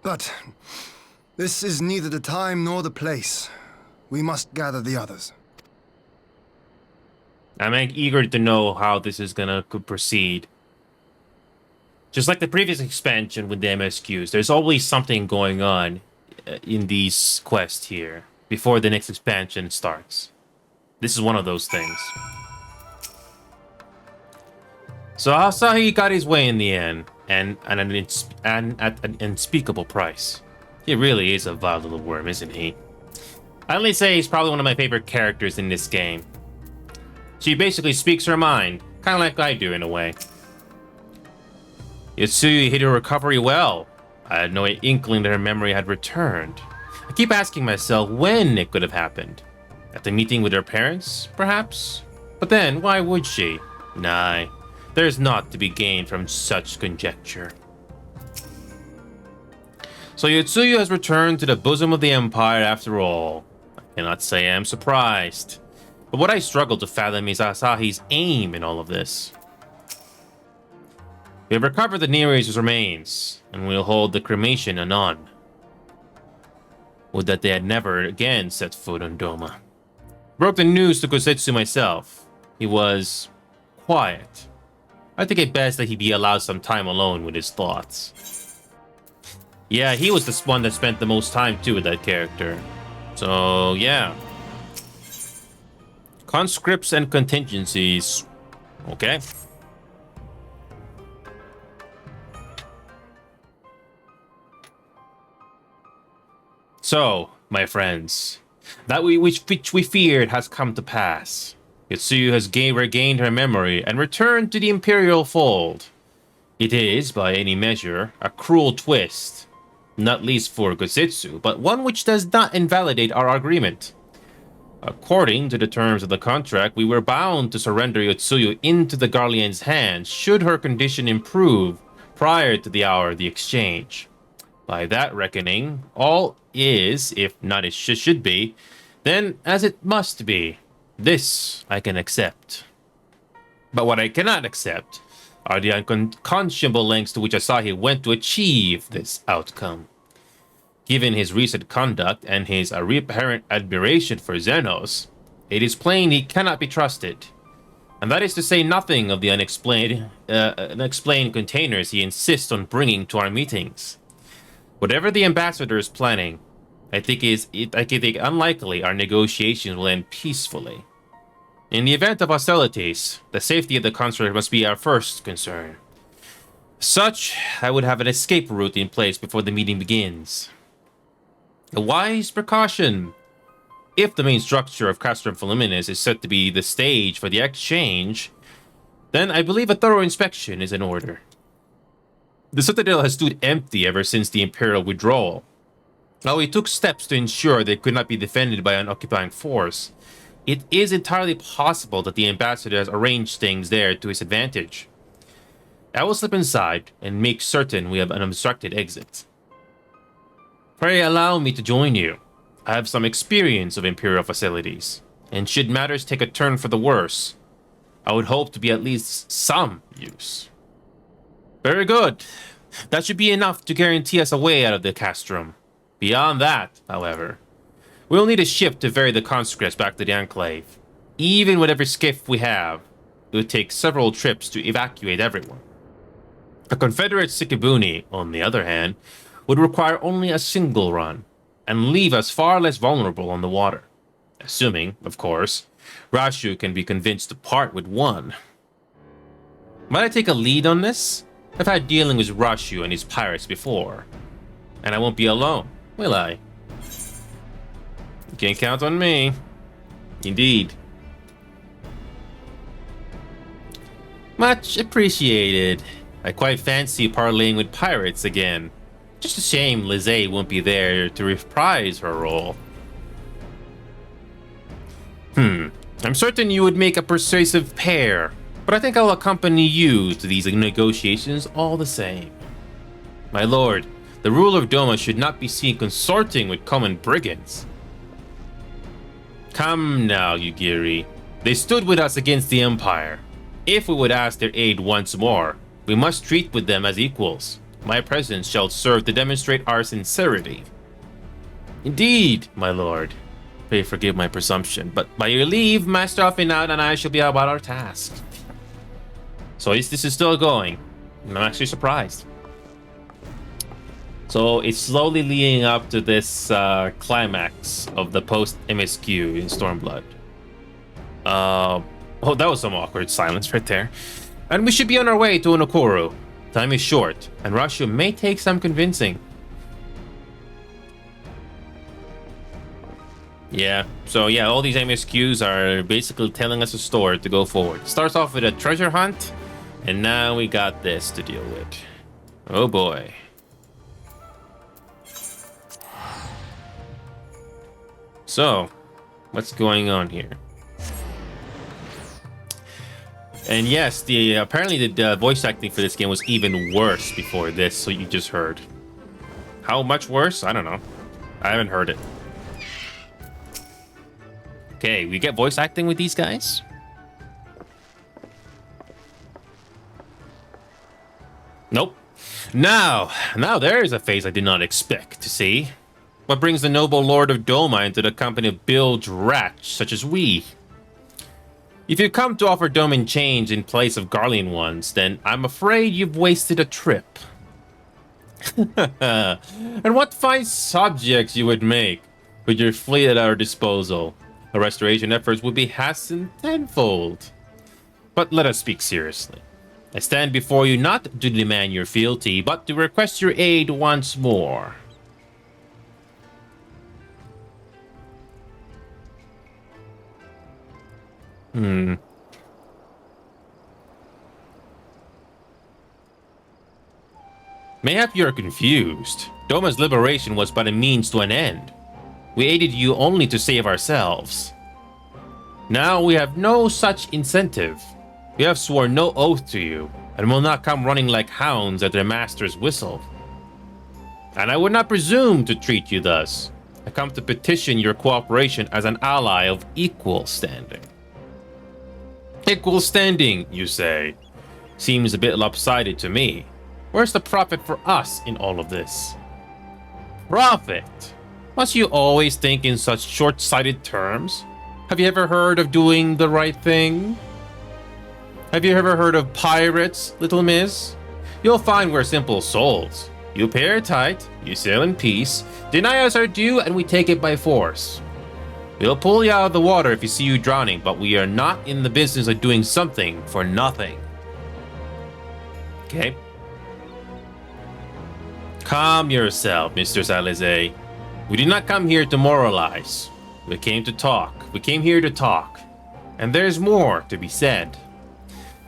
But this is neither the time nor the place. We must gather the others. I'm eager to know how this is gonna proceed. Just like the previous expansion with the MSQs, there's always something going on in these quests here before the next expansion starts. This is one of those things. So Asahi got his way in the end, and at an unspeakable price. He really is a vile little worm, isn't he? I'd only say he's probably one of my favorite characters in this game. She basically speaks her mind, kind of like I do in a way. Yotsuyu hid her recovery well. I had no inkling that her memory had returned. I keep asking myself when it could have happened. At the meeting with her parents, perhaps? But then, why would she? Nah, there's naught to be gained from such conjecture. So Yotsuyu has returned to the bosom of the Empire after all. I cannot say I am surprised. But what I struggle to fathom is Asahi's aim in all of this. We have recovered the Nereus' remains, and we'll hold the cremation anon. Would that they had never again set foot on Doma. Broke the news to Kosetsu myself. He was quiet. I think it best that he be allowed some time alone with his thoughts. Yeah, he was the one that spent the most time too with that character. So yeah. Conscripts and contingencies. Okay. So, my friends, that which we feared has come to pass. Yotsuyu has regained her memory and returned to the Imperial fold. It is, by any measure, a cruel twist. Not least for Kosetsu, but one which does not invalidate our agreement. According to the terms of the contract, we were bound to surrender Yotsuyu into the Garlean's hands should her condition improve prior to the hour of the exchange. By that reckoning, all is, if not as should be, then as it must be. This I can accept. But what I cannot accept are the unconscionable lengths to which Asahi went to achieve this outcome. Given his recent conduct and his apparent admiration for Xenos, it is plain he cannot be trusted. And that is to say nothing of the unexplained containers he insists on bringing to our meetings. Whatever the ambassador is planning, I think unlikely our negotiations will end peacefully. In the event of hostilities, the safety of the construct must be our first concern. Such, I would have an escape route in place before the meeting begins. A wise precaution. If the main structure of Castrum Fluminis is set to be the stage for the exchange, then I believe a thorough inspection is in order. The citadel has stood empty ever since the Imperial withdrawal. While we took steps to ensure they could not be defended by an occupying force, it is entirely possible that the ambassador has arranged things there to his advantage. I will slip inside and make certain we have an unobstructed exit. Pray allow me to join you. I have some experience of Imperial facilities, and should matters take a turn for the worse, I would hope to be at least some use. Very good. That should be enough to guarantee us a way out of the castrum. Beyond that, however, we'll need a ship to ferry the conscripts back to the Enclave. Even with every skiff we have, it would take several trips to evacuate everyone. A Confederate Sikibuni, on the other hand, would require only a single run, and leave us far less vulnerable on the water. Assuming, of course, Rashu can be convinced to part with one. Might I take a lead on this? I've had dealing with Rashu and his pirates before. And I won't be alone, will I? You can't count on me. Indeed. Much appreciated. I quite fancy parlaying with pirates again. Just a shame Lizzie won't be there to reprise her role. I'm certain you would make a persuasive pair, but I think I'll accompany you to these negotiations all the same. My lord, the ruler of Doma should not be seen consorting with common brigands. Come now, Yugiri. They stood with us against the Empire. If we would ask their aid once more, we must treat with them as equals. My presence shall serve to demonstrate our sincerity. Indeed, my lord. Pray forgive my presumption, but by your leave, Master Afinad and I shall be about our task. So this is still going. I'm actually surprised. So it's slowly leading up to this climax of the post-MSQ in Stormblood. Oh, that was some awkward silence right there. And we should be on our way to Onokoro. Time is short, and Rashu may take some convincing. Yeah, so yeah, all these MSQs are basically telling us a story to go forward. Starts off with a treasure hunt, and now we got this to deal with. Oh boy. So, what's going on here? And yes, apparently the voice acting for this game was even worse before this, so you just heard. How much worse? I don't know. I haven't heard it. Okay, we get voice acting with these guys? Nope. Now there is a face I did not expect to see. What brings the noble Lord of Doma into the company of bilge rats such as we? If you come to offer domain change in place of Garlean ones, then I'm afraid you've wasted a trip. And what fine subjects you would make with your fleet at our disposal. Our restoration efforts would be hastened tenfold. But let us speak seriously. I stand before you not to demand your fealty, but to request your aid once more. Mayhap you're confused. Doma's liberation was but a means to an end. We aided you only to save ourselves. Now we have no such incentive. We have sworn no oath to you, and will not come running like hounds at their master's whistle. And I would not presume to treat you thus. I come to petition your cooperation as an ally of equal standing. Equal standing, you say? Seems a bit lopsided to me. Where's the profit for us in all of this? Profit? Must you always think in such short-sighted terms? Have you ever heard of doing the right thing? Have you ever heard of pirates, little miss? You'll find we're simple souls. You pay our tithe, you sail in peace, deny us our due, and we take it by force. We'll pull you out of the water if you see you drowning, but we are not in the business of doing something for nothing. Okay? Calm yourself, Mr. Salize. We did not come here to moralize. We came to talk. We came here to talk. And there's more to be said.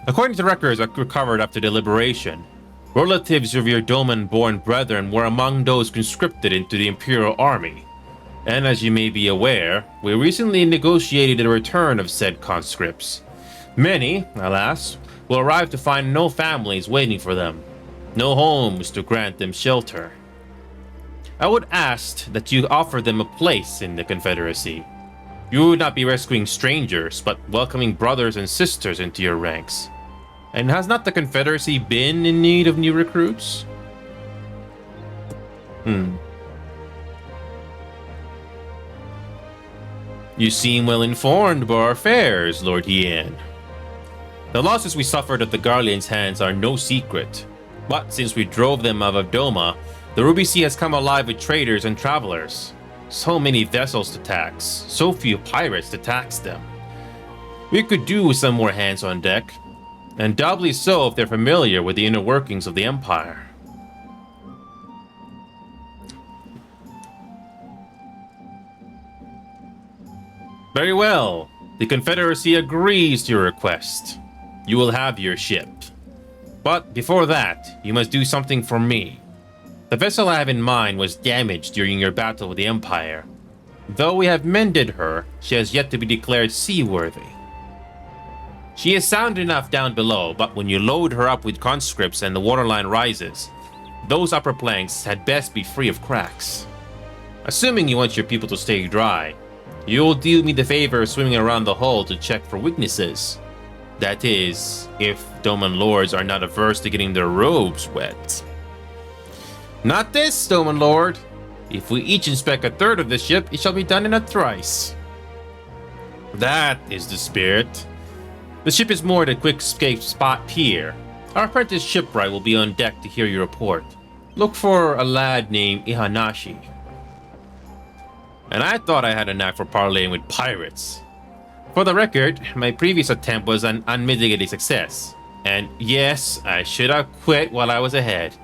According to records I recovered after deliberation, relatives of your Doman-born brethren were among those conscripted into the Imperial Army. And as you may be aware, we recently negotiated the return of said conscripts. Many, alas, will arrive to find no families waiting for them, no homes to grant them shelter. I would ask that you offer them a place in the Confederacy. You would not be rescuing strangers, but welcoming brothers and sisters into your ranks. And has not the Confederacy been in need of new recruits? You seem well informed about our affairs, Lord Hien. The losses we suffered at the Garlean's hands are no secret. But since we drove them out of Doma, the Ruby Sea has come alive with traders and travelers. So many vessels to tax, so few pirates to tax them. We could do with some more hands on deck, and doubly so if they're familiar with the inner workings of the Empire. Very well. The Confederacy agrees to your request. You will have your ship. But before that, you must do something for me. The vessel I have in mind was damaged during your battle with the Empire. Though we have mended her, she has yet to be declared seaworthy. She is sound enough down below, but when you load her up with conscripts and the waterline rises, those upper planks had best be free of cracks. Assuming you want your people to stay dry, you'll do me the favor of swimming around the hull to check for weaknesses. That is, if Doman Lords are not averse to getting their robes wet. Not this, Doman Lord. If we each inspect a third of the ship, it shall be done in a trice. That is the spirit. The ship is moored at Quick Escape Spot Pier. Our apprentice shipwright will be on deck to hear your report. Look for a lad named Ihanashi. And I thought I had a knack for parleying with pirates. For the record, my previous attempt was an unmitigated success. And yes, I should have quit while I was ahead.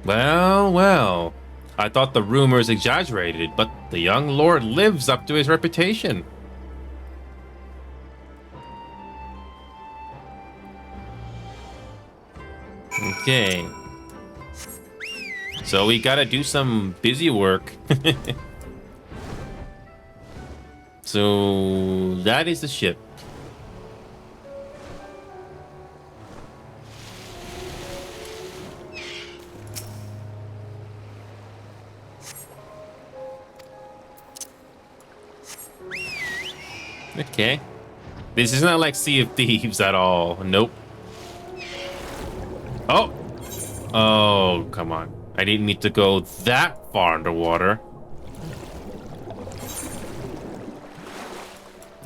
Well, well. I thought the rumors exaggerated, but the young lord lives up to his reputation. Okay. So we gotta do some busy work. So that is the ship. Okay. This is not like Sea of Thieves at all. Nope. Oh! Oh, come on. I didn't need to go that far underwater.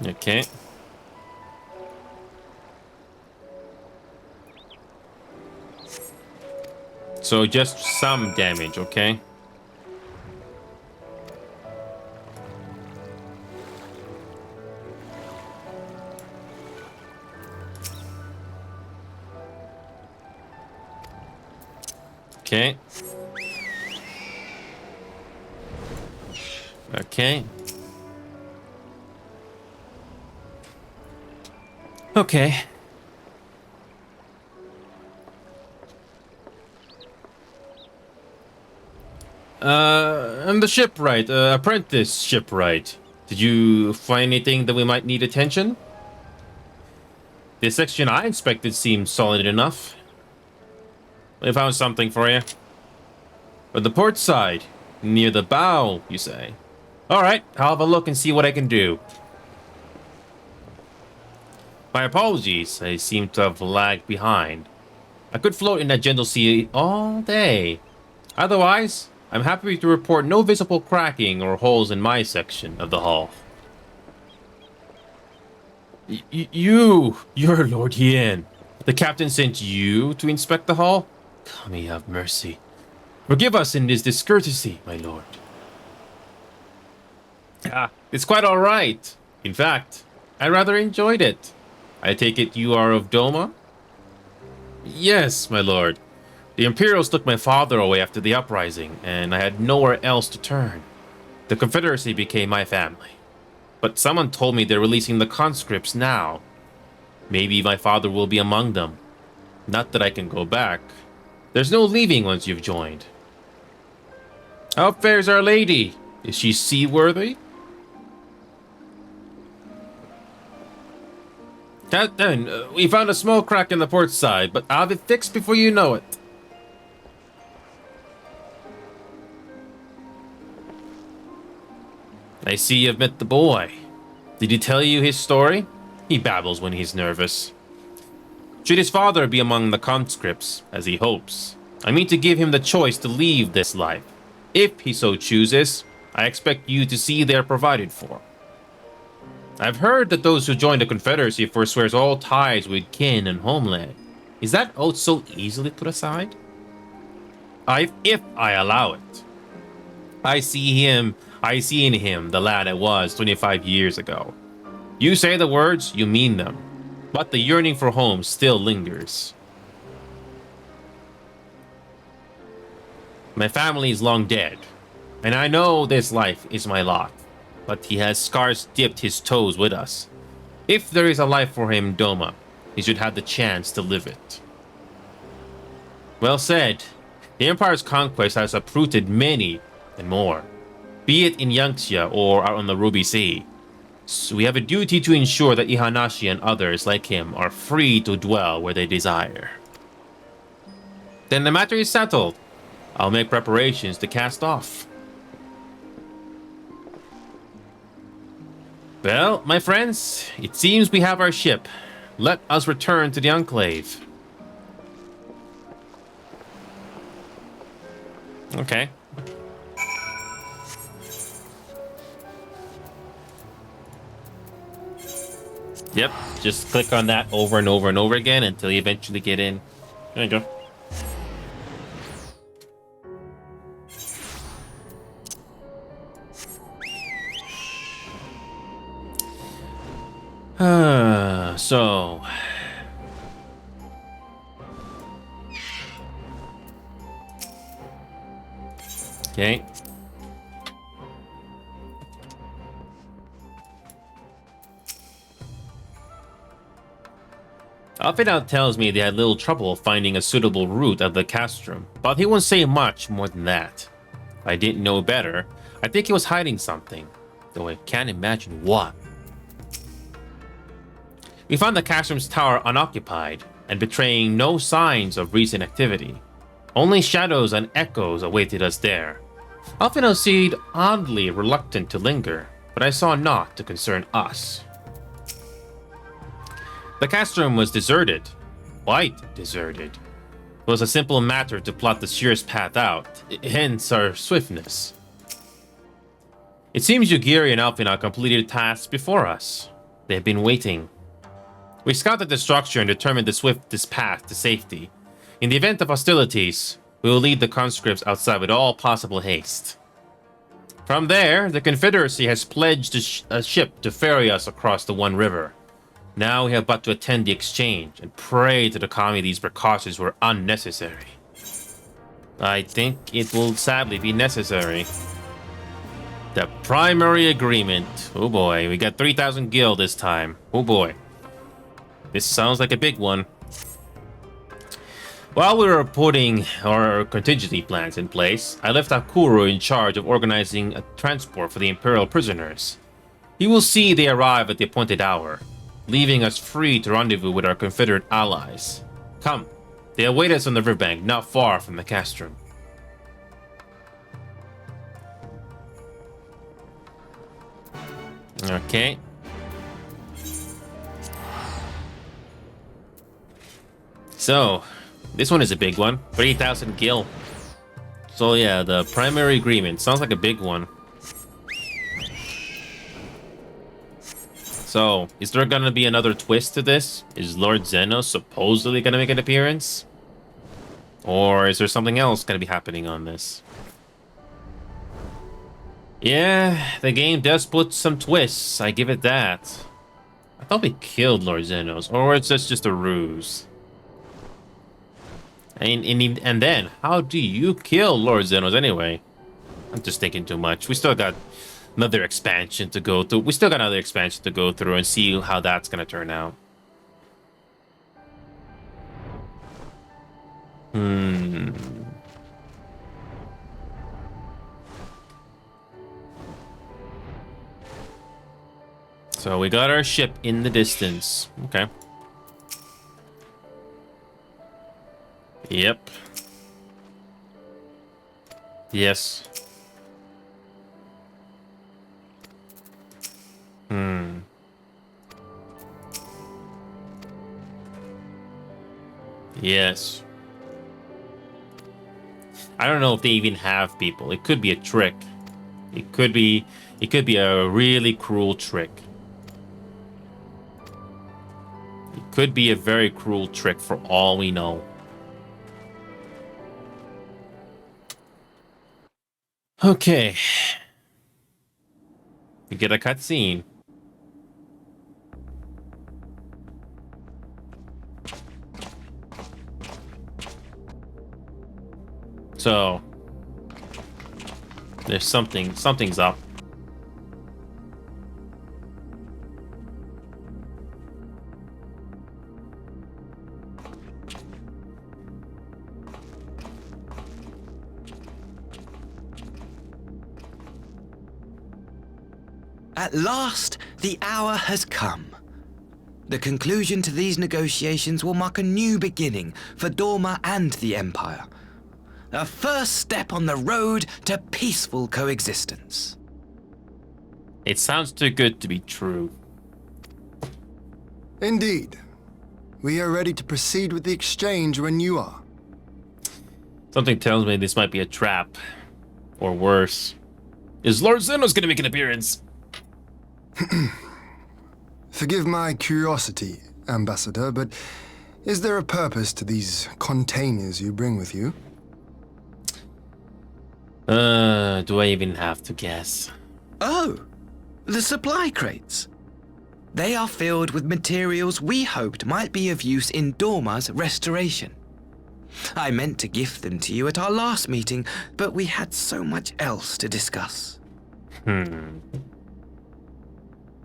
Okay. So just some damage, okay? Okay. Okay. Okay. And the shipwright, apprentice shipwright. Did you find anything that we might need attention? The section I inspected seemed solid enough. We found something for you. But the port side, near the bow, you say? Alright, I'll have a look and see what I can do. My apologies, I seem to have lagged behind. I could float in that gentle sea all day. Otherwise, I'm happy to report no visible cracking or holes in my section of the hull. You're Lord Hien. The captain sent you to inspect the hull? May he have mercy. Forgive us in this discourtesy, my lord. It's quite alright. In fact, I rather enjoyed it. I take it you are of Doma? Yes, my lord. The Imperials took my father away after the uprising, and I had nowhere else to turn. The Confederacy became my family. But someone told me they're releasing the conscripts now. Maybe my father will be among them. Not that I can go back. There's no leaving once you've joined. How fares Our Lady? Is she seaworthy? Captain, we found a small crack in the port side, but I'll have it fixed before you know it. I see you've met the boy. Did he tell you his story? He babbles when he's nervous. Should his father be among the conscripts, as he hopes, I mean to give him the choice to leave this life. If he so chooses, I expect you to see they're provided for. I've heard that those who join the Confederacy forswears all ties with kin and homeland. Is that oath so easily put aside? If I allow it. I see in him the lad I was 25 years ago. You say the words, you mean them. But the yearning for home still lingers. My family is long dead, and I know this life is my lot. But he has scarce dipped his toes with us. If there is a life for him in Doma, he should have the chance to live it. Well said. The Empire's conquest has uprooted many and more, be it in Yangtze or out on the Ruby Sea. So we have a duty to ensure that Ihanashi and others like him are free to dwell where they desire. Then the matter is settled. I'll make preparations to cast off. Well, my friends, it seems we have our ship. Let us return to the Enclave. Okay. Yep, just click on that over and over and over again until you eventually get in. There you go. So... Okay. Alfredo tells me they had little trouble finding a suitable route of the castrum, but he won't say much more than that. If I didn't know better, I think he was hiding something, though I can't imagine what. We found the castrum's tower unoccupied and betraying no signs of recent activity. Only shadows and echoes awaited us there. Alfredo seemed oddly reluctant to linger, but I saw naught to concern us. The castrum was deserted. Quite deserted. It was a simple matter to plot the surest path out, hence our swiftness. It seems Yugiri and Alfina completed tasks before us. They have been waiting. We scouted the structure and determined the swiftest path to safety. In the event of hostilities, we will lead the conscripts outside with all possible haste. From there, the Confederacy has pledged a ship to ferry us across the One River. Now we have but to attend the exchange and pray to the kami these precautions were unnecessary. I think it will sadly be necessary. The primary agreement. Oh boy, we got 3,000 gil this time. Oh boy. This sounds like a big one. While we were putting our contingency plans in place, I left Akuro in charge of organizing a transport for the Imperial prisoners. He will see they arrive at the appointed hour, leaving us free to rendezvous with our Confederate allies. Come, they await us on the riverbank, not far from the castrum. Okay. So, this one is a big one. 3,000 gil. So yeah, the primary agreement. Sounds like a big one. So, is there gonna be another twist to this? Is Lord Zeno supposedly gonna make an appearance? Or is there something else gonna be happening on this? Yeah, the game does put some twists, I give it that. I thought we killed Lord Zenos, or it's just a ruse. And then, how do you kill Lord Zenos anyway? I'm just thinking too much. We still got another expansion to go through. And see how that's gonna turn out. So we got our ship in the distance. Okay. Yep. Yes. Yes. I don't know if they even have people. It could be a trick. It could be a really cruel trick. It could be a very cruel trick for all we know. Okay. We get a cutscene. So there's something's up. At last, the hour has come. The conclusion to these negotiations will mark a new beginning for Dorma and the Empire. A first step on the road to peaceful coexistence. It sounds too good to be true. Indeed. We are ready to proceed with the exchange when you are. Something tells me this might be a trap. Or worse. Is Lord Zeno's gonna make an appearance? Forgive my curiosity, Ambassador, but is there a purpose to these containers you bring with you? Do I even have to guess? Oh, the supply crates. They are filled with materials we hoped might be of use in Dorma's restoration. I meant to gift them to you at our last meeting, but we had so much else to discuss.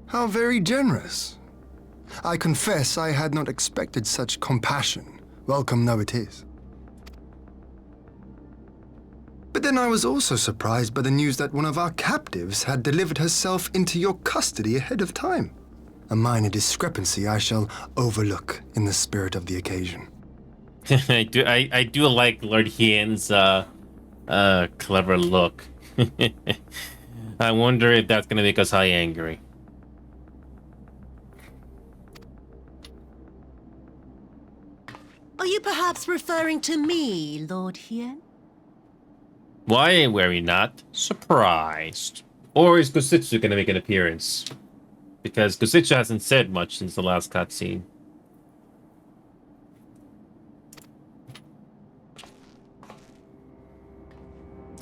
How very generous. I confess I had not expected such compassion, welcome though it is. But then I was also surprised by the news that one of our captives had delivered herself into your custody ahead of time. A minor discrepancy I shall overlook in the spirit of the occasion. I do like Lord Hien's clever look. I wonder if that's gonna make us high angry. Are you perhaps referring to me, Lord Hien? Why were we not surprised? Or is Kusitsu gonna make an appearance? Because Kusitsu hasn't said much since the last cutscene.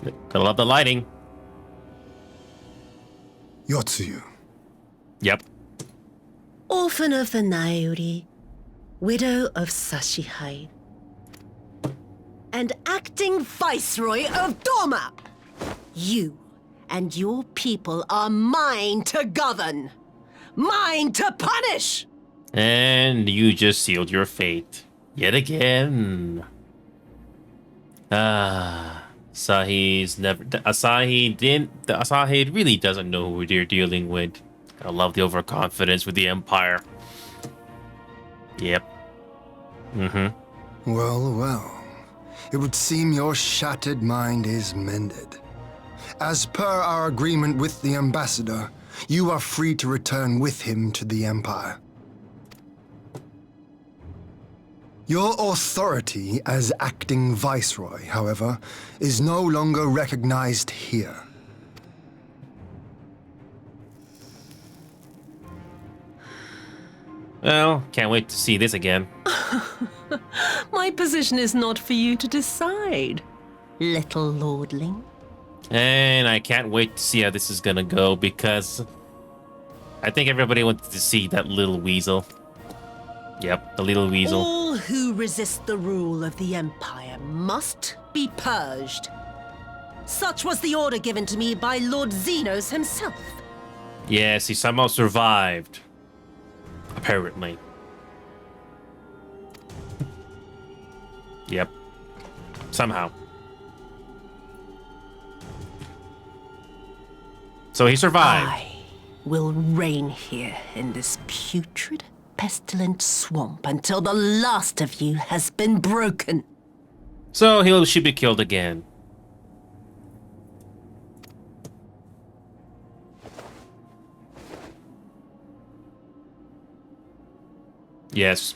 Gotta love the lighting. Yotsuyu. Yep. Orphan of the Nairi, widow of Sashihai, and acting Viceroy of Dorma. You and your people are mine to govern, mine to punish. And you just sealed your fate. Yet again. Asahi really doesn't know who they're dealing with. I love the overconfidence with the Empire. Yep. Well, well. It would seem your shattered mind is mended. As per our agreement with the ambassador, you are free to return with him to the Empire. Your authority as acting viceroy, however, is no longer recognized here. Well, can't wait to see this again. My position is not for you to decide, little lordling. And I can't wait to see how this is gonna go, because I think everybody wanted to see that little weasel. Yep, the little weasel. All who resist the rule of the Empire must be purged. Such was the order given to me by Lord Xenos himself. Yes, he somehow survived. Apparently. Yep. Somehow. So he survived. I will reign here in this putrid, pestilent swamp until the last of you has been broken. So he should be killed again. Yes.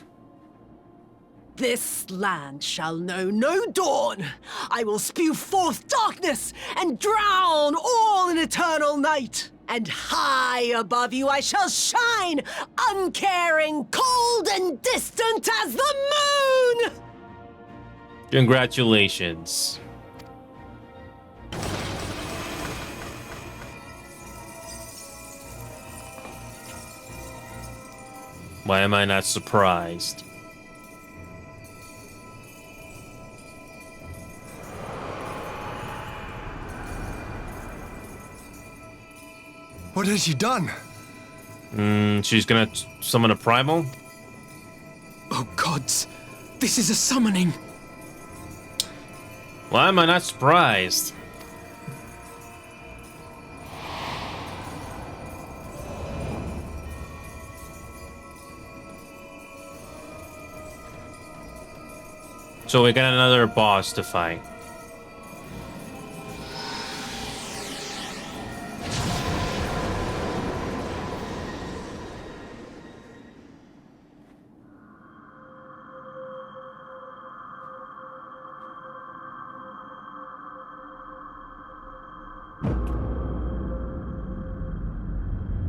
This land shall know no dawn. I will spew forth darkness and drown all in eternal night. And high above you I shall shine, uncaring, cold and distant as the moon! Congratulations. Why am I not surprised? What has she done? She's gonna summon a primal? Oh gods, this is a summoning. Why am I not surprised? So we got another boss to fight.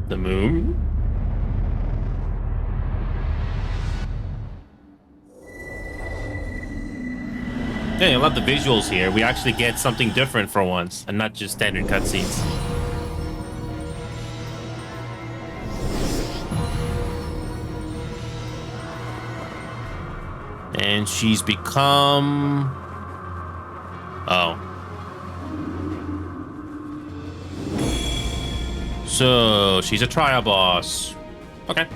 The moon? Hey, I love the visuals here. We actually get something different for once, and not just standard cutscenes. And she's become... Oh. So, she's a trial boss. Okay.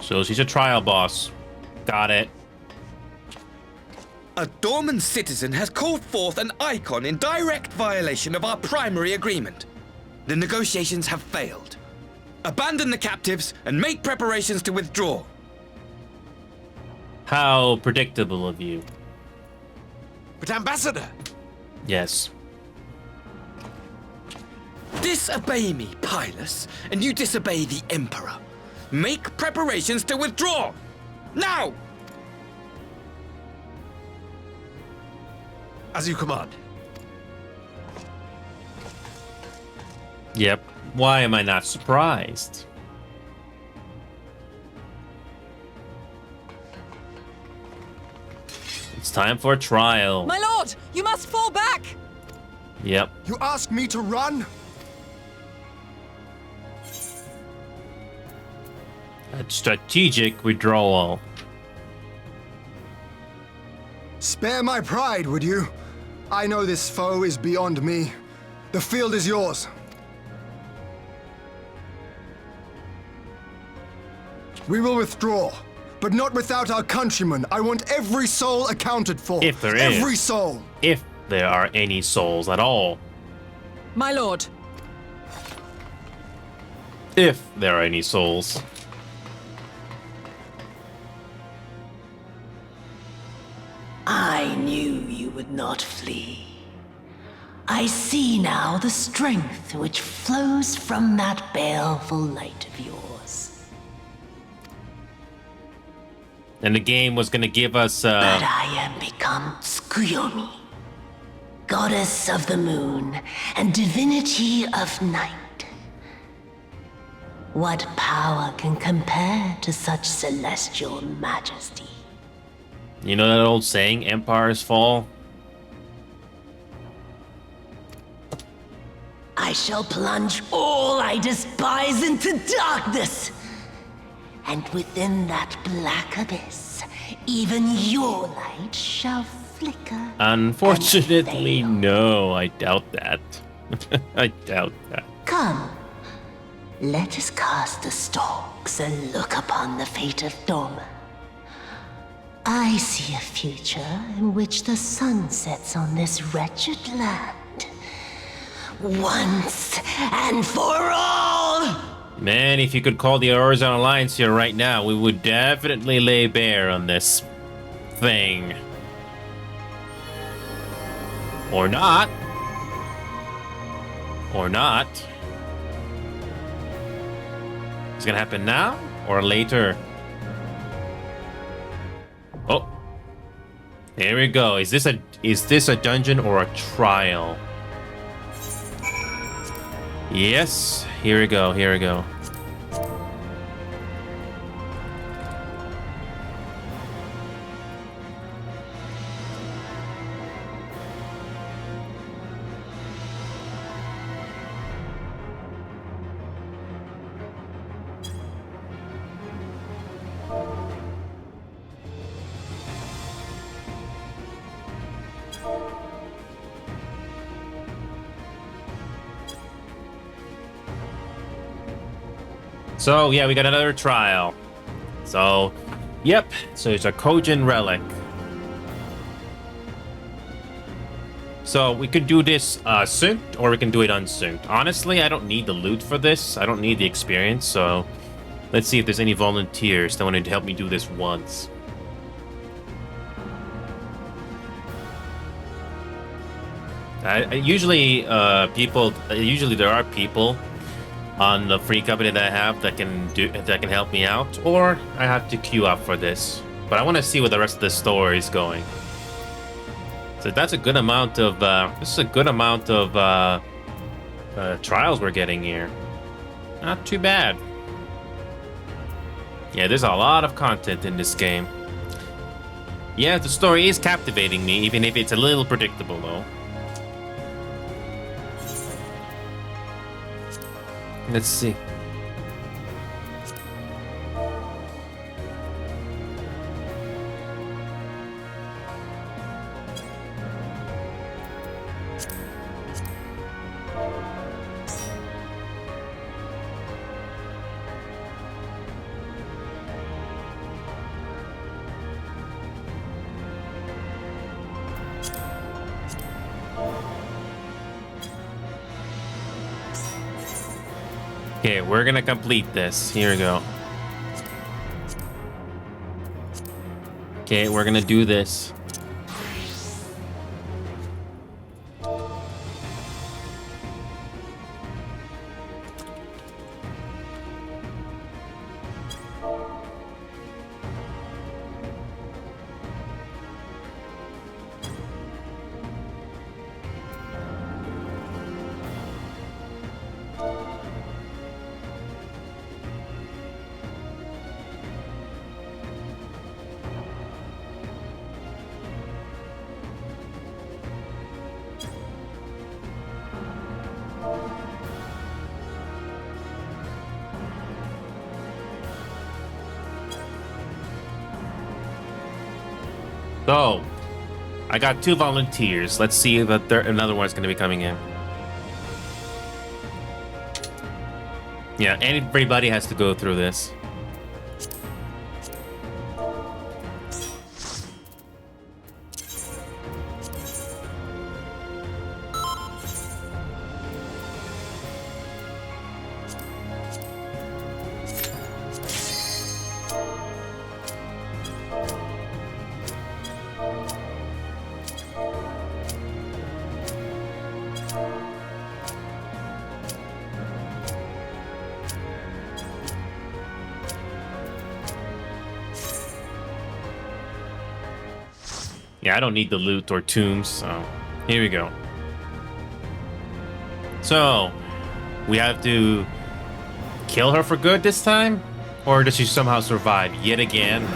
So, she's a trial boss. Got it. A Dorman citizen has called forth an icon in direct violation of our primary agreement. The negotiations have failed. Abandon the captives and make preparations to withdraw. How predictable of you. But Ambassador! Yes. Disobey me, Pilus, and you disobey the Emperor. Make preparations to withdraw! Now! As you command. Yep. Why am I not surprised? It's time for a trial. My lord, you must fall back! Yep. You ask me to run? A strategic withdrawal. Spare my pride, would you? I know this foe is beyond me. The field is yours. We will withdraw, but not without our countrymen. I want every soul accounted for. If there is. Every soul. If there are any souls at all. My lord. If there are any souls. I knew you would not flee. I see now the strength which flows from that baleful light of yours. And the game was gonna give us, But I am become Tsukuyomi, goddess of the moon and divinity of night. What power can compare to such celestial majesty? You know that old saying, empires fall? I shall plunge all I despise into darkness. And within that black abyss, even your light shall flicker. Unfortunately, no, I doubt that. I doubt that. Come, let us cast the stalks and look upon the fate of Doma. I see a future in which the sun sets on this wretched land. Once and for all! Man, if you could call the Horizon Alliance here right now, we would definitely lay bare on this thing. Or not. Or not. It's gonna happen now or later? Oh. Here we go. Is this a dungeon or a trial? Yes. Here we go. Here we go. So, yeah, we got another trial. So, yep. So, it's a Kojin relic. So, we could do this synced, or we can do it unsynced. Honestly, I don't need the loot for this. I don't need the experience, so... Let's see if there's any volunteers that want to help me do this once. Usually there are people on the free company that I have that can help me out, or I have to queue up for this. But I want to see where the rest of the story is going. So that's a good amount of trials we're getting here. Not too bad. Yeah, there's a lot of content in this game. Yeah, the story is captivating me, even if it's a little predictable though. Let's see. Okay, we're gonna complete this. Here we go. Okay, we're gonna do this. So, I got 2 volunteers. Let's see if another one's going to be coming in. Yeah, everybody has to go through this. Yeah, I don't need the loot or tombs, so here we go. So, we have to kill her for good this time? Or does she somehow survive yet again?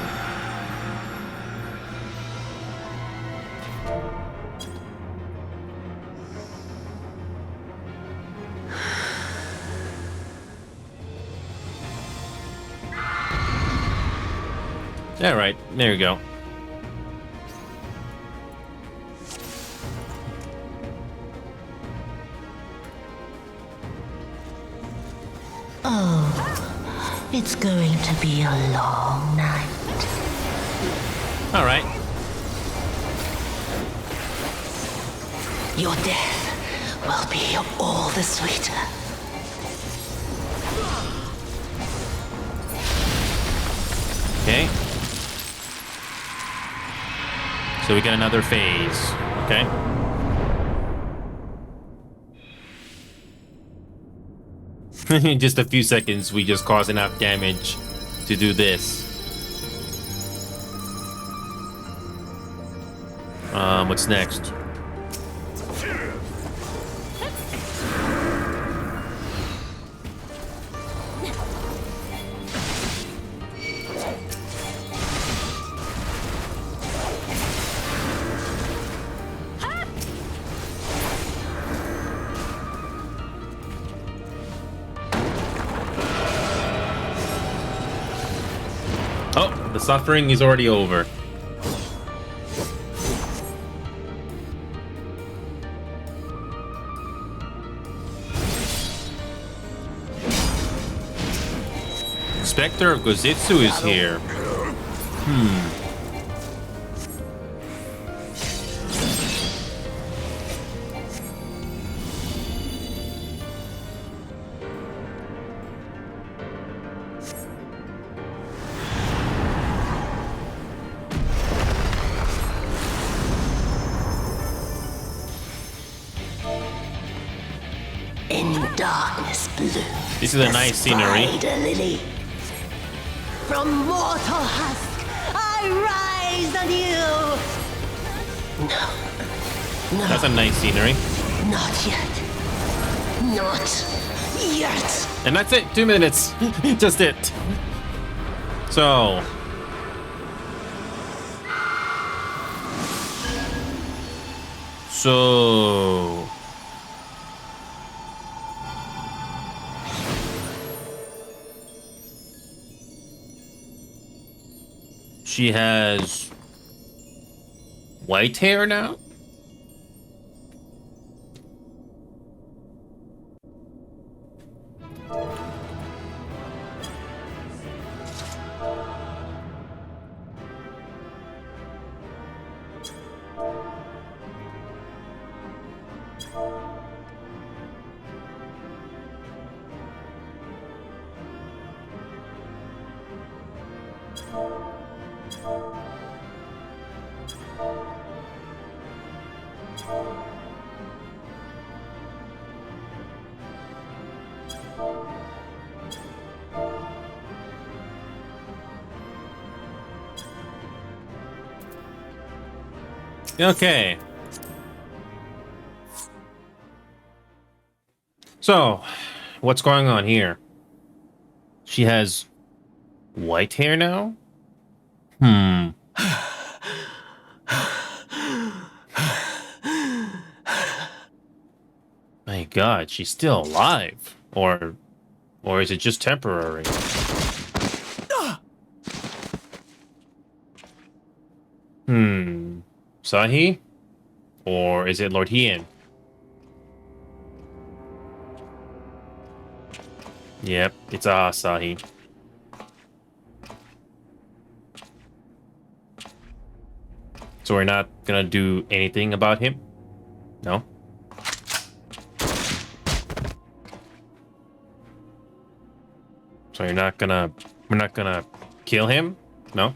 Alright, there you go. Oh, it's going to be a long night. All right. Your death will be all the sweeter. Okay. So we get another phase. Okay. In just a few seconds, we just cause enough damage to do this. What's next? Oh, the suffering is already over. Spectre of Gozitsu is here. In darkness blue. This is a nice scenery. Spider lily. From mortal husk, I rise anew. No. That's a nice scenery. Not yet. Not yet. And that's it. 2 minutes. Just it. So. She has white hair now? Okay. So, what's going on here? She has white hair now? My God, she's still alive. Or is it just temporary? Sahi? Or is it Lord Hien? Yep, it's Asahi. So we're not gonna do anything about him? No? So we're not gonna kill him? No?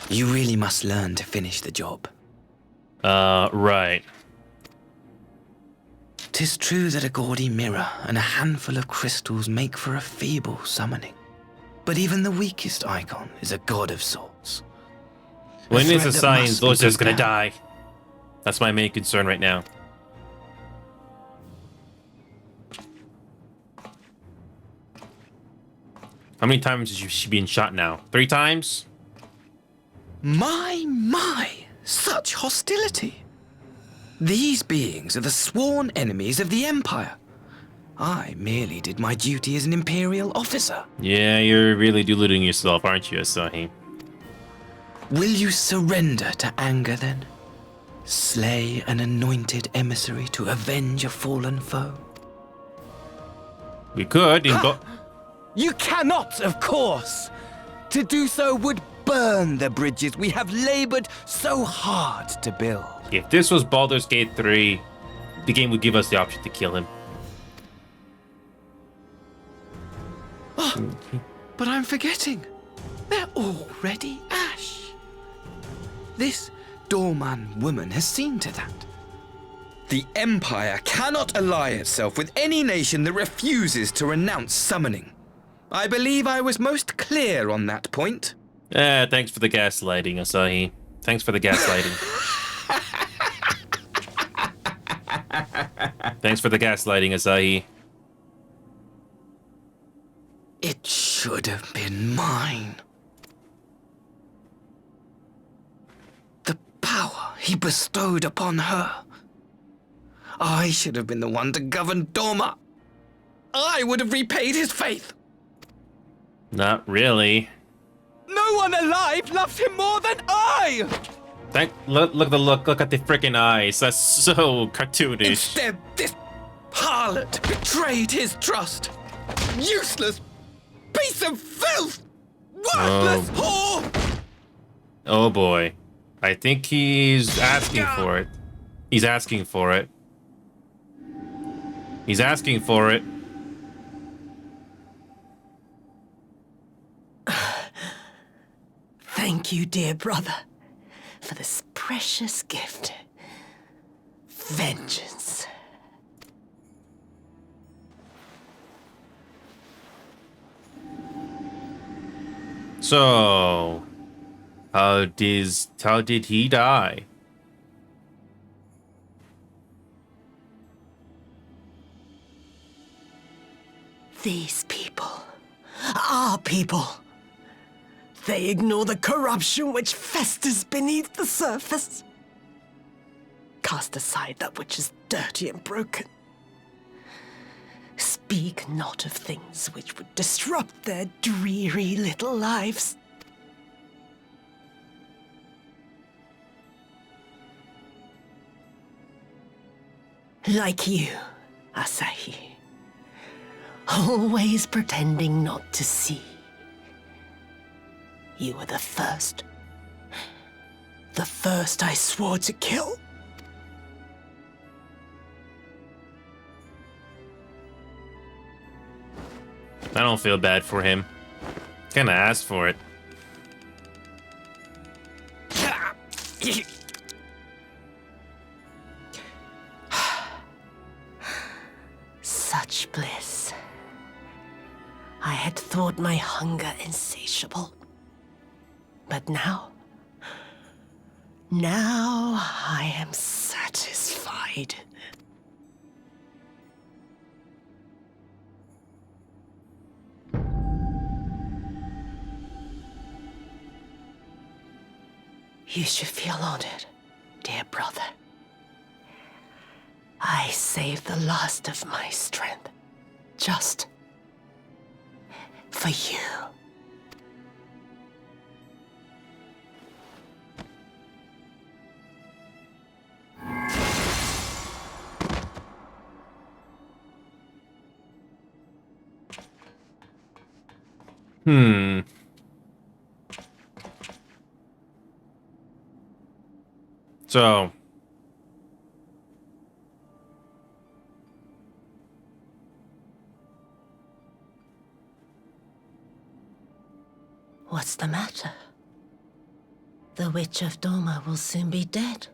You really must learn to finish the job. Right. 'Tis true that a gaudy mirror and a handful of crystals make for a feeble summoning. But even the weakest icon is a god of sorts. When is the threat that sign must be Zoja's put gonna down. die? That's my main concern right now. How many times has she been shot now? 3 times? My, such hostility. These beings are the sworn enemies of the Empire. I merely did my duty as an Imperial officer. Yeah, you're really deluding yourself, aren't you, Asahi? Will you surrender to anger then? Slay an anointed emissary to avenge a fallen foe? We could, You cannot, of course! To do so would burn the bridges we have labored so hard to build. If this was Baldur's Gate 3, the game would give us the option to kill him. Oh, but I'm forgetting. They're already ash. This Doorman woman has seen to that. The Empire cannot ally itself with any nation that refuses to renounce summoning. I believe I was most clear on that point. Thanks for the gaslighting, Asahi. Thanks for the gaslighting. Thanks for the gaslighting, Asahi. It should have been mine. The power he bestowed upon her. I should have been the one to govern Doma. I would have repaid his faith. Not really. No one alive loves him more than I! Look at the freaking eyes. That's so cartoonish. Instead, this harlot betrayed his trust. Useless piece of filth! Worthless whore! Oh boy. I think he's asking for it. He's asking for it. He's asking for it. Thank you, dear brother, for this precious gift. Vengeance. So, how did he die? These people, our people, they ignore the corruption which festers beneath the surface. Cast aside that which is dirty and broken. Speak not of things which would disrupt their dreary little lives. Like you, Asahi. Always pretending not to see. You were the first. The first I swore to kill. I don't feel bad for him. Kinda asked for it. Such bliss. I had thought my hunger insatiable. But now I am satisfied. You should feel honored, dear brother. I saved the last of my strength, just for you. So, what's the matter? The Witch of Doma will soon be dead.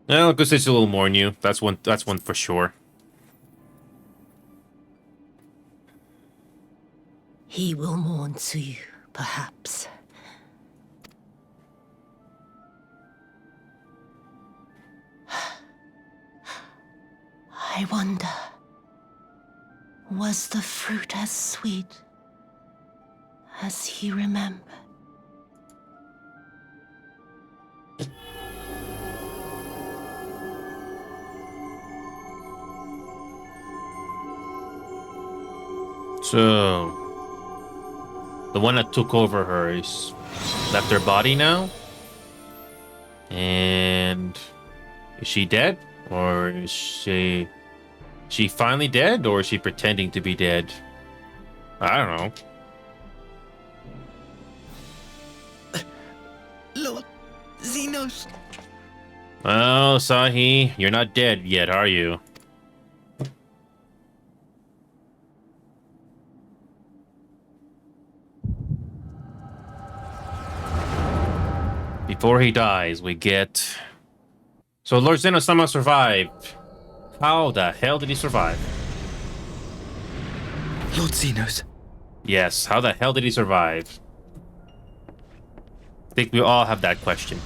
Well, Gustitsu will mourn you. That's one for sure. He will mourn too, perhaps. I wonder, was the fruit as sweet as he remembered? So, the one that took over her is left her body now? And is she dead? Or is she finally dead? Or is she pretending to be dead? I don't know. Lord Xenos. Oh, Sahi, you're not dead yet, are you? Before he dies, we get... So Lord Xenos somehow survived. How the hell did he survive? Lord Xenos. Yes, how the hell did he survive? I think we all have that question.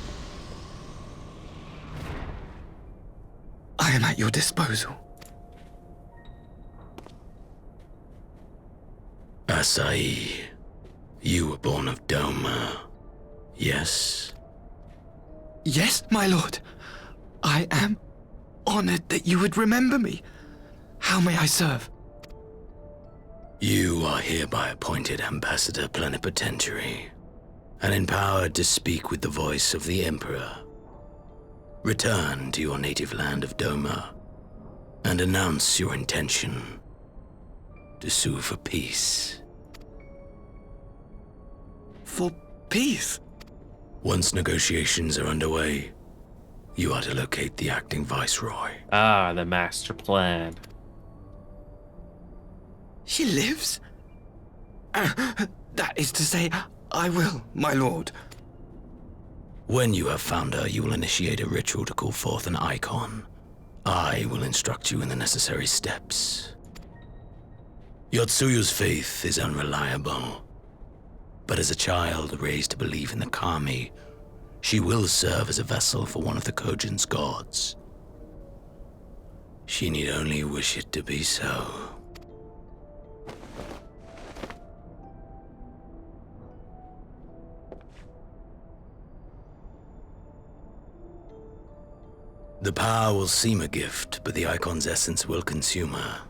I am at your disposal. Asai, you were born of Doma, yes? Yes, my lord. I am honored that you would remember me. How may I serve? You are hereby appointed Ambassador Plenipotentiary and empowered to speak with the voice of the Emperor. Return to your native land of Doma and announce your intention to sue for peace. For peace? Once negotiations are underway, you are to locate the acting viceroy. Ah, the master plan. She lives? That is to say, I will, my lord. When you have found her, you will initiate a ritual to call forth an icon. I will instruct you in the necessary steps. Yotsuyu's faith is unreliable, but as a child raised to believe in the Kami, she will serve as a vessel for one of the Kojin's gods. She need only wish it to be so. The power will seem a gift, but the icon's essence will consume her.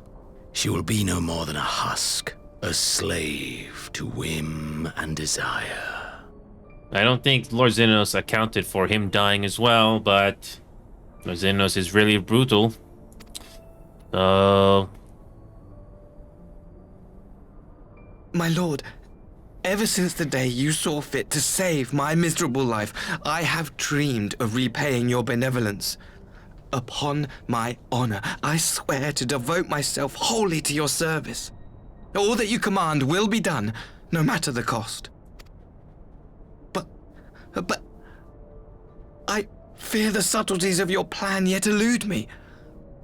She will be no more than a husk, a slave to whim and desire. I don't think Lord Xenos accounted for him dying as well, but Lord Xenos is really brutal. So... My lord, ever since the day you saw fit to save my miserable life, I have dreamed of repaying your benevolence. Upon my honor, I swear to devote myself wholly to your service. All that you command will be done, no matter the cost. But I fear the subtleties of your plan yet elude me.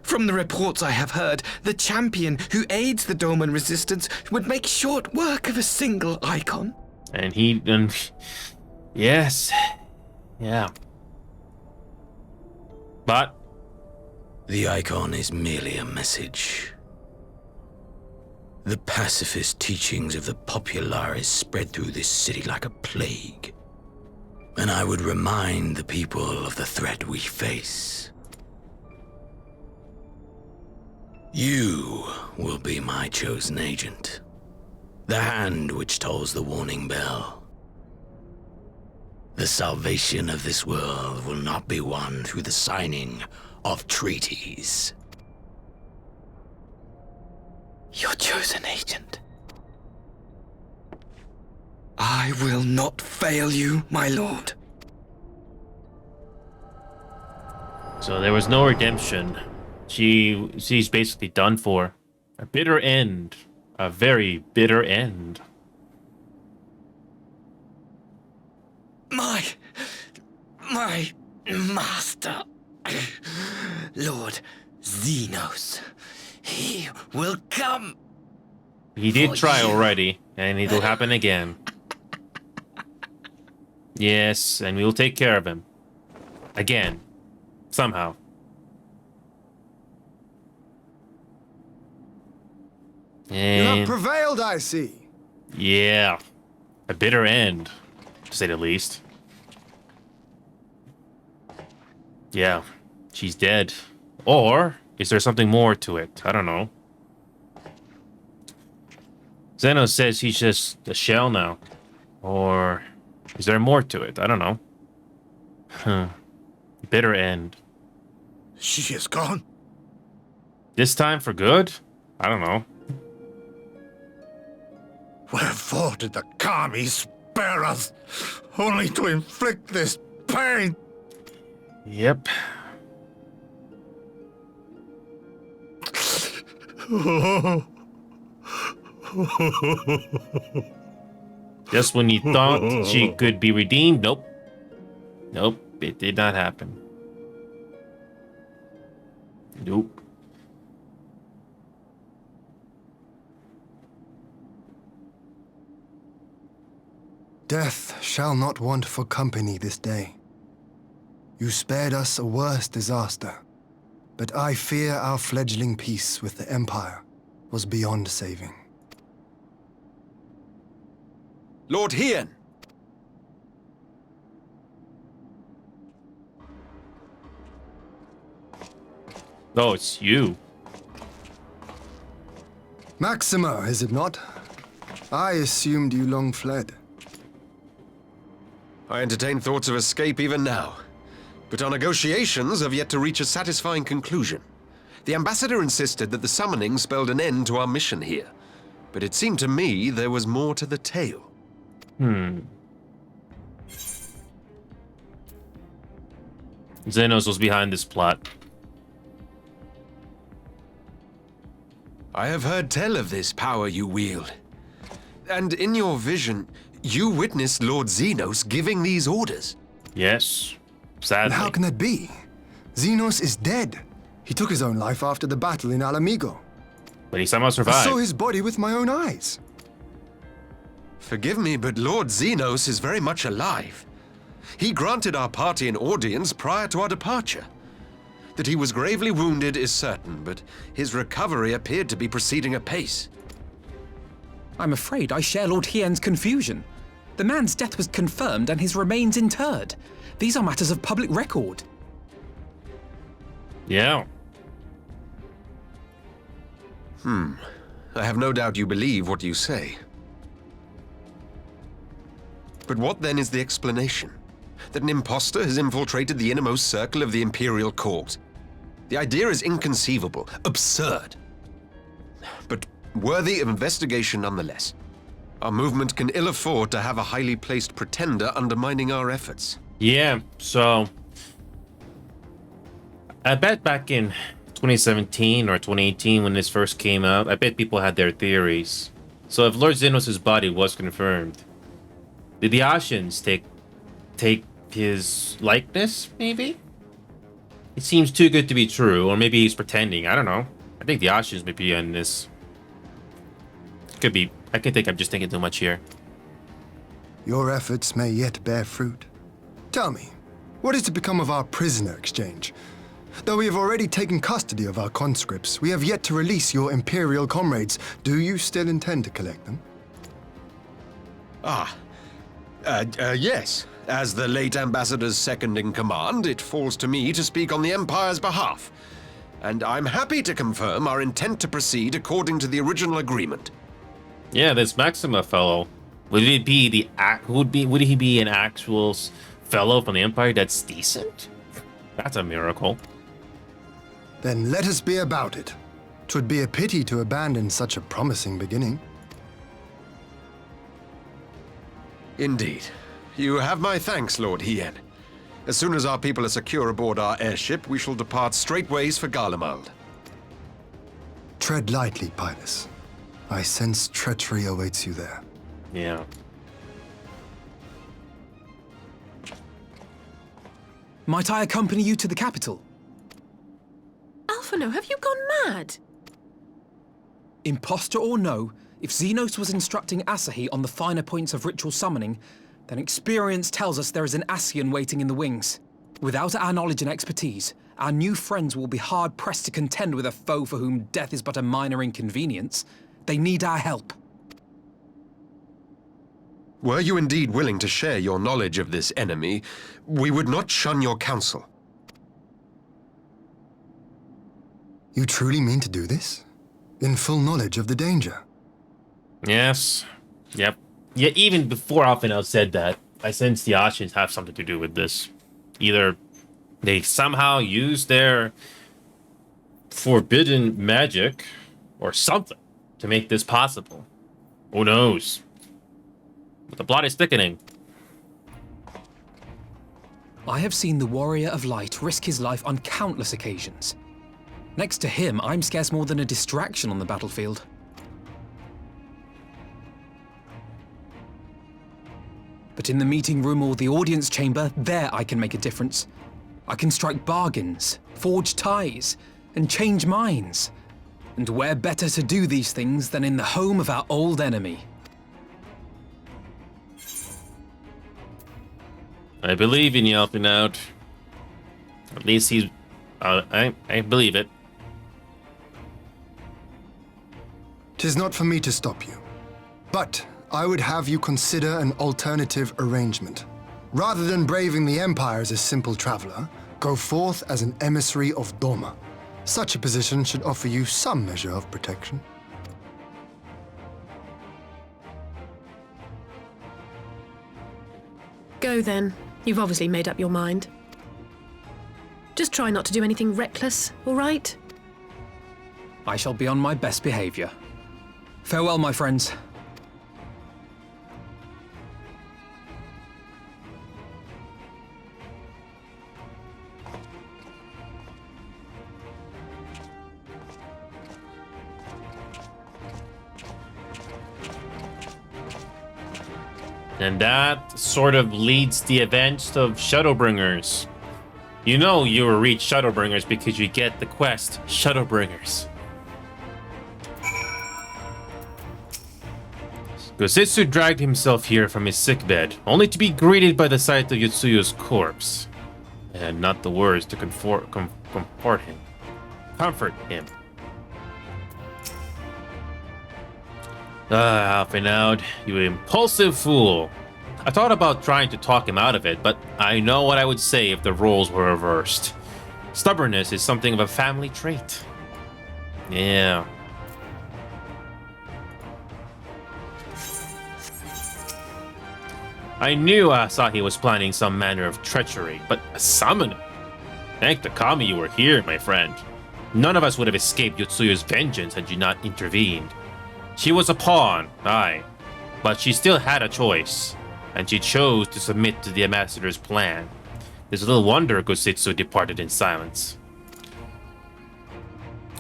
From the reports I have heard, the champion who aids the Doman resistance would make short work of a single icon. And he... yes. Yeah. But... The icon is merely a message. The pacifist teachings of the Populares spread through this city like a plague. And I would remind the people of the threat we face. You will be my chosen agent. The hand which tolls the warning bell. The salvation of this world will not be won through the signing of treaties. Your chosen agent. I will not fail you, my lord. So there was no redemption. She's basically done for. A bitter end. A very bitter end. My master. Lord Xenos. He will come. He did try already, and it'll happen again. Yes, and we will take care of him. Again. Somehow. You And have prevailed, I see. yeah. A bitter end, to say the least. Yeah. She's dead. Or is there something more to it? I don't know. Zeno says he's just a shell now. Or is there more to it? I don't know. Huh. Bitter end. She is gone. This time for good? I don't know. Wherefore did the Kami spare us, only to inflict this pain? Yep. Just when you thought she could be redeemed, nope. Nope, it did not happen. Nope. Death shall not want for company this day. You spared us a worse disaster, but I fear our fledgling peace with the Empire was beyond saving. Lord Hien! Oh, it's you. Maxima, is it not? I assumed you long fled. I entertain thoughts of escape even now, but our negotiations have yet to reach a satisfying conclusion. The ambassador insisted that the summoning spelled an end to our mission here, but it seemed to me there was more to the tale. Xenos was behind this plot. I have heard tell of this power you wield. And in your vision, you witnessed Lord Xenos giving these orders. Yes, And sadly. how can that be? Xenos is dead. He took his own life after the battle in Alamigo. But he somehow I survived. saw his body with my own eyes. Forgive me, but Lord Xenos is very much alive. He granted our party an audience prior to our departure. That he was gravely wounded is certain, but his recovery appeared to be proceeding apace. I'm afraid I share Lord Hien's confusion. The man's death was confirmed and his remains interred. These are matters of public record. Yeah. I have no doubt you believe what you say. But what then is the explanation? That an impostor has infiltrated the innermost circle of the Imperial Court? The idea is inconceivable, absurd. But worthy of investigation nonetheless. Our movement can ill afford to have a highly placed pretender undermining our efforts. Yeah, so I bet back in 2017 or 2018 when this first came out, I bet people had their theories. So if Lord Xenos' body was confirmed, did the Ashians take his likeness, maybe? It seems too good to be true, or maybe he's pretending. I don't know. I think the Ashians may be in this. Could be. I can think I'm just thinking too much here. Your efforts may yet bear fruit. Tell me, what is to become of our prisoner exchange? Though we have already taken custody of our conscripts, we have yet to release your Imperial comrades. Do you still intend to collect them? Yes. As the late ambassador's second in command, it falls to me to speak on the Empire's behalf. And I'm happy to confirm our intent to proceed according to the original agreement. Yeah, this Maxima fellow. Would he be an actual fellow from the Empire that's decent? That's a miracle. Then let us be about it. 'Twould be a pity to abandon such a promising beginning. Indeed. You have my thanks, Lord Hien. As soon as our people are secure aboard our airship, we shall depart straightways for Garlemald. Tread lightly, Pilus. I sense treachery awaits you there. Yeah. Might I accompany you to the capital? Delphino, have you gone mad? Imposter or no, if Xenos was instructing Asahi on the finer points of ritual summoning, then experience tells us there is an Ascian waiting in the wings. Without our knowledge and expertise, our new friends will be hard-pressed to contend with a foe for whom death is but a minor inconvenience. They need our help. Were you indeed willing to share your knowledge of this enemy, we would not shun your counsel. You truly mean to do this? In full knowledge of the danger? Yes. Yep. Yeah, even before Alfinel said that, I sense the Ascians have something to do with this. Either they somehow use their forbidden magic or something to make this possible. Who knows? But the plot is thickening. I have seen the Warrior of Light risk his life on countless occasions. Next to him, I'm scarce more than a distraction on the battlefield. But in the meeting room or the audience chamber, there I can make a difference. I can strike bargains, forge ties, and change minds. And where better to do these things than in the home of our old enemy? I believe in you, Alpinaut. At least he's... I believe it. 'Tis not for me to stop you. But I would have you consider an alternative arrangement. Rather than braving the Empire as a simple traveler, go forth as an emissary of Doma. Such a position should offer you some measure of protection. Go then. You've obviously made up your mind. Just try not to do anything reckless, all right? I shall be on my best behavior. Farewell, my friends. And that sort of leads the events of Shadowbringers. You know you will reach Shadowbringers because you get the quest, Shadowbringers. Gositsu dragged himself here from his sickbed, only to be greeted by the sight of Yotsuyu's corpse. And not the words to comfort him. Alfinaud, you impulsive fool. I thought about trying to talk him out of it, but I know what I would say if the roles were reversed. Stubbornness is something of a family trait. Yeah. I knew Asahi was planning some manner of treachery, but a summoner? Thank the kami you were here, my friend. None of us would have escaped Yotsuyu's vengeance had you not intervened. She was a pawn, aye, but she still had a choice, and she chose to submit to the ambassador's plan. There's little wonder Gositsu departed in silence.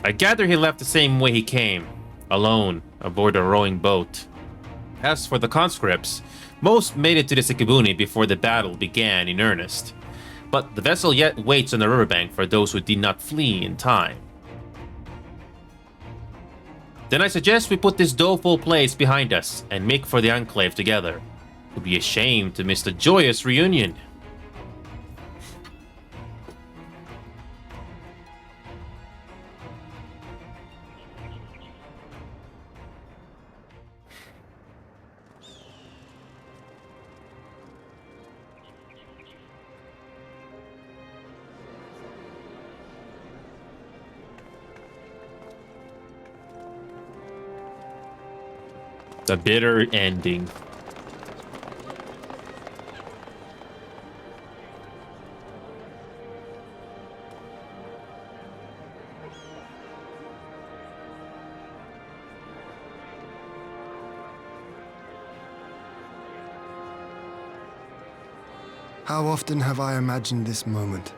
I gather he left the same way he came, alone, aboard a rowing boat. As for the conscripts, most made it to the Sekibuni before the battle began in earnest, but the vessel yet waits on the riverbank for those who did not flee in time. Then I suggest we put this doleful place behind us and make for the Enclave together. It would be a shame to miss the joyous reunion. The bitter ending. How often have I imagined this moment?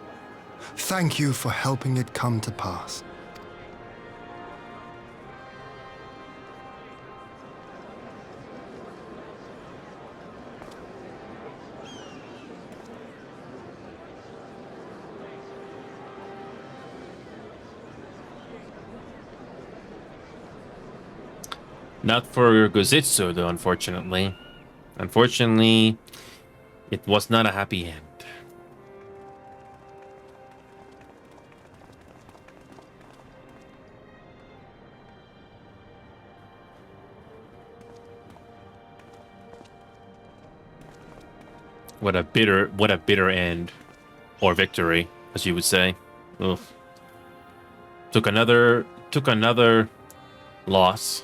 Thank you for helping it come to pass. Not for Gozitsu, though, unfortunately. Unfortunately, it was not a happy end. What a bitter end. Or victory, as you would say. Oof. Took another loss.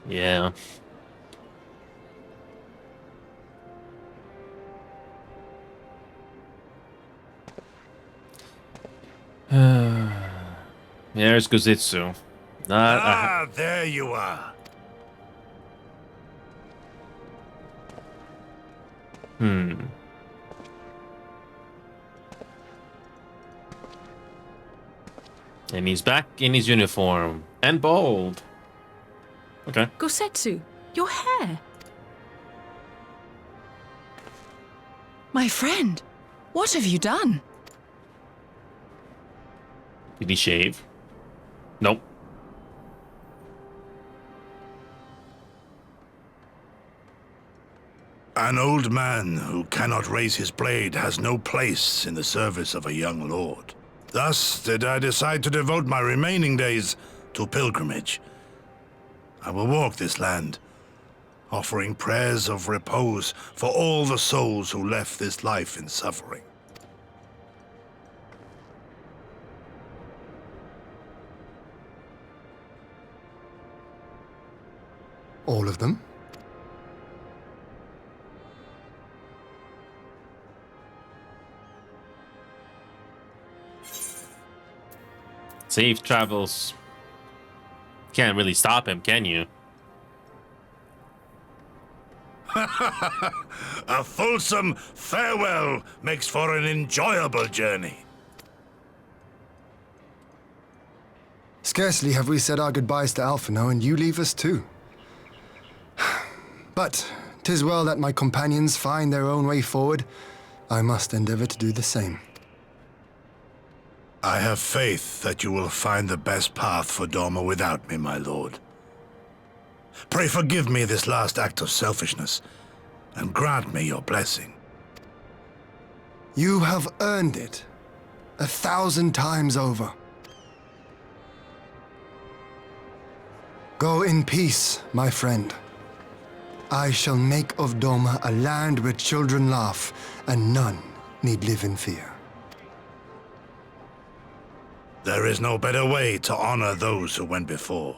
Yeah. There's Gozitsu. There you are. And he's back in his uniform. And bold. Okay. Gosetsu, your hair. My friend, what have you done? Did he shave? Nope. An old man who cannot raise his blade has no place in the service of a young lord. Thus did I decide to devote my remaining days to pilgrimage. I will walk this land, offering prayers of repose for all the souls who left this life in suffering. All of them? Safe travels. Can't really stop him, can you? A fulsome farewell makes for an enjoyable journey. Scarcely have we said our goodbyes to Alphino, and you leave us too. But 'tis well that my companions find their own way forward. I must endeavor to do the same. I have faith that you will find the best path for Doma without me, my lord. Pray forgive me this last act of selfishness, and grant me your blessing. You have earned it 1,000 times over. Go in peace, my friend. I shall make of Doma a land where children laugh, and none need live in fear. There is no better way to honor those who went before.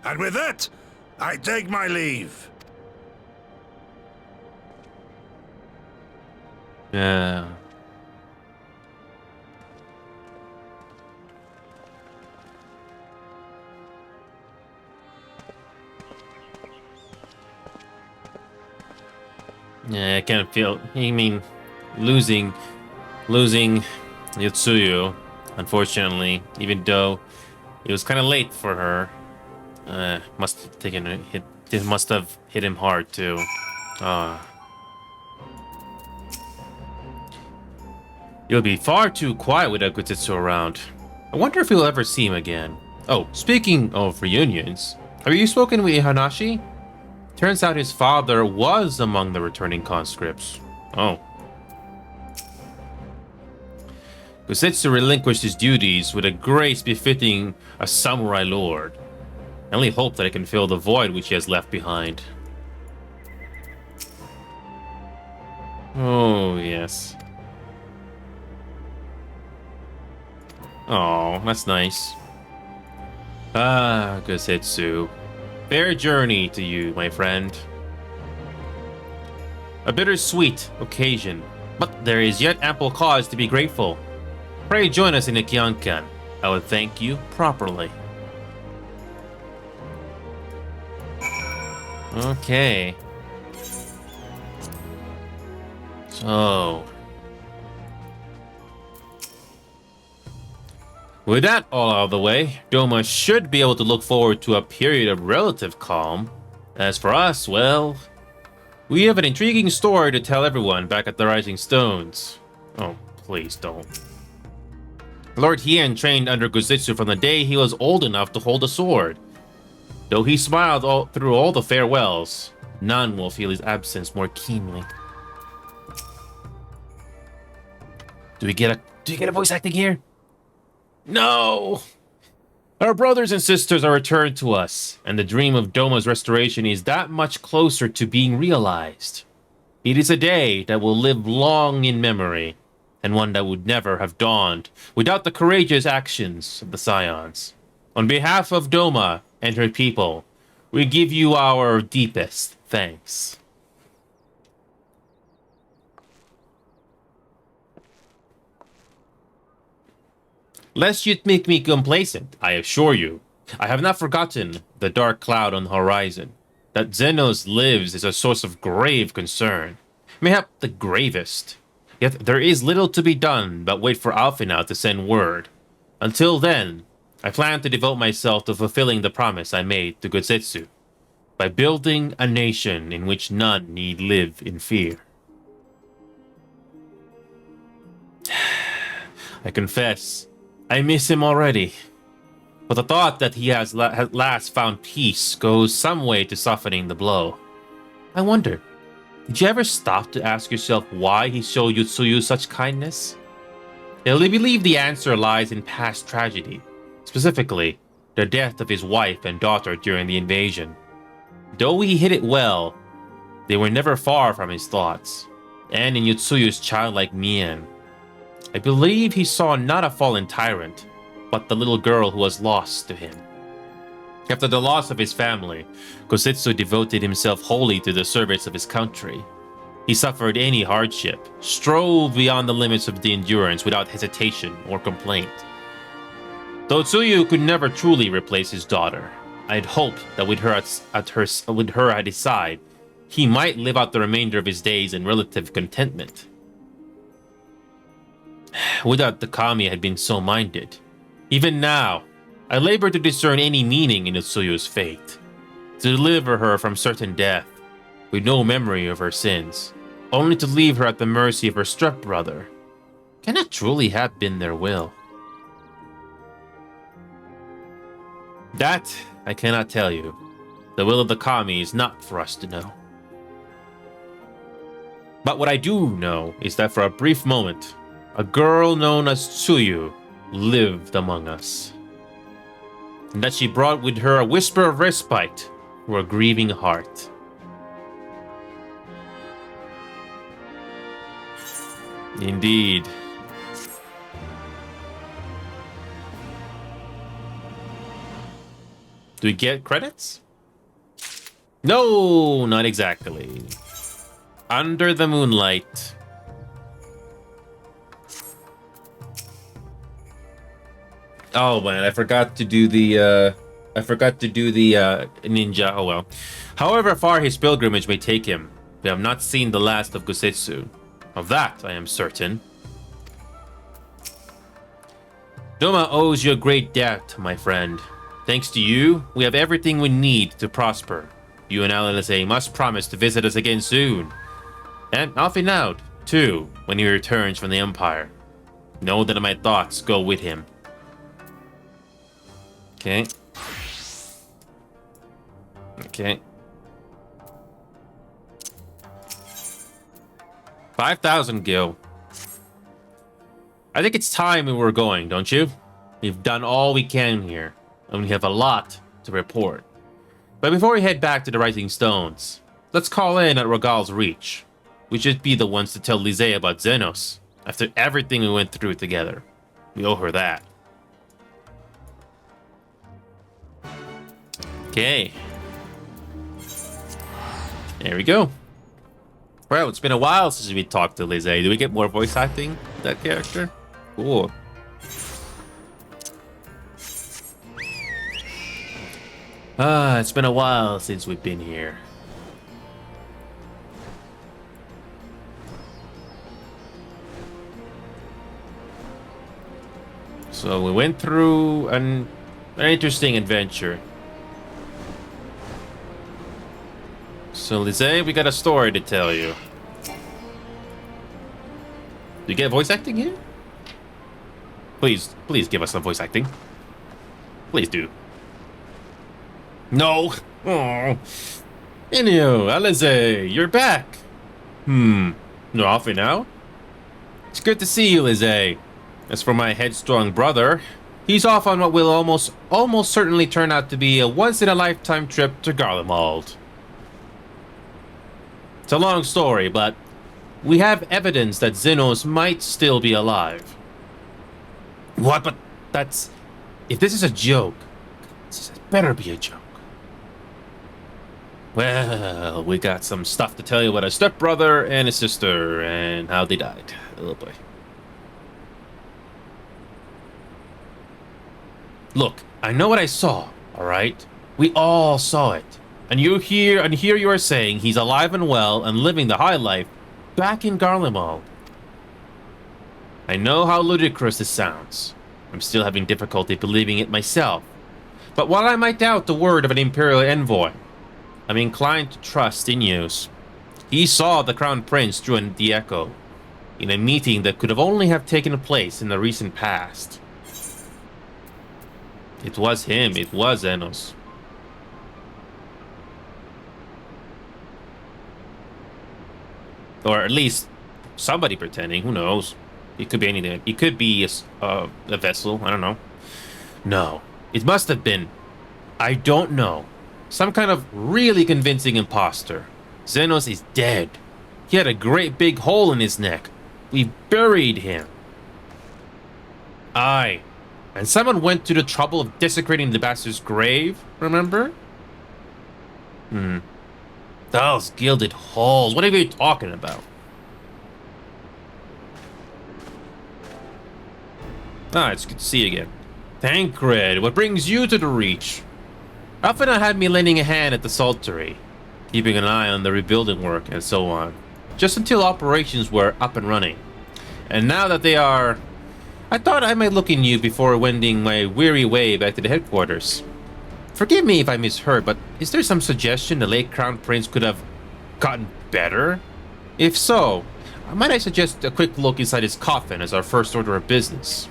And with that, I take my leave. Yeah. Yeah, I kind of feel. I mean, losing Yotsuyu, unfortunately, even though it was kind of late for her, must have taken a hit. It must have hit him hard too. You'll be far too quiet without Gozitsu around. I wonder if we'll ever see him again. Oh, speaking of reunions, have you spoken with Ihanashi? Turns out his father was among the returning conscripts. Oh. Gozitsu relinquished his duties with a grace befitting a samurai lord. I only hope that I can fill the void which he has left behind. Oh, yes. Oh, that's nice. Ah, Gozitsu. Fair journey to you, my friend. A bittersweet occasion, but there is yet ample cause to be grateful. Pray join us in the Kyankan. I will thank you properly. Okay. So, with that all out of the way, Doma should be able to look forward to a period of relative calm. As for us, well, we have an intriguing story to tell everyone back at the Rising Stones. Oh, please don't. Lord Hien trained under Guzitsu from the day he was old enough to hold a sword. Though he smiled through all the farewells, none will feel his absence more keenly. Do we get a voice acting here? No! Our brothers and sisters are returned to us, and the dream of Doma's restoration is that much closer to being realized. It is a day that will live long in memory, and one that would never have dawned without the courageous actions of the Scions. On behalf of Doma and her people, we give you our deepest thanks. Lest you make me complacent, I assure you, I have not forgotten the dark cloud on the horizon. That Xenos lives is a source of grave concern, mayhap the gravest. Yet there is little to be done but wait for Alphinaud to send word. Until then, I plan to devote myself to fulfilling the promise I made to Guzitsu, by building a nation in which none need live in fear. I confess, I miss him already. But the thought that he has at last found peace goes some way to softening the blow. I wonder, did you ever stop to ask yourself why he showed Yutsuyu such kindness? I believe the answer lies in past tragedy, specifically the death of his wife and daughter during the invasion. Though he hid it well, they were never far from his thoughts, and in Yutsuyu's childlike mien, I believe he saw not a fallen tyrant, but the little girl who was lost to him. After the loss of his family, Guzitsu devoted himself wholly to the service of his country. He suffered any hardship, strove beyond the limits of the endurance without hesitation or complaint. Though Tsuyu could never truly replace his daughter, I had hoped that with her at his side, he might live out the remainder of his days in relative contentment. Without the Kami had been so minded. Even now, I labor to discern any meaning in Utsuyu's fate. To deliver her from certain death, with no memory of her sins, only to leave her at the mercy of her stepbrother, cannot truly have been their will. That I cannot tell you. The will of the Kami is not for us to know. But what I do know is that for a brief moment, a girl known as Tsuyu lived among us, and that she brought with her a whisper of respite for a grieving heart. Indeed. Do we get credits? No, not exactly. Under the moonlight. Oh man, I forgot to do the ninja. Oh well. However far his pilgrimage may take him, we have not seen the last of Gusetsu. Of that I am certain. Doma owes you a great debt, my friend. Thanks to you, we have everything we need to prosper. You and Alalise must promise to visit us again soon. And Alphinaud, too, when he returns from the Empire. Know that my thoughts go with him. Okay. Okay. 5,000 gil. I think it's time we were going, don't you? We've done all we can here, and we have a lot to report. But before we head back to the Rising Stones, let's call in at Rogal's Reach. We should be the ones to tell Lise about Xenos, after everything we went through together. We owe her that. Okay. There we go. Well, it's been a while since we talked to Lizzie. Do we get more voice acting with that character? Cool. It's been a while since we've been here. So we went through an interesting adventure. So Lizzie, we got a story to tell you. Do you get voice acting here? Please give us some voice acting. Please do. No. Oh. Anywho, Lizzie, you're back. You're off it now? It's good to see you, Lizzie. As for my headstrong brother, he's off on what will almost certainly turn out to be a once-in-a-lifetime trip to Garlemald. It's a long story, but we have evidence that Xenos might still be alive. What? But that's... If this is a joke, this better be a joke. Well, we got some stuff to tell you about a stepbrother and a sister and how they died. Oh boy. Look, I know what I saw, alright? We all saw it. And here you are saying he's alive and well and living the high life back in Garlemald. I know how ludicrous this sounds. I'm still having difficulty believing it myself. But while I might doubt the word of an Imperial envoy, I'm inclined to trust in Yus. He saw the Crown Prince through the Echo in a meeting that could have only have taken place in the recent past. It was him. It was Xenos. Or at least somebody pretending. Who knows? It could be anything. It could be a vessel. I don't know. No. It must have been. I don't know. Some kind of really convincing imposter. Xenos is dead. He had a great big hole in his neck. We buried him. Aye. And someone went to the trouble of desecrating the bastard's grave, remember? Those gilded halls, what are you talking about? It's good to see you again. Tancred, what brings you to the Reach? Alphina had me lending a hand at the Saltery, keeping an eye on the rebuilding work and so on, just until operations were up and running. And now that they are... I thought I might look in you before wending my weary way back to the headquarters. Forgive me if I misheard, but is there some suggestion the late Crown Prince could have gotten better? If so, might I suggest a quick look inside his coffin as our first order of business?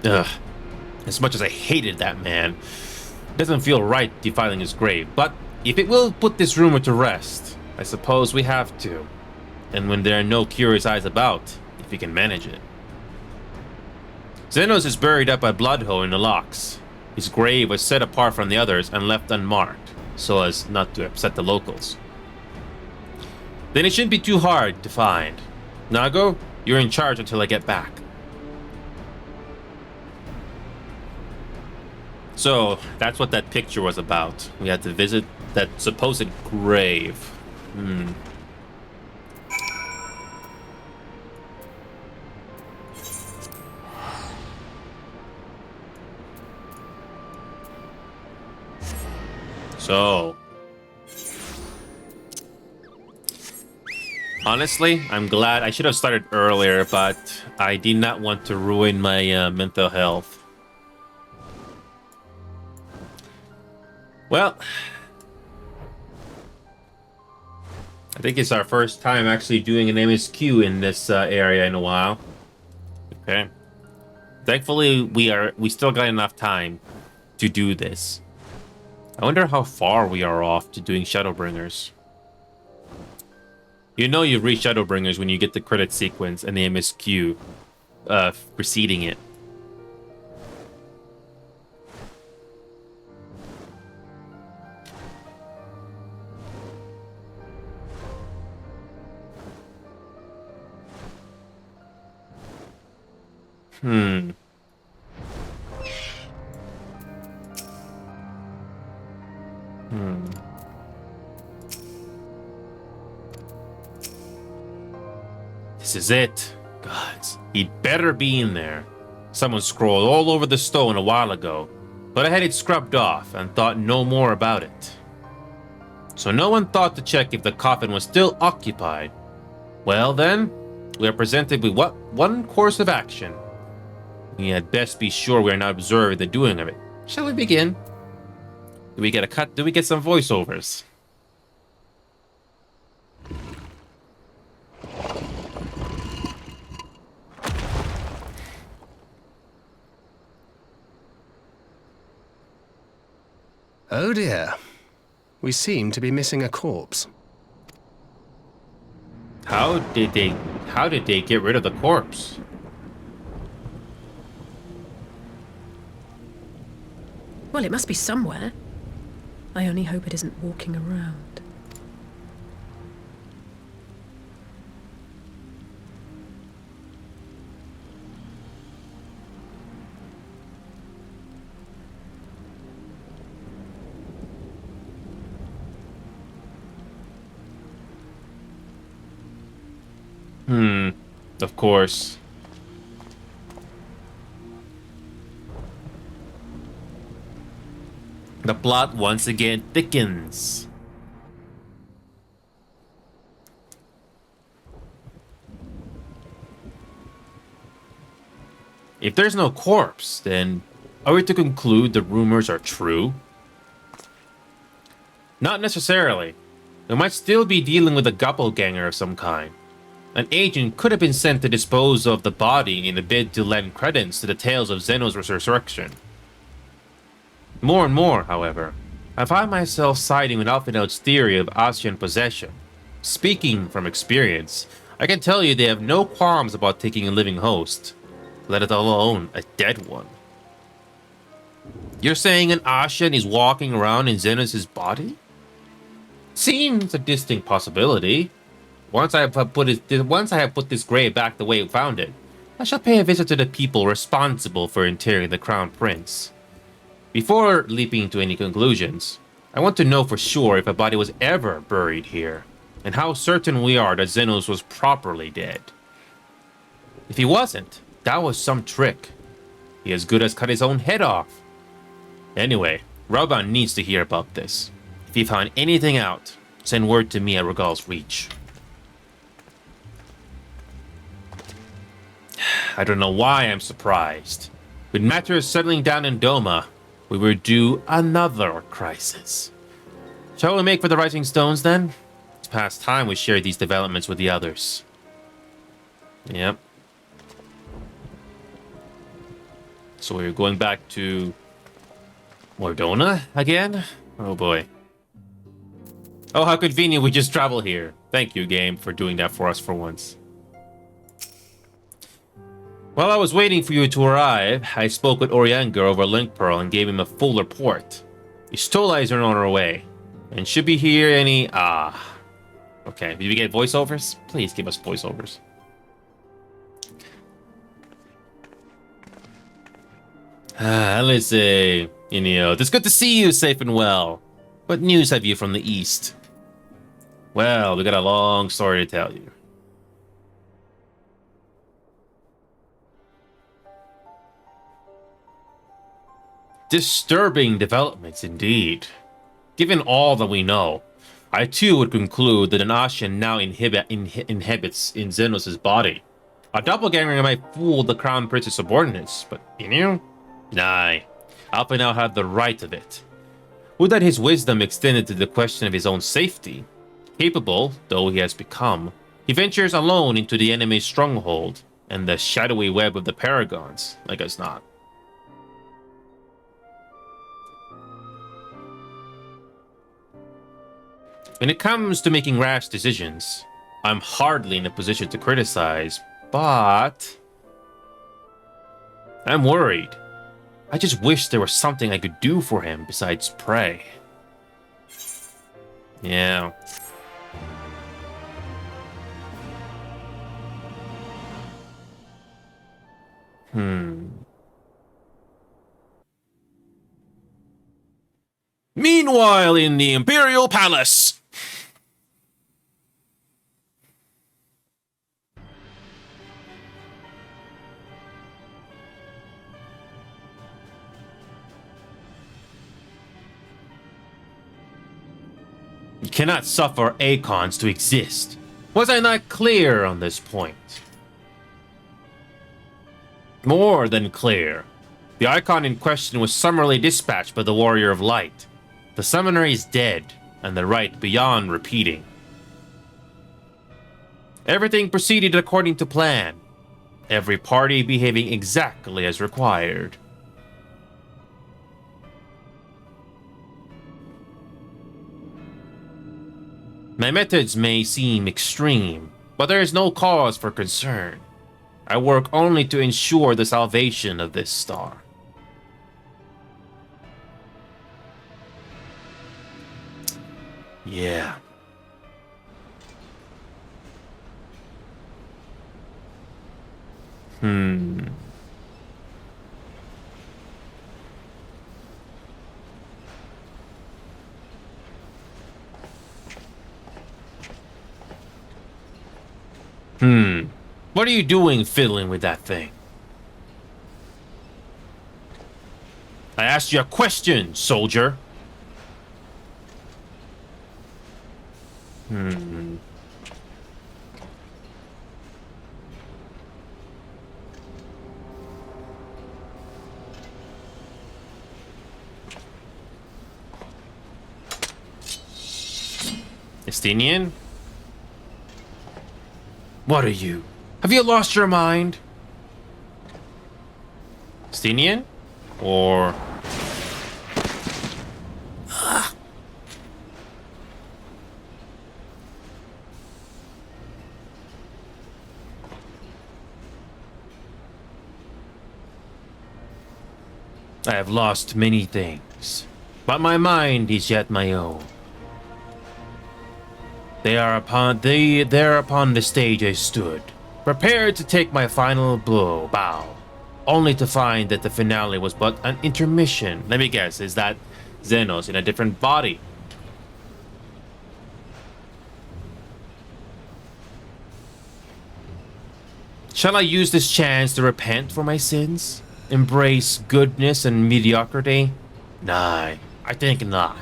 Ugh. As much as I hated that man, it doesn't feel right defiling his grave, but if it will put this rumor to rest, I suppose we have to. And when there are no curious eyes about, if we can manage it. Xenos is buried up at Bloodhole in the locks. His grave was set apart from the others and left unmarked, so as not to upset the locals. Then it shouldn't be too hard to find. Nago, you're in charge until I get back. So, that's what that picture was about. We had to visit that supposed grave. So, honestly, I'm glad. I should have started earlier, but I did not want to ruin my mental health. Well, I think it's our first time actually doing an MSQ in this area in a while. Okay. Thankfully, we still got enough time to do this. I wonder how far we are off to doing Shadowbringers. You know you've reached Shadowbringers when you get the credit sequence and the MSQ preceding it. is it. Gods, he'd better be in there. Someone scrawled all over the stone a while ago, but I had it scrubbed off and thought no more about it. So no one thought to check if the coffin was still occupied. Well then, we are presented with one course of action. We had best be sure we are not observing the doing of it. Shall we begin? Do we get a cut? Do we get some voiceovers? Oh dear. We seem to be missing a corpse. How did they get rid of the corpse? Well, it must be somewhere. I only hope it isn't walking around. Of course. The plot once again thickens. If there's no corpse, then are we to conclude the rumors are true? Not necessarily. We might still be dealing with a doppelganger of some kind. An agent could have been sent to dispose of the body in a bid to lend credence to the tales of Zeno's resurrection. More and more, however, I find myself siding with Alphinaud's theory of Ascian possession. Speaking from experience, I can tell you they have no qualms about taking a living host, let alone a dead one. You're saying an Ascian is walking around in Zenos' body? Seems a distinct possibility. Once I have put this grave back the way it found it, I shall pay a visit to the people responsible for interring the Crown Prince. Before leaping to any conclusions, I want to know for sure if a body was ever buried here, and how certain we are that Zenos was properly dead. If he wasn't, that was some trick. He as good as cut his own head off. Anyway, Rauban needs to hear about this. If you find anything out, send word to me at Regal's Reach. I don't know why I'm surprised. With matters settling down in Doma, we were due another crisis. Shall we make for the Rising Stones then? It's past time we share these developments with the others. Yep. So we're going back to Mordona again? Oh boy. Oh, how convenient we just travel here. Thank you, game, for doing that for us for once. While I was waiting for you to arrive, I spoke with Orianger over Link Pearl and gave him a full report. Istola is on her way, and should be here any... Okay, did we get voiceovers? Please give us voiceovers. Alice, Inio, it's good to see you safe and well. What news have you from the east? Well, we got a long story to tell you. Disturbing developments indeed. Given all that we know, I too would conclude that an Ascian now inhabits in Zenos' body. A doppelganger might fool the Crown Prince's subordinates, but Inio? Nah, Alpha now had the right of it. Would that his wisdom extended to the question of his own safety. Capable, though he has become, he ventures alone into the enemy's stronghold, and the shadowy web of the Paragons, like us not. When it comes to making rash decisions, I'm hardly in a position to criticize, but I'm worried. I just wish there was something I could do for him besides pray. Yeah. Meanwhile, in the Imperial Palace. You cannot suffer icons to exist. Was I not clear on this point? More than clear. The icon in question was summarily dispatched by the Warrior of Light. The summoner is dead, and the rite beyond repeating. Everything proceeded according to plan. Every party behaving exactly as required. My methods may seem extreme, but there is no cause for concern. I work only to ensure the salvation of this star. Yeah. What are you doing fiddling with that thing? I asked you a question, soldier. Estinian? What are you? Have you lost your mind? Estinian? Or... I have lost many things, but my mind is yet my own. There upon the stage I stood, prepared to take my final bow, only to find that the finale was but an intermission. Let me guess, is that Xenos in a different body? Shall I use this chance to repent for my sins? Embrace goodness and mediocrity? Nah, I think not.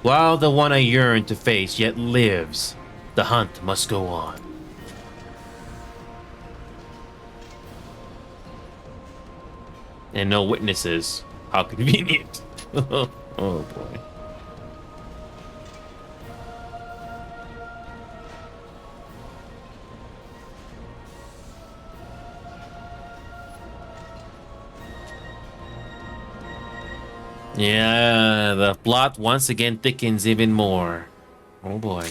While the one I yearn to face yet lives, the hunt must go on. And no witnesses. How convenient. Oh boy. Yeah, the plot once again thickens even more. Oh boy.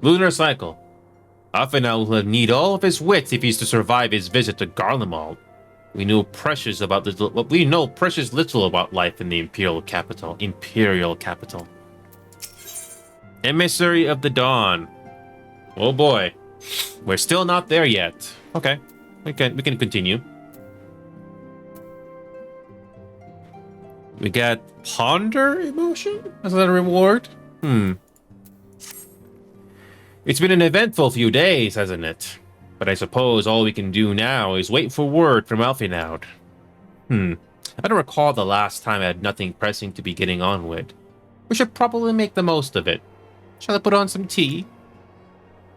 Lunar cycle. Afinal will need all of his wits if he's to survive his visit to Garlemald. We know precious little about life in the Imperial capital. Emissary of the Dawn. Oh boy. We're still not there yet. Okay. We can continue. We got Ponder emotion as a reward? It's been an eventful few days, hasn't it? But I suppose all we can do now is wait for word from Alfinaud. I don't recall the last time I had nothing pressing to be getting on with. We should probably make the most of it. Shall I put on some tea?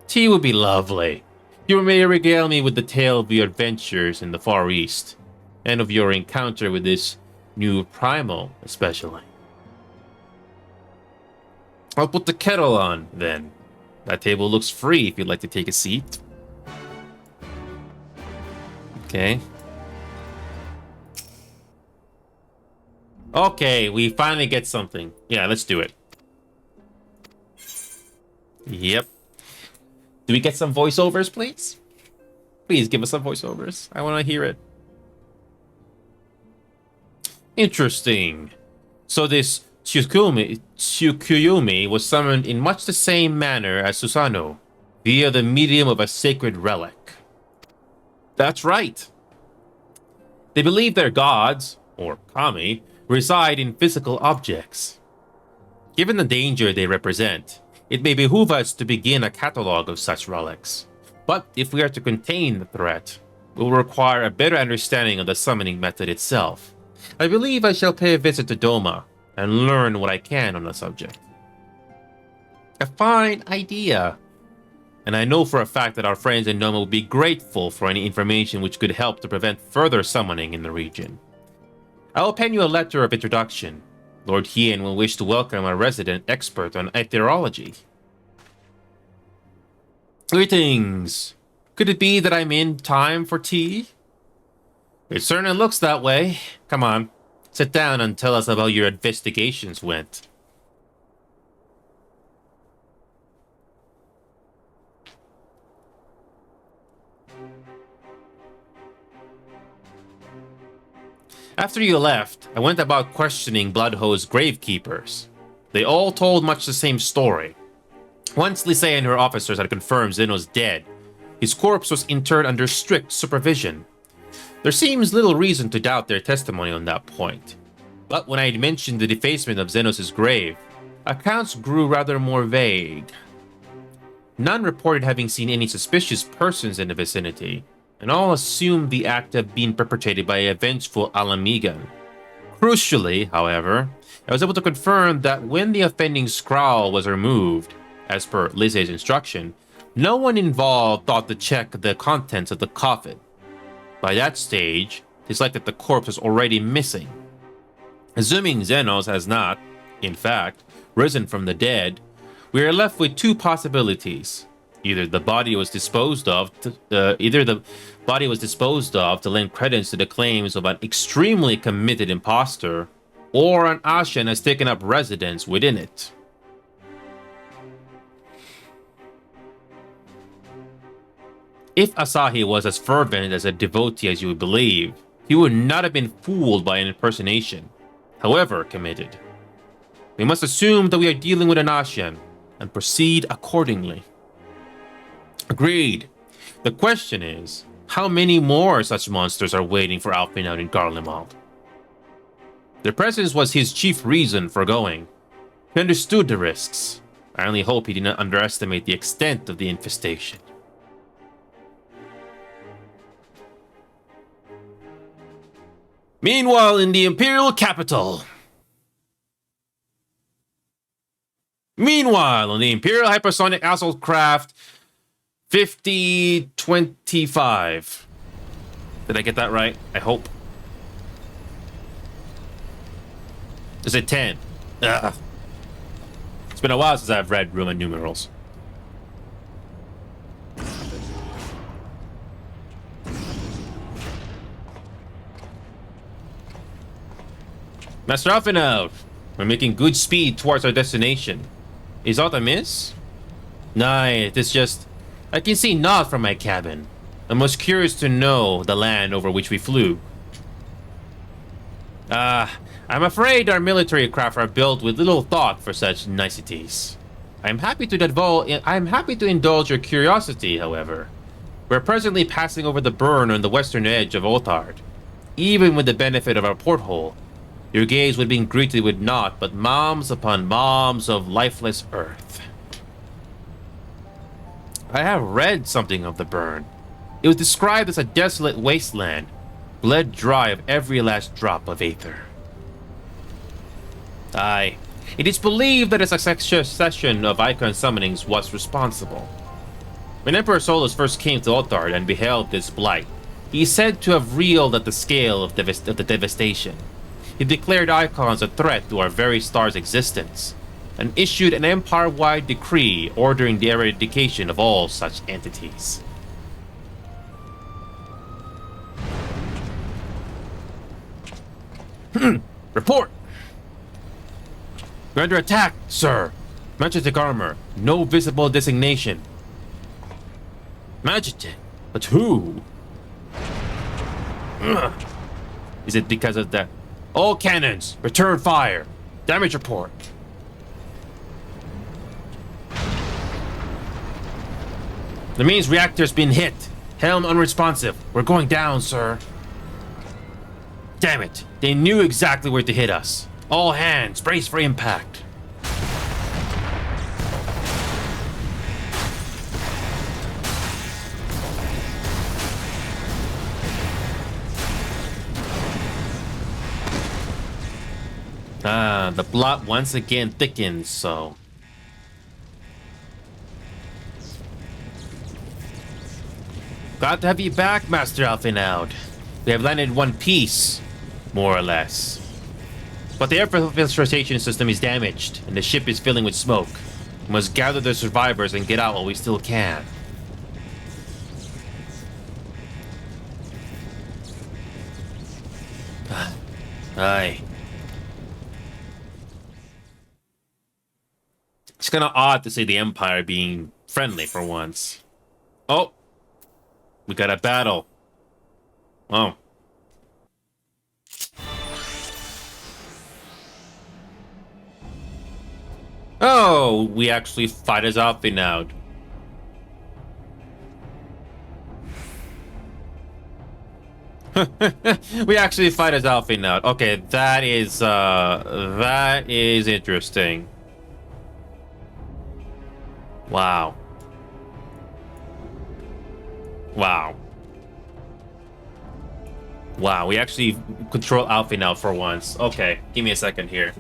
Tea would be lovely. You may regale me with the tale of your adventures in the Far East, and of your encounter with this new primal, especially. I'll put the kettle on, then. That table looks free if you'd like to take a seat. Okay. Okay, we finally get something. Yeah, let's do it. Yep. Do we get some voiceovers, please? Please give us some voiceovers. I want to hear it. Interesting. So this Tsukuyomi was summoned in much the same manner as Susanoo, via the medium of a sacred relic. That's right. They believe their gods, or kami, reside in physical objects. Given the danger they represent, it may behoove us to begin a catalogue of such relics. But if we are to contain the threat, we will require a better understanding of the summoning method itself. I believe I shall pay a visit to Doma and learn what I can on the subject. A fine idea. And I know for a fact that our friends in Doma will be grateful for any information which could help to prevent further summoning in the region. I will pen you a letter of introduction. Lord Hien will wish to welcome a resident expert on aetherology. Greetings. Could it be that I'm in time for tea? It certainly looks that way. Come on, sit down and tell us about your investigations went. After you left, I went about questioning Bloodhoe's gravekeepers. They all told much the same story. Once Lisea and her officers had confirmed Zeno's dead, his corpse was interred under strict supervision. There seems little reason to doubt their testimony on that point. But when I had mentioned the defacement of Zenos' grave, accounts grew rather more vague. None reported having seen any suspicious persons in the vicinity, and all assumed the act had been perpetrated by a vengeful Alamigan. Crucially, however, I was able to confirm that when the offending scroll was removed, as per Lise's instruction, no one involved thought to check the contents of the coffin. By that stage, it is like that the corpse was already missing. Assuming Zenos has not, in fact, risen from the dead, we are left with two possibilities. Either the body was disposed of to lend credence to the claims of an extremely committed impostor, or an Ashen has taken up residence within it. If Asahi was as fervent as a devotee as you would believe, he would not have been fooled by an impersonation, however committed. We must assume that we are dealing with an Ashen, and proceed accordingly. Agreed. The question is, how many more such monsters are waiting for Alfin out in Garlemald? Their presence was his chief reason for going. He understood the risks. I only hope he did not underestimate the extent of the infestation. Meanwhile, in the Imperial capital. Meanwhile, on the Imperial Hypersonic Assault Craft 5025. Did I get that right? I hope. Is it 10? Ugh. It's been a while since I've read Roman numerals. Master Alfinov, we're making good speed towards our destination. Is aught amiss? Nah, it is just... I can see naught from my cabin. I'm most curious to know the land over which we flew. I'm afraid our military craft are built with little thought for such niceties. I'm happy to indulge your curiosity, however. We're presently passing over the burn on the western edge of Othard. Even with the benefit of our porthole, your gaze would be greeted with naught but mounds upon mounds of lifeless earth. I have read something of the burn. It was described as a desolate wasteland, bled dry of every last drop of aether. Aye, it is believed that a succession of icon summonings was responsible. When Emperor Solus first came to Othard and beheld this blight, he is said to have reeled at the scale of the devastation. He declared icons a threat to our very star's existence, and issued an empire-wide decree ordering the eradication of all such entities. Report! We're under attack, sir. Magitek armor, no visible designation. Magitek? But who? Is it because of that? All cannons, return fire. Damage report. The mains reactor's been hit. Helm unresponsive. We're going down, sir. Damn it. They knew exactly where to hit us. All hands, brace for impact. Ah, the plot once again thickens, so... Glad to have you back, Master Alfinaud. We have landed in one piece, more or less. But the air filtration system is damaged, and the ship is filling with smoke. We must gather the survivors and get out while we still can. Aye. It's kind of odd to see the Empire being friendly for once. Oh! We got a battle. Oh. Oh, we actually fight as Alfinaud. We actually fight as Alfinaud. Okay, that is interesting. Wow. Wow. Wow, we actually control Alfinaud for once. Okay, give me a second here.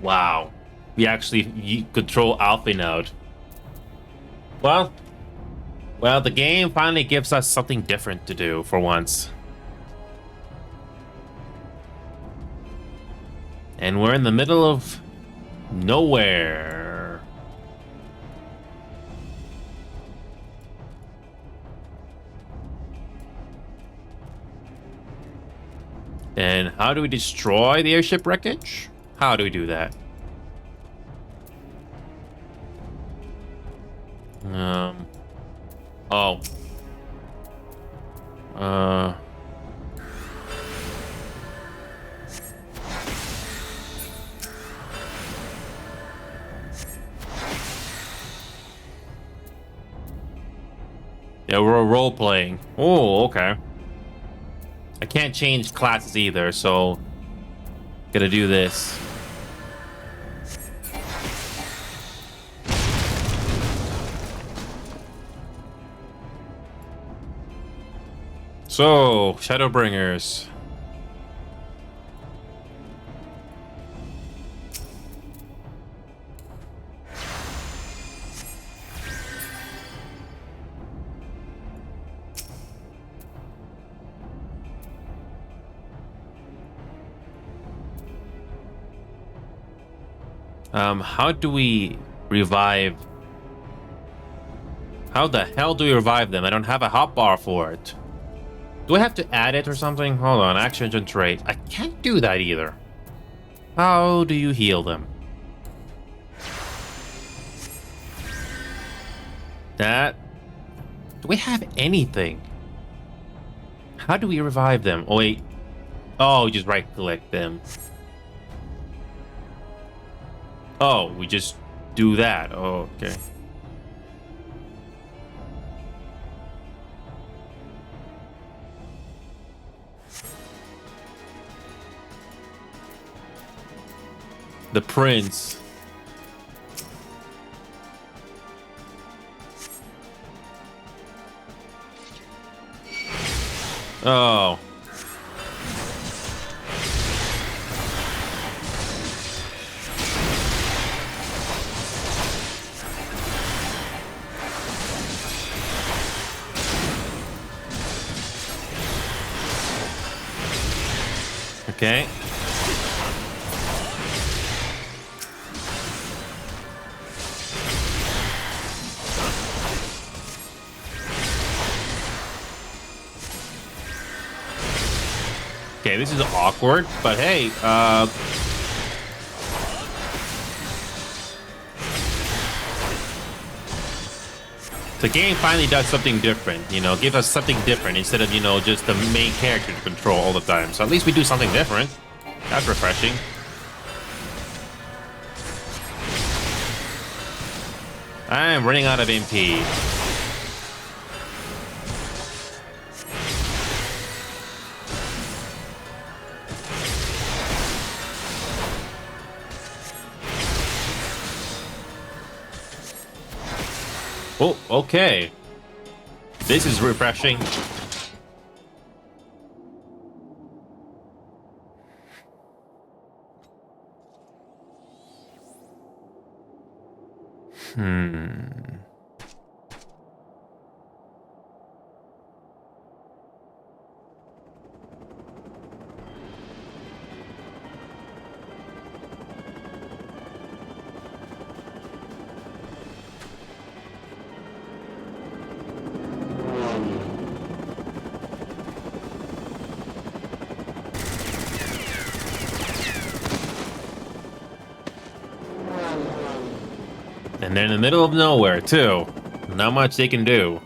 Wow. We actually control Alfinaud. Well, the game finally gives us something different to do for once. And we're in the middle of nowhere. And how do we destroy the airship wreckage? How do we do that? Oh. Yeah, we're role-playing. Oh, okay. I can't change classes either, so... Gotta do this. So, Shadowbringers. How do we revive? How the hell do we revive them? I don't have a hotbar for it. Do I have to add it or something? Hold on, action engine trait. I can't do that either. How do you heal them? That... Do we have anything? How do we revive them? Oh, wait. Oh, just right-click them. Oh, we just do that. Oh, okay. The prince. Oh. Okay. Okay, this is awkward, but hey, the game finally does something different, you know, give us something different instead of, you know, just the main character to control all the time. So at least we do something different. That's refreshing. I'm running out of MP. Oh, okay. This is refreshing. And they're in the middle of nowhere, too. Not much they can do.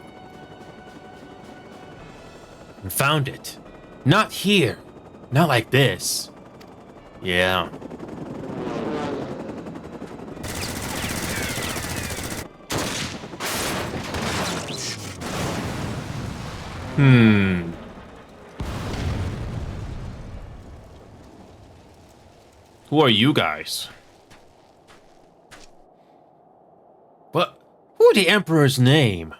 And found it. Not here. Not like this. Yeah. Who are you guys? What? Who are the Emperor's name?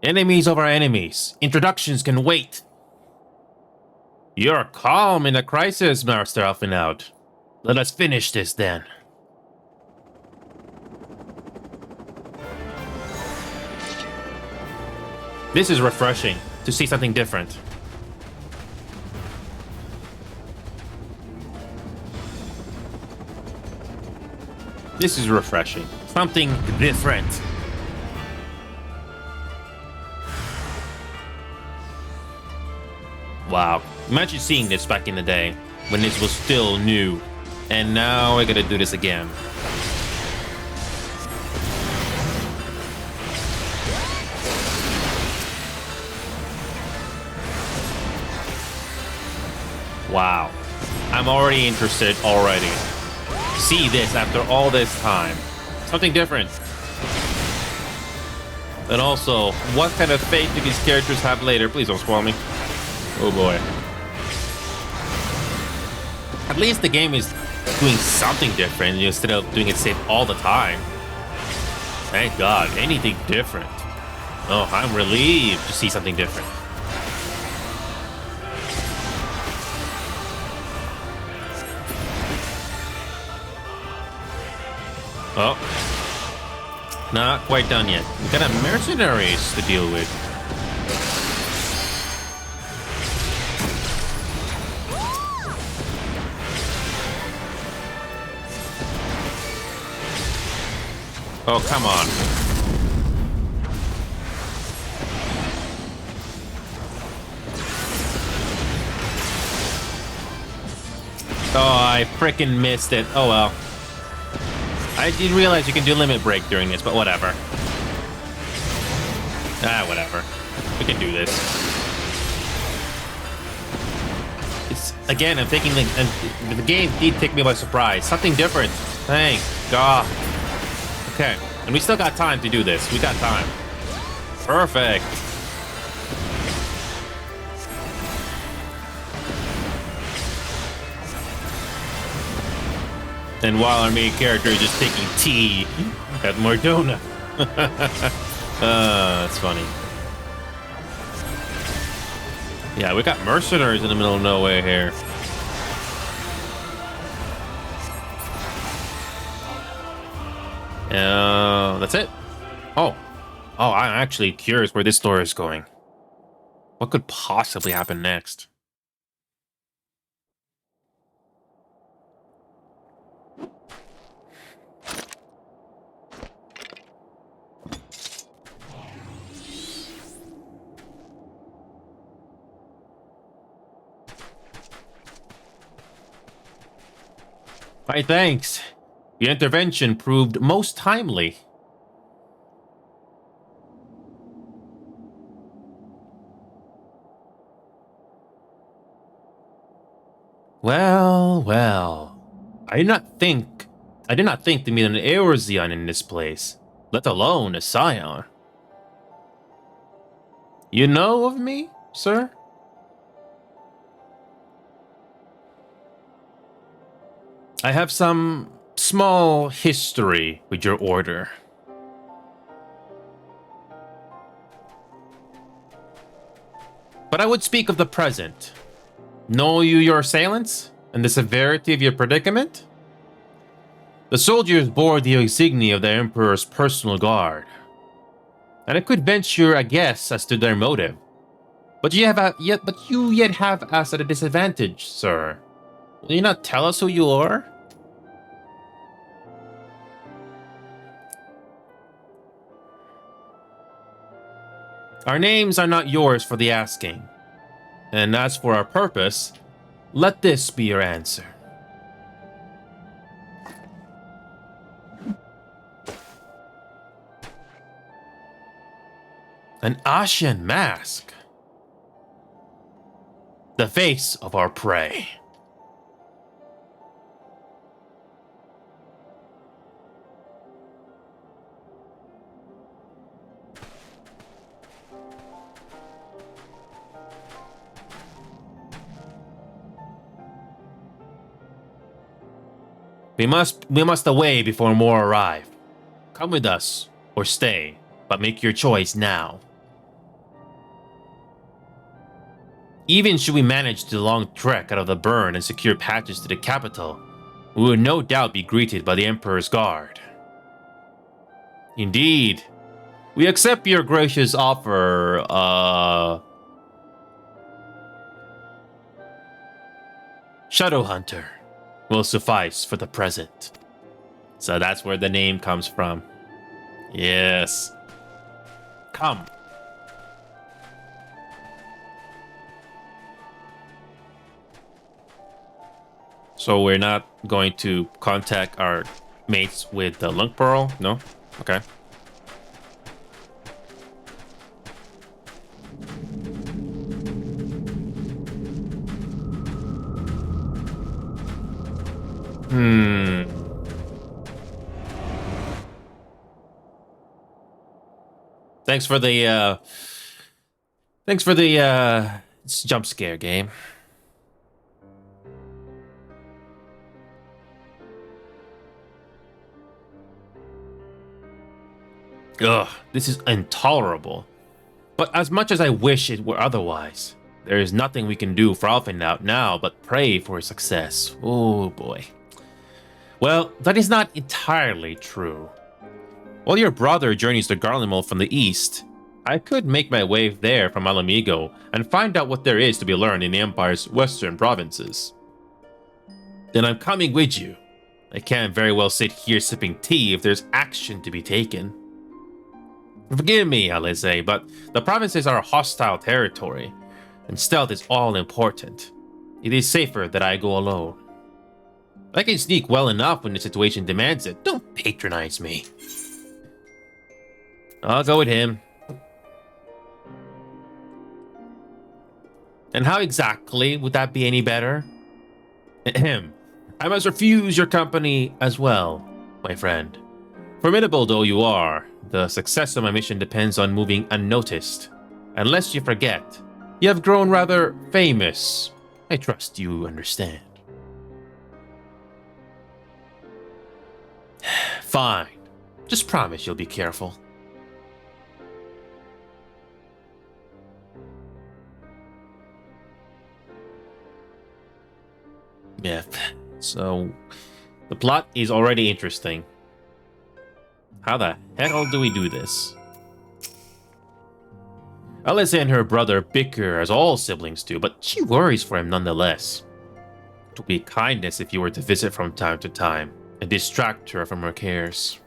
Enemies of our enemies. Introductions can wait. You're calm in a crisis, Master Alphinaud. Let us finish this then. This is refreshing to see something different. This is refreshing. Something different. Wow. Imagine seeing this back in the day when this was still new. And now I gotta do this again. Wow. I'm already interested already. See this after all this time. Something different. And also, what kind of fate do these characters have later? Please don't spoil me. Oh boy. At least the game is doing something different instead of doing it safe all the time. Thank God, anything different. Oh, I'm relieved to see something different. Oh. Not quite done yet. We got a mercenaries to deal with. Oh, come on. Oh, I frickin' missed it. Oh well. I didn't realize you can do limit break during this, but whatever. Ah, whatever. We can do this. It's again, I'm thinking the game did take me by surprise. Something different. Thank God. Okay, and we still got time to do this. We got time. Perfect. And while our main character is just taking tea at Mordona. That's funny. Yeah, we got mercenaries in the middle of nowhere here. That's it. Oh, I'm actually curious where this story is going. What could possibly happen next? My thanks. Your intervention proved most timely. Well. I did not think to meet an Eorzean in this place, let alone a Scion. You know of me, sir? I have some small history with your order. But I would speak of the present. Know you your assailants and the severity of your predicament? The soldiers bore the insignia of the Emperor's personal guard, and I could venture a guess as to their motive. But you yet have us at a disadvantage, sir. Will you not tell us who you are? Our names are not yours for the asking. And as for our purpose, let this be your answer. An Ashen mask. The face of our prey. We must away before more arrive. Come with us, or stay, but make your choice now. Even should we manage the long trek out of the burn and secure passage to the capital, we would no doubt be greeted by the Emperor's guard. Indeed, we accept your gracious offer, Shadowhunter will suffice for the present. So that's where the name comes from. Yes. Come. So we're not going to contact our mates with the Lunk Pearl? No? Okay. Thanks for the jump scare game. Ugh, this is intolerable. But as much as I wish it were otherwise, there is nothing we can do for Alphenau now but pray for his success. Oh boy. Well, that is not entirely true. While your brother journeys to Garlemald from the east, I could make my way there from Alamigo and find out what there is to be learned in the Empire's western provinces. Then I'm coming with you. I can't very well sit here sipping tea if there's action to be taken. Forgive me, Alize, but the provinces are hostile territory, and stealth is all important. It is safer that I go alone. I can sneak well enough when the situation demands it. Don't patronize me. I'll go with him. And how exactly would that be any better? Ahem. I must refuse your company as well, my friend. Formidable though you are, the success of my mission depends on moving unnoticed. Unless you forget, you have grown rather famous. I trust you understand. Fine. Just promise you'll be careful. Yeah, so the plot is already interesting. How the hell do we do this? Alice and her brother bicker as all siblings do, but she worries for him nonetheless. It would be kindness if you were to visit from time to time and distract her from her cares.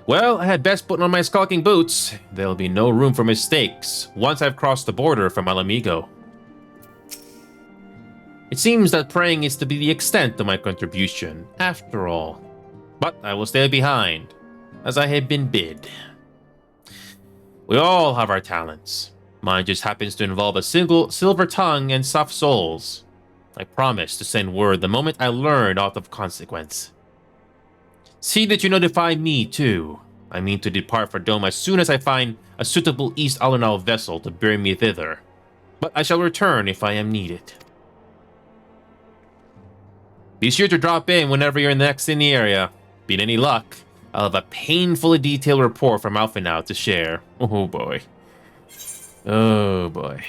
Well, I had best put on my skulking boots. There'll be no room for mistakes once I've crossed the border from Alamigo. It seems that praying is to be the extent of my contribution, after all. But I will stay behind, as I have been bid. We all have our talents. Mine just happens to involve a single silver tongue and soft souls. I promise to send word the moment I learn aught of consequence. See that you notify me, too. I mean to depart for Dome as soon as I find a suitable East Alunal vessel to bear me thither. But I shall return if I am needed. Be sure to drop in whenever you're next in the area. Be any luck, I'll have a painfully detailed report from Alphenau to share. Oh boy. Oh boy.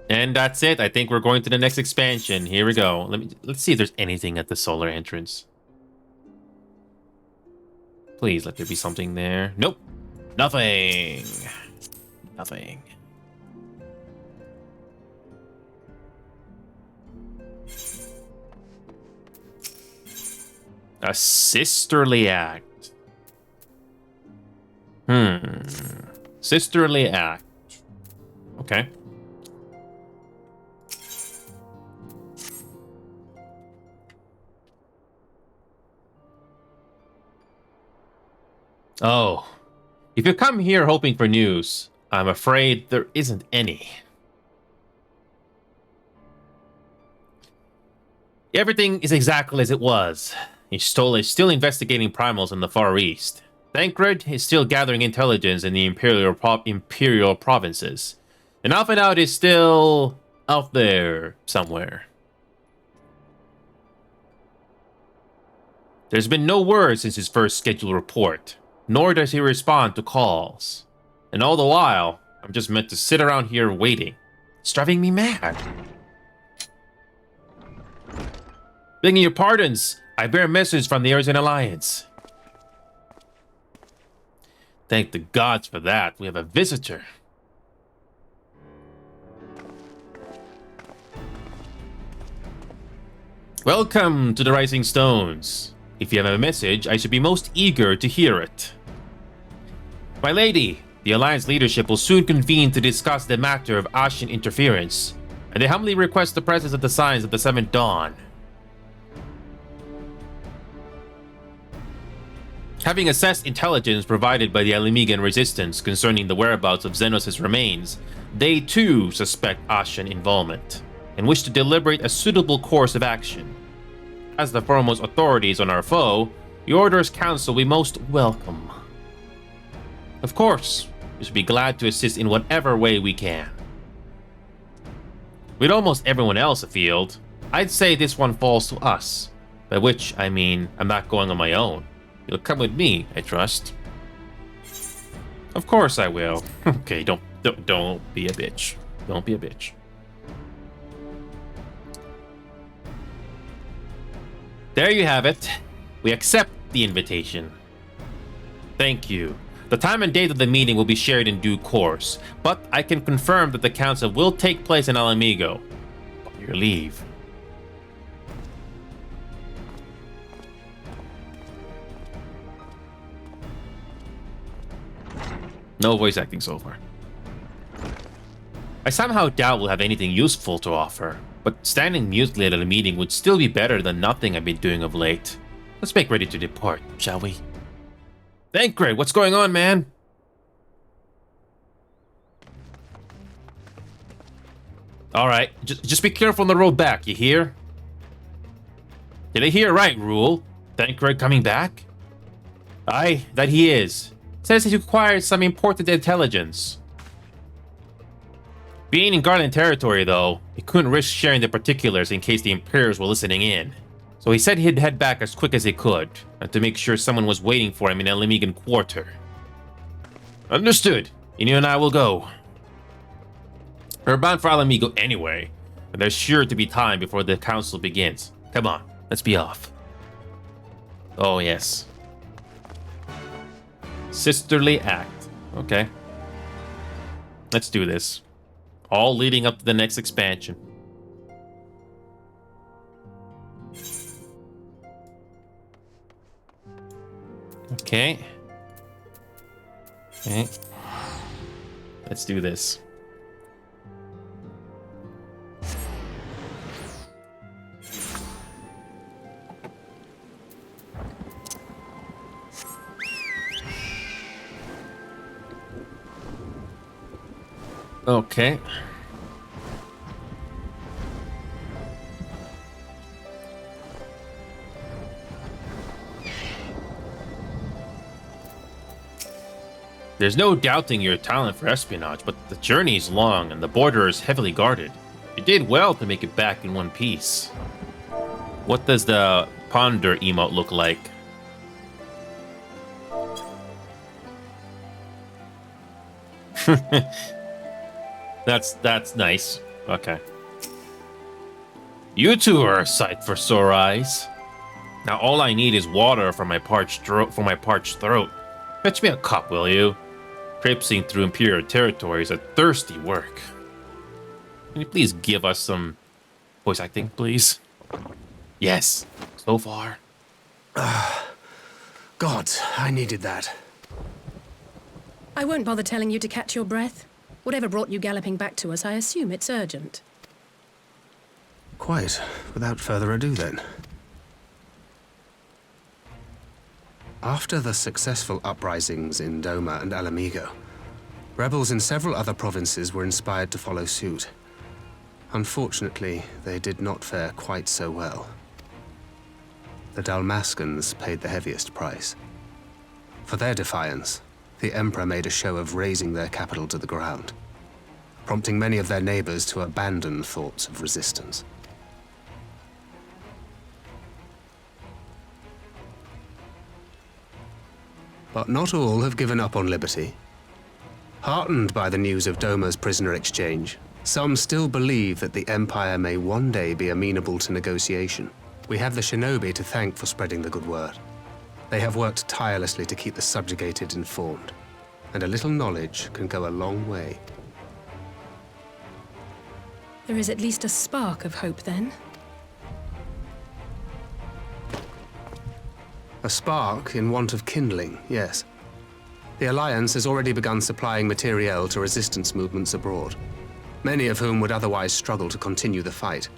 And that's it. I think we're going to the next expansion. Here we go. Let's see if there's anything at the solar entrance. Please let there be something there. Nope. Nothing. Nothing. A sisterly act. Sisterly act. Okay. Oh. If you come here hoping for news, I'm afraid there isn't any. Everything is exactly as it was. Stoll is still investigating primals in the Far East. Thancred is still gathering intelligence in the Imperial provinces. And Alphinaud is still out there somewhere. There's been no word since his first scheduled report, nor does he respond to calls. And all the while, I'm just meant to sit around here waiting. It's driving me mad. Begging your pardons, I bear a message from the Arisen Alliance. Thank the gods for that. We have a visitor. Welcome to the Rising Stones. If you have a message, I should be most eager to hear it. My lady, the Alliance leadership will soon convene to discuss the matter of Ashen interference, and they humbly request the presence of the signs of the Seventh Dawn. Having assessed intelligence provided by the Alamigan resistance concerning the whereabouts of Xenos' remains, they too suspect Ashen involvement, and wish to deliberate a suitable course of action. As the foremost authorities on our foe, the Order's counsel we most welcome. Of course, we should be glad to assist in whatever way we can. With almost everyone else afield, I'd say this one falls to us, by which I mean I'm not going on my own. You'll come with me, I trust. Of course I will. Okay, don't be a bitch. Don't be a bitch. There you have it. We accept the invitation. Thank you. The time and date of the meeting will be shared in due course, but I can confirm that the council will take place in Alamigo. On your leave. No voice acting so far. I somehow doubt we'll have anything useful to offer, but standing mutely at a meeting would still be better than nothing I've been doing of late. Let's make ready to depart, shall we? Thancred, what's going on, man? Alright, just be careful on the road back, you hear? Did I hear right, Rule? Thancred coming back? Aye, that he is. Says he acquired some important intelligence. Being in Garland territory, though, he couldn't risk sharing the particulars in case the Imperials were listening in. So he said he'd head back as quick as he could, and to make sure someone was waiting for him in El Lemigan Quarter. Understood. Inyo and I will go. We're bound for Alamigo anyway, but there's sure to be time before the council begins. Come on, let's be off. Oh, yes. Sisterly act. Okay. Let's do this. All leading up to the next expansion. Okay. Okay. Let's do this. Okay. There's no doubting your talent for espionage, but the journey is long and the border is heavily guarded. You did well to make it back in one piece. What does the ponder emote look like? That's nice. Okay. You two are a sight for sore eyes. Now all I need is water for my parched throat. Fetch me a cup, will you? Traipsing through Imperial territory is a thirsty work. Can you please give us some voice acting, please? Yes, so far. Gods, I needed that. I won't bother telling you to catch your breath. Whatever brought you galloping back to us, I assume it's urgent. Quite. Without further ado, then. After the successful uprisings in Doma and Alamigo, rebels in several other provinces were inspired to follow suit. Unfortunately, they did not fare quite so well. The Dalmascans paid the heaviest price. For their defiance, the Emperor made a show of razing their capital to the ground, prompting many of their neighbors to abandon thoughts of resistance. But not all have given up on liberty. Heartened by the news of Doma's prisoner exchange, some still believe that the Empire may one day be amenable to negotiation. We have the shinobi to thank for spreading the good word. They have worked tirelessly to keep the subjugated informed, and a little knowledge can go a long way. There is at least a spark of hope, then. A spark in want of kindling, yes. The Alliance has already begun supplying materiel to resistance movements abroad, many of whom would otherwise struggle to continue the fight.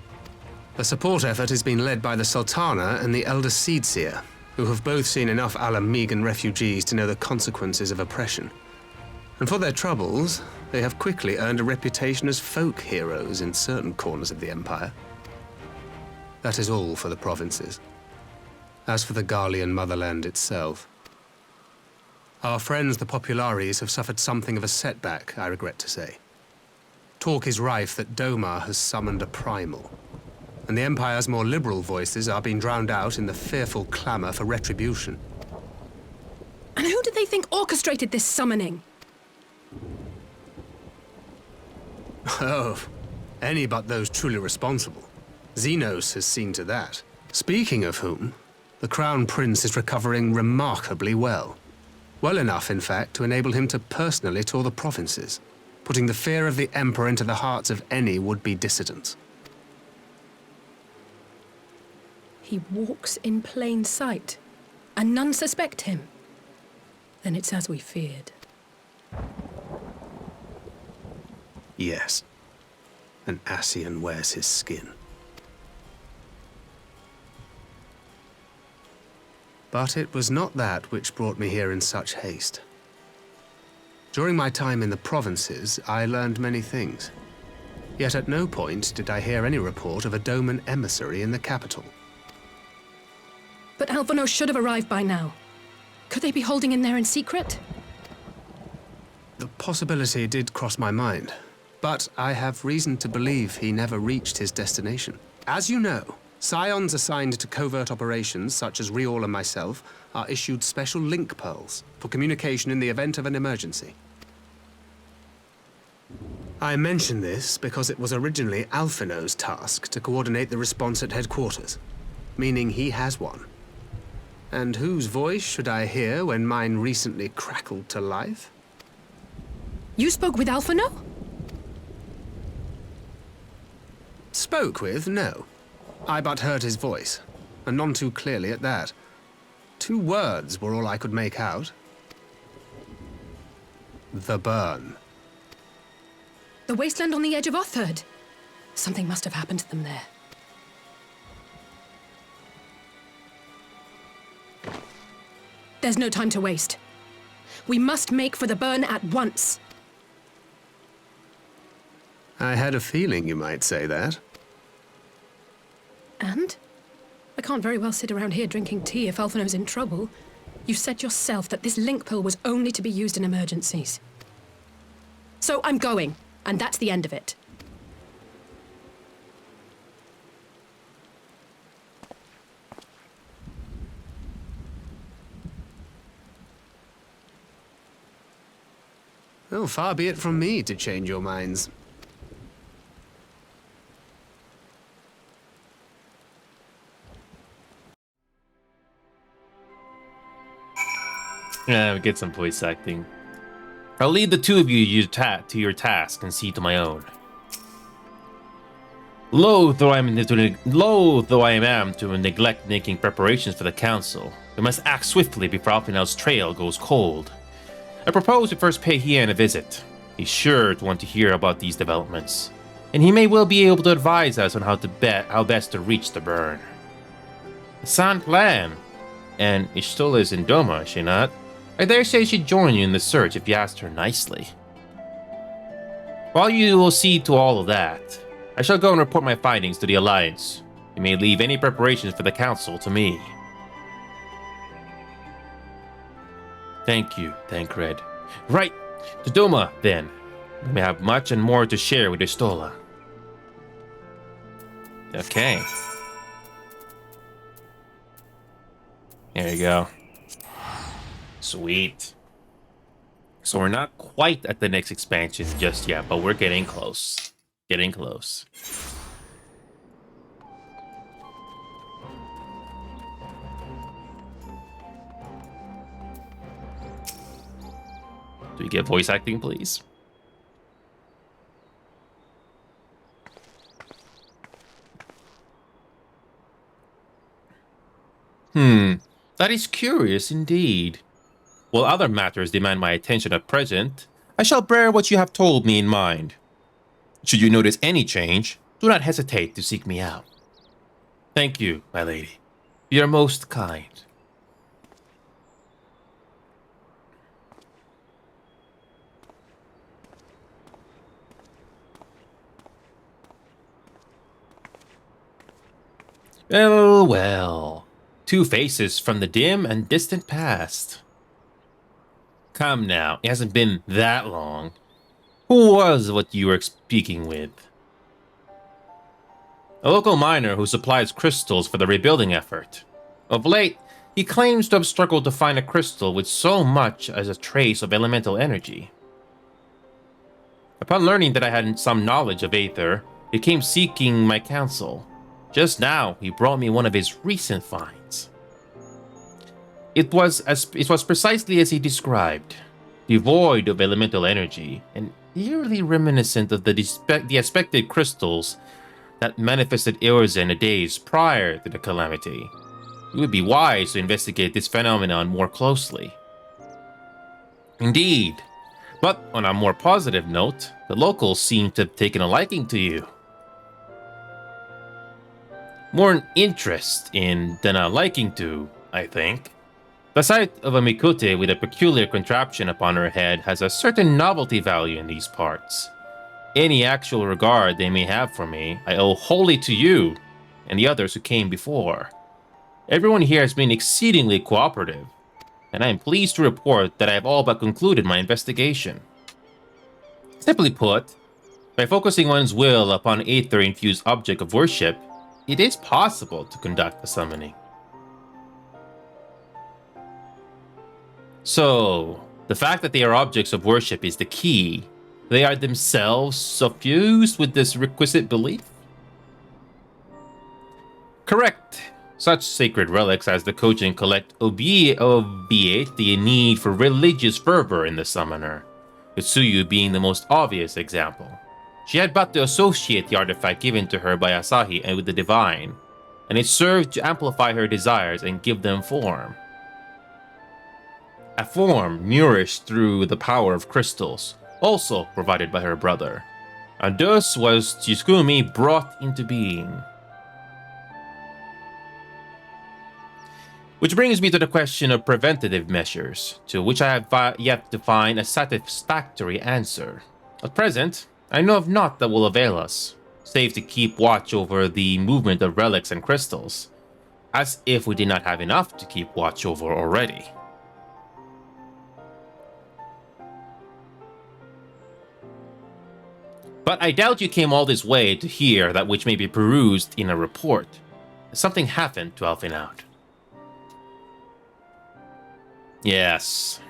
The support effort has been led by the Sultana and the Elder Seedseer, who have both seen enough Alamigan refugees to know the consequences of oppression. And for their troubles, they have quickly earned a reputation as folk heroes in certain corners of the Empire. That is all for the provinces. As for the Garlean motherland itself, our friends the Populares have suffered something of a setback, I regret to say. Talk is rife that Doma has summoned a primal, and the Empire's more liberal voices are being drowned out in the fearful clamor for retribution. And who do they think orchestrated this summoning? Oh, any but those truly responsible. Xenos has seen to that. Speaking of whom, the Crown Prince is recovering remarkably well. Well enough, in fact, to enable him to personally tour the provinces, putting the fear of the Emperor into the hearts of any would-be dissidents. He walks in plain sight, and none suspect him. Then it's as we feared. Yes. An Ascian wears his skin. But it was not that which brought me here in such haste. During my time in the provinces, I learned many things. Yet at no point did I hear any report of a Doman emissary in the capital. But Alphonse should have arrived by now. Could they be holding in there in secret? The possibility did cross my mind, but I have reason to believe he never reached his destination. As you know, Scions assigned to covert operations, such as Riol and myself, are issued special link pearls for communication in the event of an emergency. I mention this because it was originally Alphino's task to coordinate the response at headquarters, meaning he has one. And whose voice should I hear when mine recently crackled to life? You spoke with Alphino? Spoke with, no. I but heard his voice, and none too clearly at that. 2 words were all I could make out. The burn. The wasteland on the edge of Otherd. Something must have happened to them there. There's no time to waste. We must make for the burn at once. I had a feeling you might say that. And? I can't very well sit around here drinking tea if Alphino's in trouble. You said yourself that this link pill was only to be used in emergencies. So I'm going, and that's the end of it. Well, far be it from me to change your minds. Yeah, we get some voice acting. I'll leave the two of you to your task and see to my own. Loath though I am to neglect making preparations for the council, we must act swiftly before Alfinel's trail goes cold. I propose we first pay Hien a visit. He's sure to want to hear about these developments, and he may well be able to advise us on how best to reach the burn. A sound plan. And Ishtola is in Doma, is she not? I dare say she'd join you in the search if you asked her nicely. While you will see to all of that, I shall go and report my findings to the Alliance. You may leave any preparations for the Council to me. Thank you, Tancred. Right, to Doma, then. We may have much and more to share with Ishtola. Okay. There you go. Sweet. So we're not quite at the next expansion just yet, but we're getting close. Getting close. Do we get voice acting, please? That is curious indeed. While other matters demand my attention at present, I shall bear what you have told me in mind. Should you notice any change, do not hesitate to seek me out. Thank you, my lady. You are most kind. Well, well. Two faces from the dim and distant past. Come now, it hasn't been that long. Who was what you were speaking with? A local miner who supplies crystals for the rebuilding effort. Of late, he claims to have struggled to find a crystal with so much as a trace of elemental energy. Upon learning that I had some knowledge of Aether, he came seeking my counsel. Just now, he brought me one of his recent finds. It was precisely as he described, devoid of elemental energy, and eerily reminiscent of the expected crystals that manifested Eorze in the days prior to the calamity. It would be wise to investigate this phenomenon more closely. Indeed, but on a more positive note, the locals seem to have taken a liking to you. More an interest in than a liking to, I think. The sight of a Mikote with a peculiar contraption upon her head has a certain novelty value in these parts. Any actual regard they may have for me, I owe wholly to you and the others who came before. Everyone here has been exceedingly cooperative, and I am pleased to report that I have all but concluded my investigation. Simply put, by focusing one's will upon an Aether-infused object of worship, it is possible to conduct a summoning. So, the fact that they are objects of worship is the key. They are themselves suffused with this requisite belief? Correct. Such sacred relics as the Kojin collect obviate the need for religious fervor in the summoner, with Tsuyu being the most obvious example. She had but to associate the artifact given to her by Asahi and with the divine, and it served to amplify her desires and give them form. A form nourished through the power of crystals, also provided by her brother. And thus was Tsukumi brought into being. Which brings me to the question of preventative measures, to which I have yet to find a satisfactory answer. At present, I know of naught that will avail us, save to keep watch over the movement of relics and crystals, as if we did not have enough to keep watch over already. But I doubt you came all this way to hear that which may be perused in a report. Something happened to Alphinaud. Yes.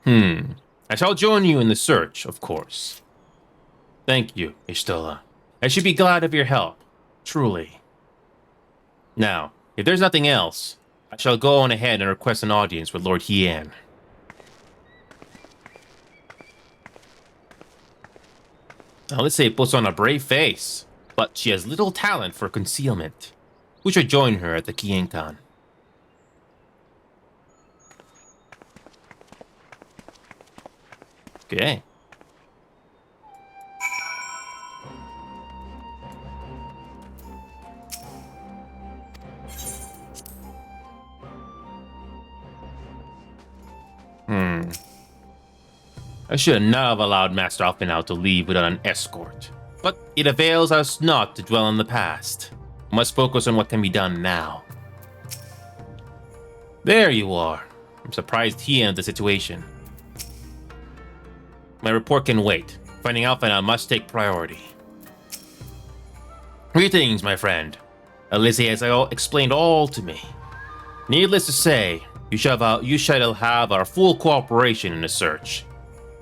I shall join you in the search, of course. Thank you, Ishtola. I should be glad of your help, truly. Now, if there's nothing else, I shall go on ahead and request an audience with Lord Hien. Now, let's say puts on a brave face, but she has little talent for concealment. We should join her at the Kienkan. Okay. I should not have allowed Master Alphenau to leave without an escort. But it avails us not to dwell on the past. We must focus on what can be done now. There you are. I'm surprised he ended the situation. My report can wait. Finding Alphenau must take priority. Greetings, my friend. Elise has explained all to me. Needless to say, you shall have our full cooperation in the search.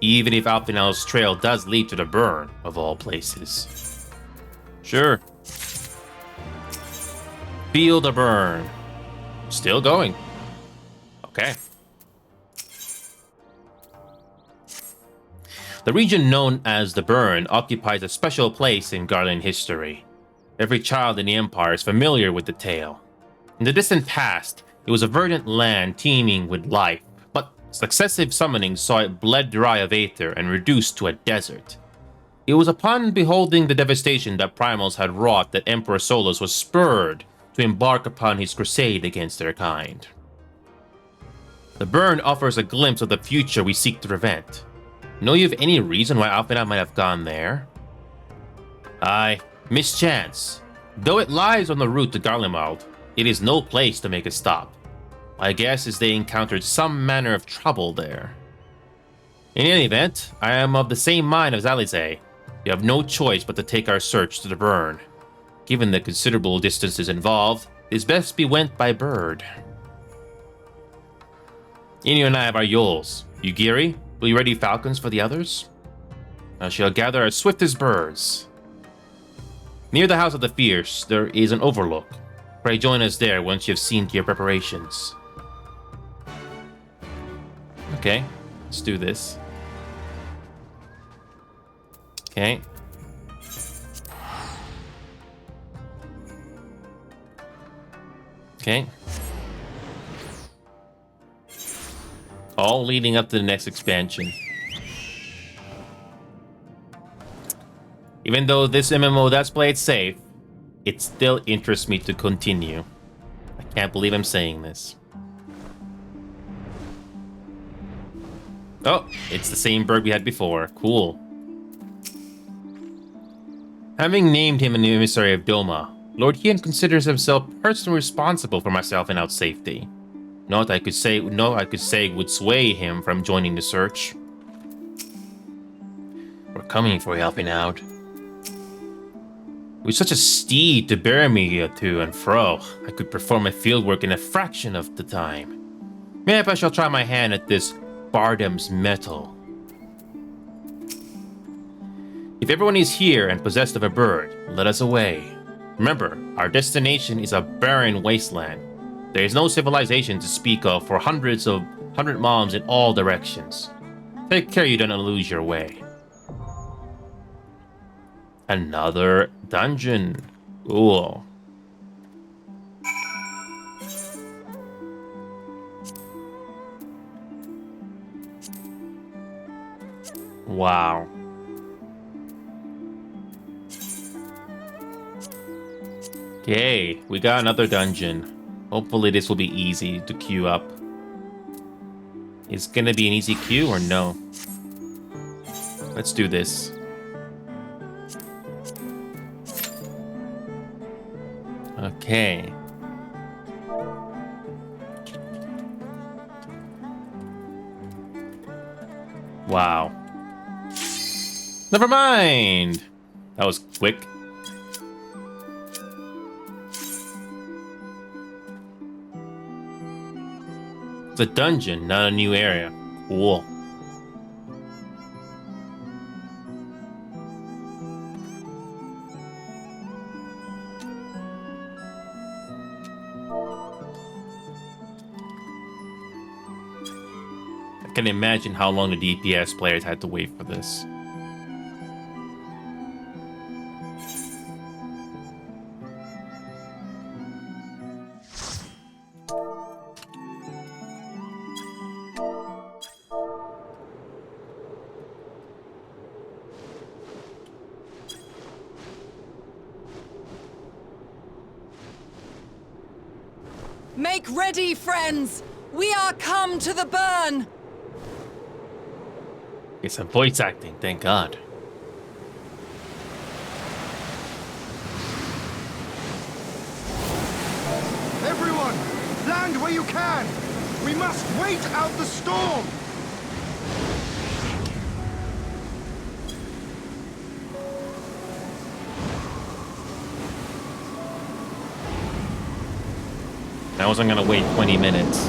Even if Alphenau's trail does lead to the burn, of all places. Sure. Feel the burn. Still going. Okay. The region known as the Burn occupies a special place in Garland history. Every child in the Empire is familiar with the tale. In the distant past, it was a verdant land teeming with life. Successive summonings saw it bled dry of aether and reduced to a desert. It was upon beholding the devastation that Primals had wrought that Emperor Solus was spurred to embark upon his crusade against their kind. The burn offers a glimpse of the future we seek to prevent. Know you of any reason why Alphenau might have gone there? Aye, mischance. Though it lies on the route to Garlemald, it is no place to make a stop. My guess is they encountered some manner of trouble there. In any event, I am of the same mind as Alize. We have no choice but to take our search to the burn. Given the considerable distances involved, it is best be went by bird. Inyo and I have our yoles. Yugiri, will you ready falcons for the others? I shall gather as swift as birds. Near the House of the Fierce, there is an overlook. Pray join us there once you have seen to your preparations. Okay, let's do this. Okay. Okay. All leading up to the next expansion. Even though this MMO does play it safe, it still interests me to continue. I can't believe I'm saying this. Oh, it's the same bird we had before. Cool. Having named him an emissary of Doma, Lord Hien considers himself personally responsible for myself and our safety. Not I could say would sway him from joining the search. We're coming for you, Alphenau. With such a steed to bear me to and fro, I could perform my fieldwork in a fraction of the time. Maybe I shall try my hand at this Bardam's metal. If everyone is here and possessed of a bird, let us away. Remember, our destination is a barren wasteland. There is no civilization to speak of for 100 miles in all directions. Take care you don't lose your way. Another dungeon. Cool. Wow. Okay, we got another dungeon. Hopefully this will be easy to queue up. Is it gonna be an easy queue or no? Let's do this. Okay. Wow. Never mind! That was quick. It's a dungeon, not a new area. Cool. can imagine how long the DPS players had to wait for this. Make ready, friends! We are come to the burn! Get some voice acting, thank God. Everyone, land where you can! We must wait out the storm! I wasn't gonna wait 20 minutes.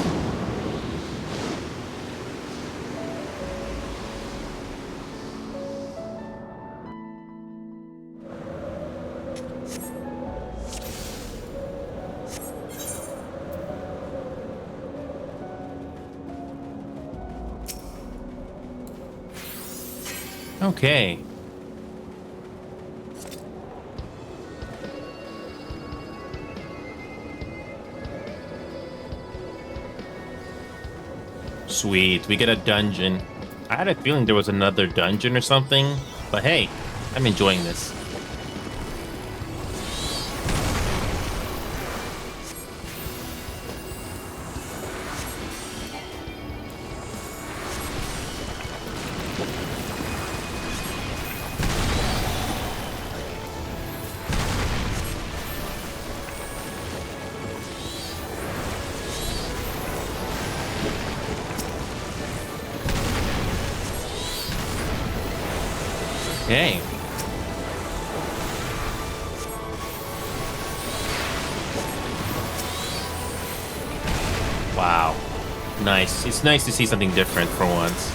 Okay. Sweet, we get a dungeon. I had a feeling there was another dungeon or something, but hey, I'm enjoying this. Okay. Wow. Nice. It's nice to see something different for once.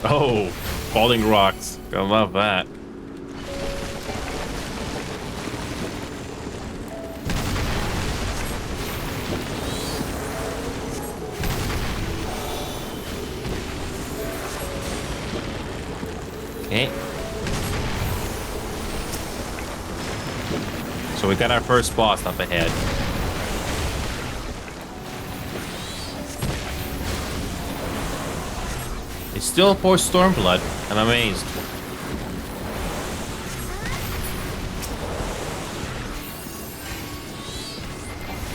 Oh, falling rocks. I love that. Okay. So we got our first boss up ahead. It's still Post-Stormblood. I'm amazed.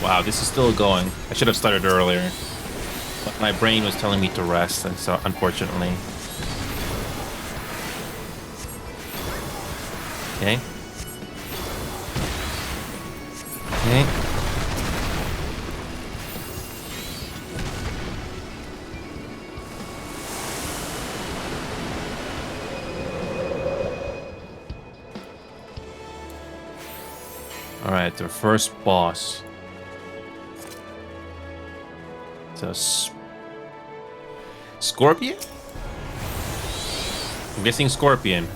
Wow, this is still going. I should have started earlier. But my brain was telling me to rest, and so unfortunately. Okay. Okay. Alright, the first boss. So, Scorpion? I'm guessing Scorpion.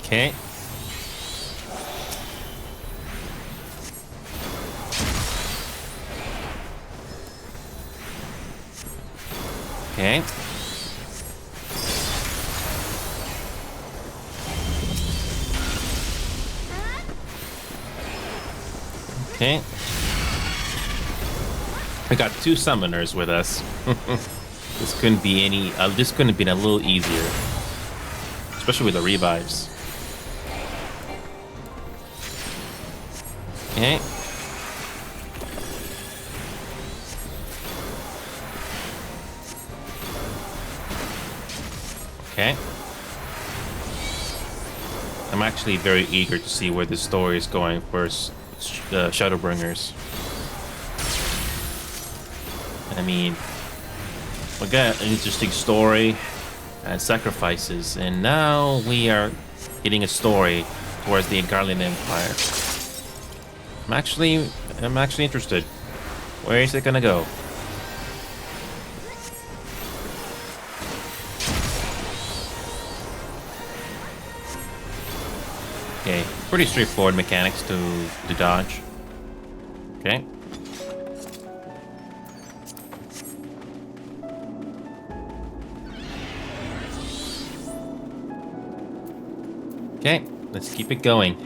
Okay. Okay. Okay. We got two summoners with us. This couldn't be any. This couldn't have been a little easier, especially with the revives. Okay. Okay. I'm actually very eager to see where this story is going for Shadowbringers. I mean, we got an interesting story and sacrifices, and now we are getting a story towards the Garlean Empire. I'm actually interested. Where is it gonna go? Okay, pretty straightforward mechanics to dodge. Okay. Okay, let's keep it going.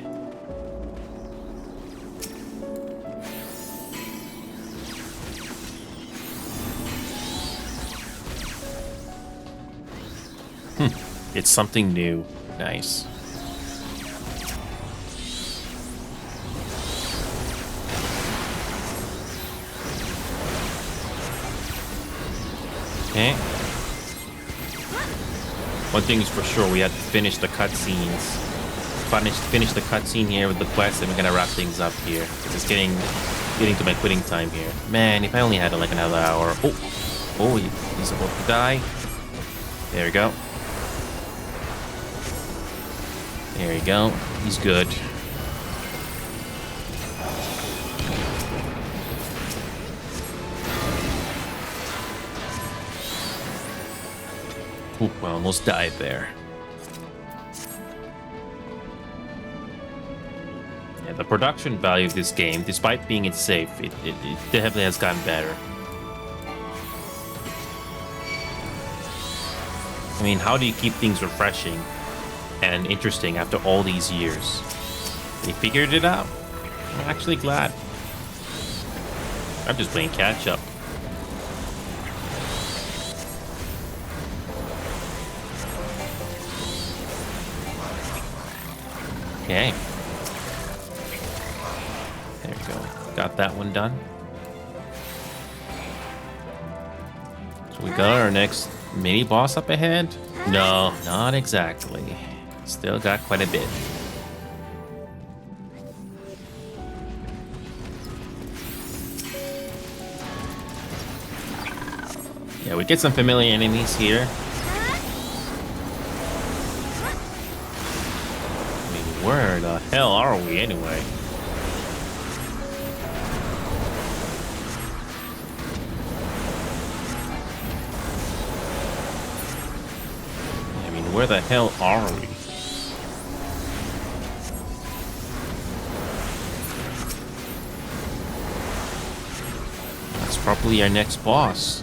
It's something new. Nice. Okay. One thing is for sure, we have to finish the cutscenes. Finish the cutscene here with the quest, and we're gonna wrap things up here. It's getting to my quitting time here. Man, if I only had like another hour. Oh, he's about to die. There we go. There you go. He's good. Ooh, I almost died there. Yeah, the production value of this game, despite being safe, it definitely has gotten better. I mean, how do you keep things refreshing and interesting after all these years? They figured it out. I'm actually glad. I'm just playing catch up. Okay. There we go. Got that one done. So we got our next mini boss up ahead? No, not exactly. Still got quite a bit. Yeah, we get some familiar enemies here. Where the hell are we anyway? I mean, where the hell are we? That's probably our next boss.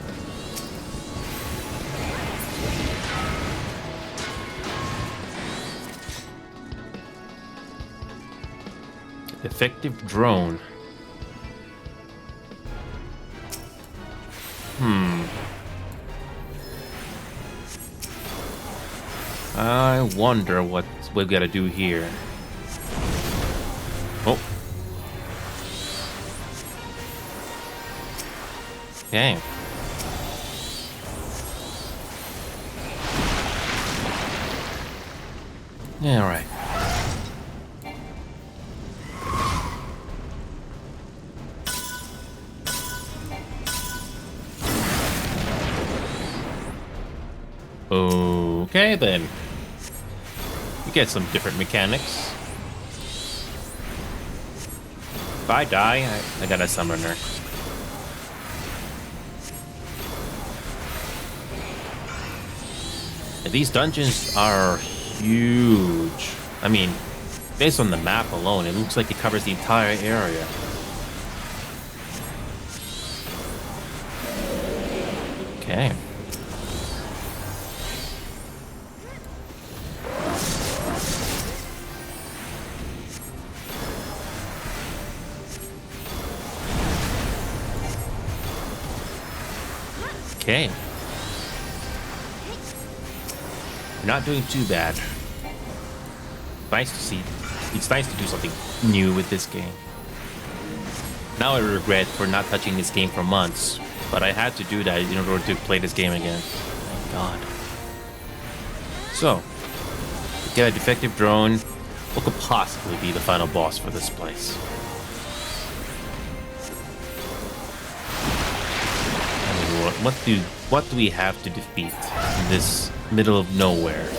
Effective drone. I wonder what we've got to do here. Oh. Okay. Yeah, all right. Okay, then. We get some different mechanics. If I die, I got a summoner. And these dungeons are huge. I mean, based on the map alone, it looks like it covers the entire area. Okay. Okay. We're not doing too bad. Nice to see. It's nice to do something new with this game. Now I regret for not touching this game for months, but I had to do that in order to play this game again. Thank God. So, get a defective drone. What could possibly be the final boss for this place? I mean, what do we have to defeat in this middle of nowhere?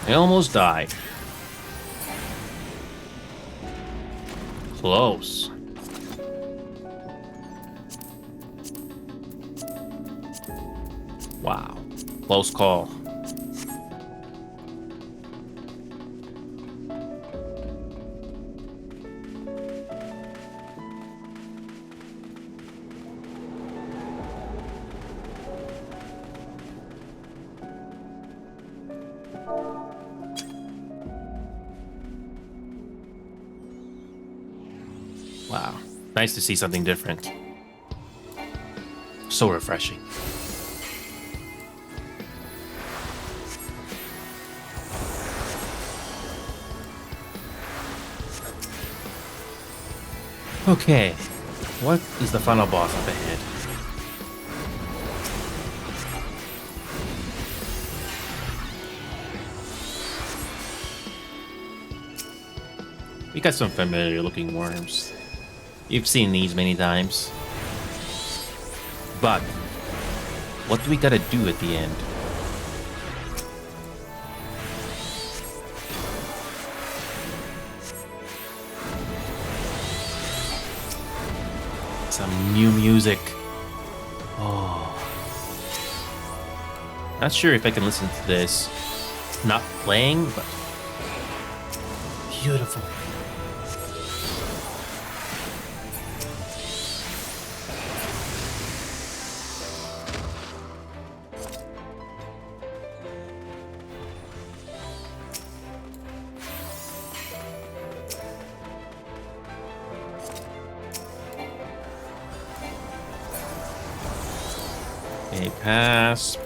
I almost died. Close. Wow. Close call. Wow. Nice to see something different. So refreshing. Okay. What is the final boss up ahead? We got some familiar looking worms. You've seen these many times. But what do we gotta do at the end? Some new music. Oh. Not sure if I can listen to this. Not playing, but beautiful. Okay, pass.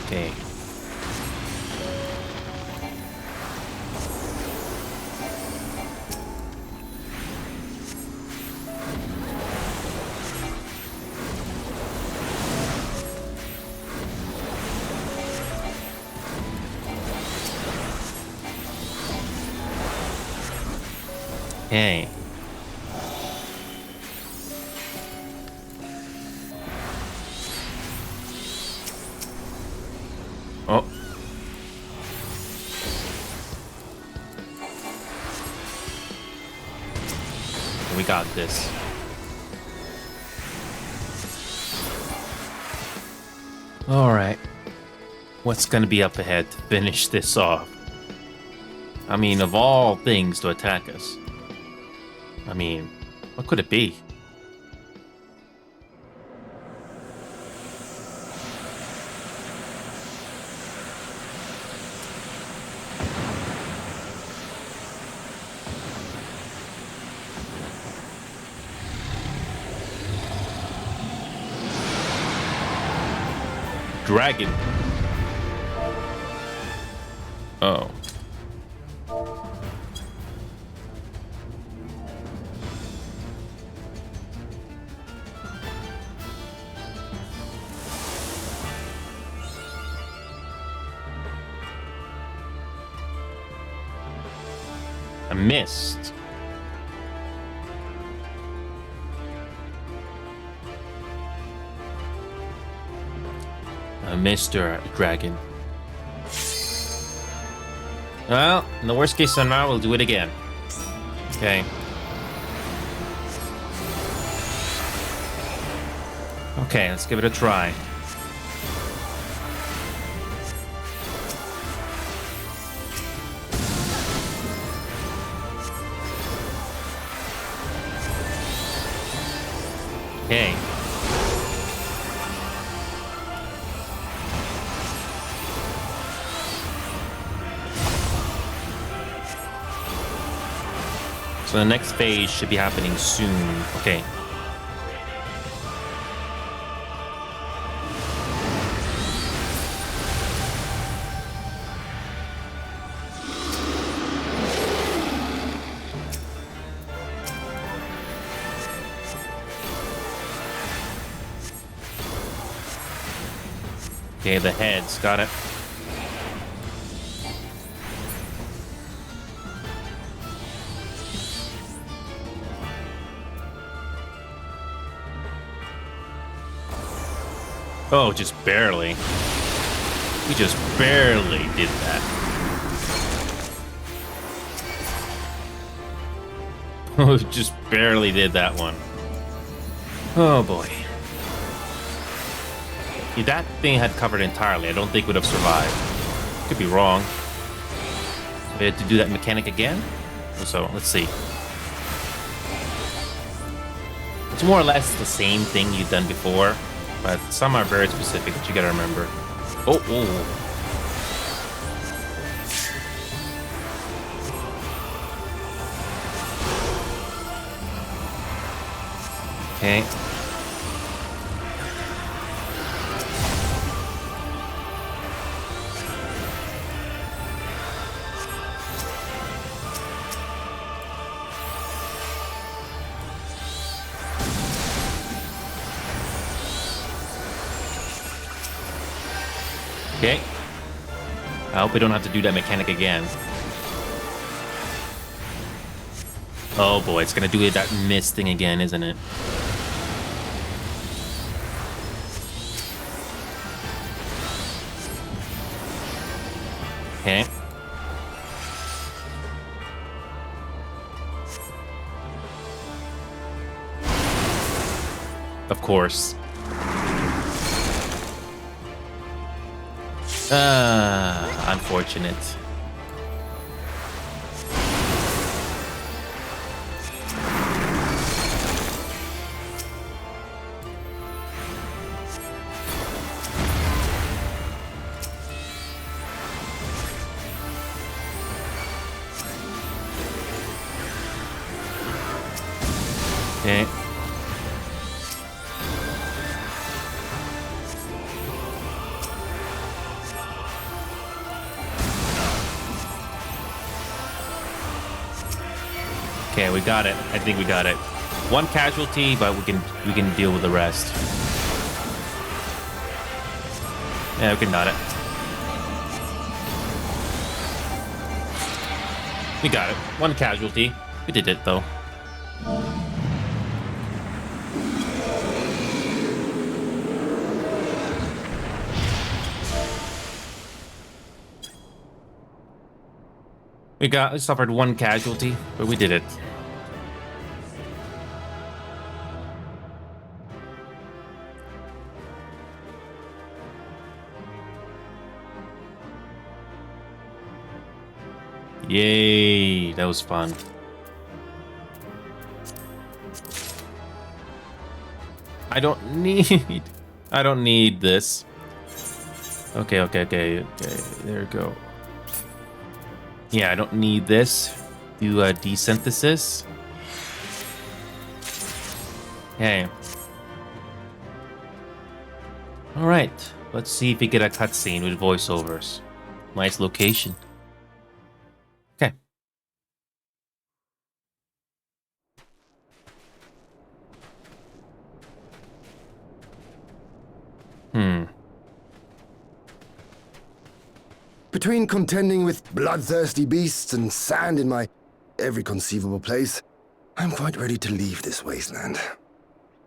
Okay. Okay. Oh. We got this. All right. What's gonna be up ahead to finish this off? I mean, of all things to attack us. I mean, what could it be? Dragon. Oh. I missed. Mr. Dragon. Well, in the worst case scenario, we'll do it again. Okay. Okay, let's give it a try. Okay. So the next phase should be happening soon. Okay. Okay, the heads. Got it. Oh, just barely. We just barely did that. Oh, just barely did that one. Oh boy. If that thing had covered entirely, I don't think would have survived. Could be wrong. We had to do that mechanic again? So, let's see. It's more or less the same thing you've done before, but some are very specific that you gotta remember. Oh, oh. Okay. Okay. I hope we don't have to do that mechanic again. Oh boy, it's gonna do that miss thing again, isn't it? Okay. Of course. Unfortunate. Okay. Okay, we got it. I think we got it. One casualty, but we can deal with the rest. Yeah, we can got it. We got it. One casualty. We did it though. We suffered one casualty, but we did it. Yay, that was fun. I don't need this. Okay, there we go. Yeah, I don't need this. Do desynthesis. Okay. All right. Let's see if we get a cutscene with voiceovers. Nice location. Okay. Between contending with bloodthirsty beasts and sand in my every conceivable place, I'm quite ready to leave this wasteland.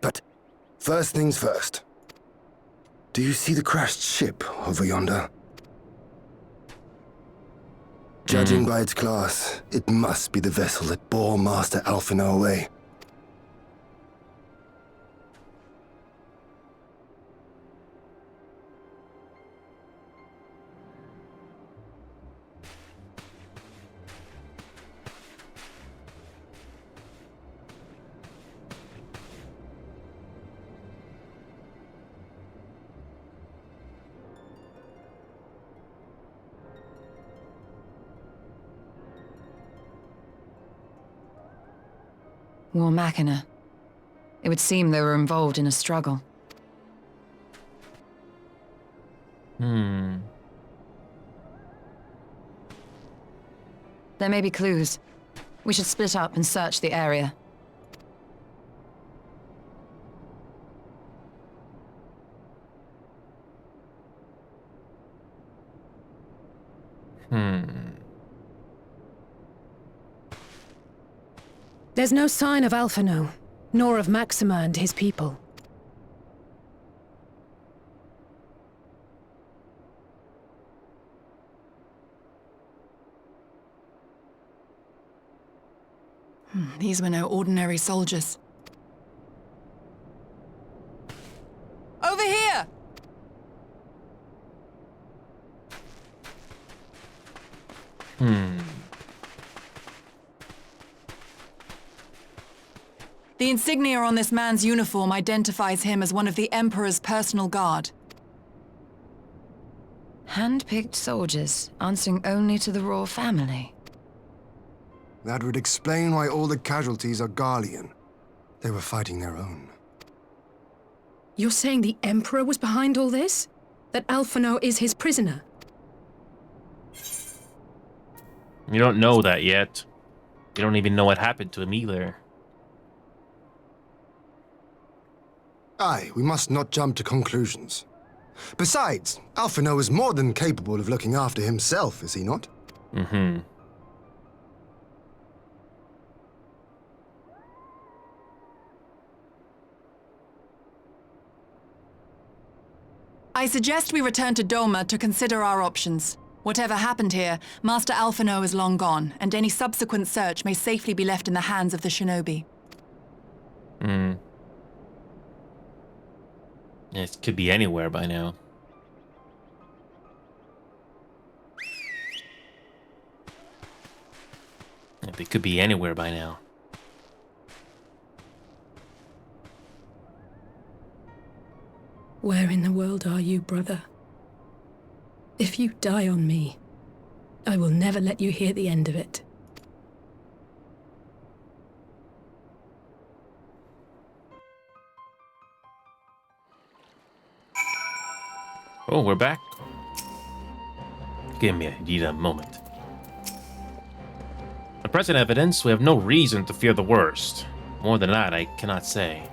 But first things first. Do you see the crashed ship over yonder? Judging by its class, it must be the vessel that bore Master Alphinaud away. War Machina. It would seem they were involved in a struggle. Hmm. There may be clues. We should split up and search the area. There's no sign of Alphino, nor of Maxima and his people. These were no ordinary soldiers. Over here! The insignia on this man's uniform identifies him as one of the Emperor's personal guard. Hand-picked soldiers, answering only to the royal family. That would explain why all the casualties are Garlean. They were fighting their own. You're saying the Emperor was behind all this? That Alphino is his prisoner? You don't know that yet. You don't even know what happened to him either. Aye, we must not jump to conclusions. Besides, Alphino is more than capable of looking after himself, is he not? Mm-hmm. I suggest we return to Doma to consider our options. Whatever happened here, Master Alphino is long gone, and any subsequent search may safely be left in the hands of the shinobi. It could be anywhere by now. It could be anywhere by now. Where in the world are you, brother? If you die on me, I will never let you hear the end of it. Oh, we're back. Give me a moment. On present evidence, we have no reason to fear the worst. More than that, I cannot say.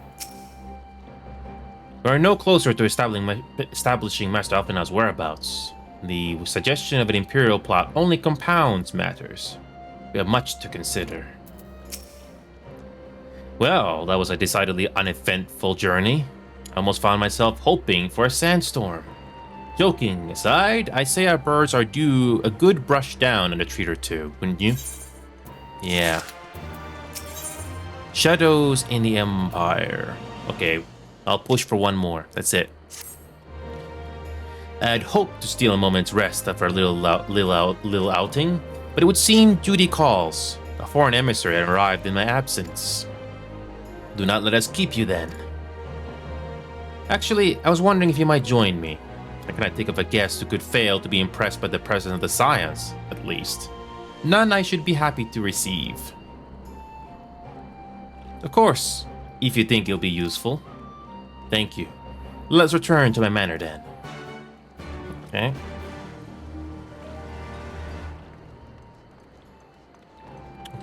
We are no closer to establishing Master Alphina's whereabouts. The suggestion of an Imperial plot only compounds matters. We have much to consider. Well, that was a decidedly uneventful journey. I almost found myself hoping for a sandstorm. Joking aside, I say our birds are due a good brush down and a treat or two, wouldn't you? Yeah. Shadows in the Empire. Okay, I'll push for one more. That's it. I'd hoped to steal a moment's rest after a little outing, but it would seem duty calls. A foreign emissary had arrived in my absence. Do not let us keep you then. Actually, I was wondering if you might join me. I cannot think of a guest who could fail to be impressed by the presence of the science, at least. None I should be happy to receive. Of course, if you think it'll be useful. Thank you. Let's return to my manor then. Okay.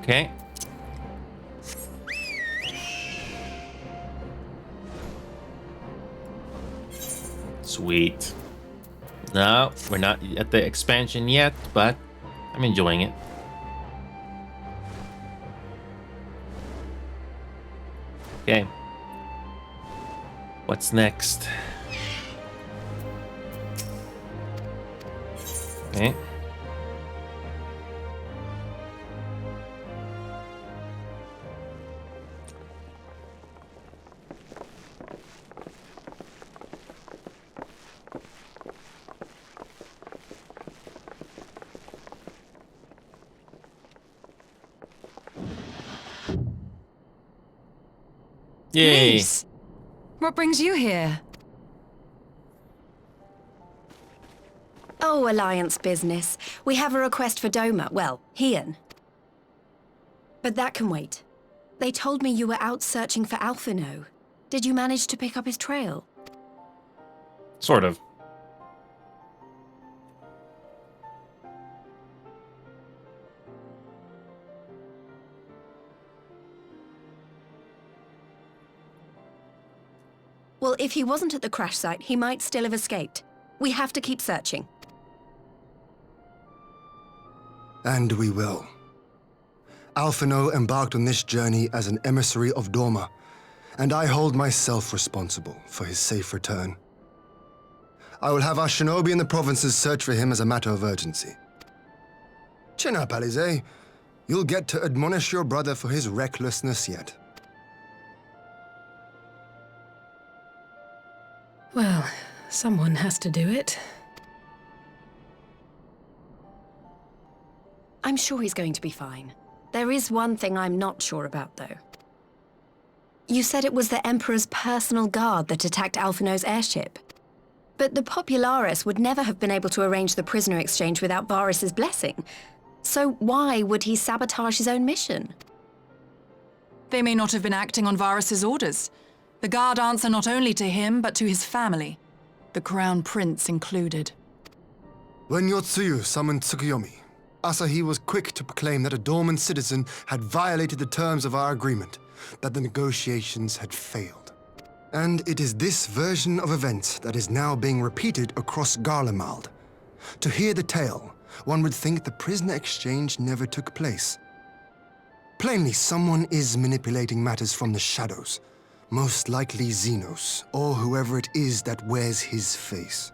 Okay. Sweet. No, we're not at the expansion yet, but I'm enjoying it. Okay. What's next? Okay. Yay. Niece, what brings you here? Oh, Alliance business. We have a request for Doma. Well, Hien. But that can wait. They told me you were out searching for Alphino. Did you manage to pick up his trail? Sort of. Well, if he wasn't at the crash site, he might still have escaped. We have to keep searching. And we will. Alphino embarked on this journey as an emissary of Dorma, and I hold myself responsible for his safe return. I will have our shinobi in the provinces search for him as a matter of urgency. Chin up, Alize. You'll get to admonish your brother for his recklessness yet. Well, someone has to do it. I'm sure he's going to be fine. There is one thing I'm not sure about, though. You said it was the Emperor's personal guard that attacked Alphino's airship. But the Popularis would never have been able to arrange the prisoner exchange without Varys' blessing. So why would he sabotage his own mission? They may not have been acting on Varys' orders. The guard answer not only to him, but to his family. The Crown Prince included. When Yotsuyu summoned Tsukuyomi, Asahi was quick to proclaim that a Dorman citizen had violated the terms of our agreement, that the negotiations had failed. And it is this version of events that is now being repeated across Garlemald. To hear the tale, one would think the prisoner exchange never took place. Plainly, someone is manipulating matters from the shadows. Most likely Xenos, or whoever it is that wears his face.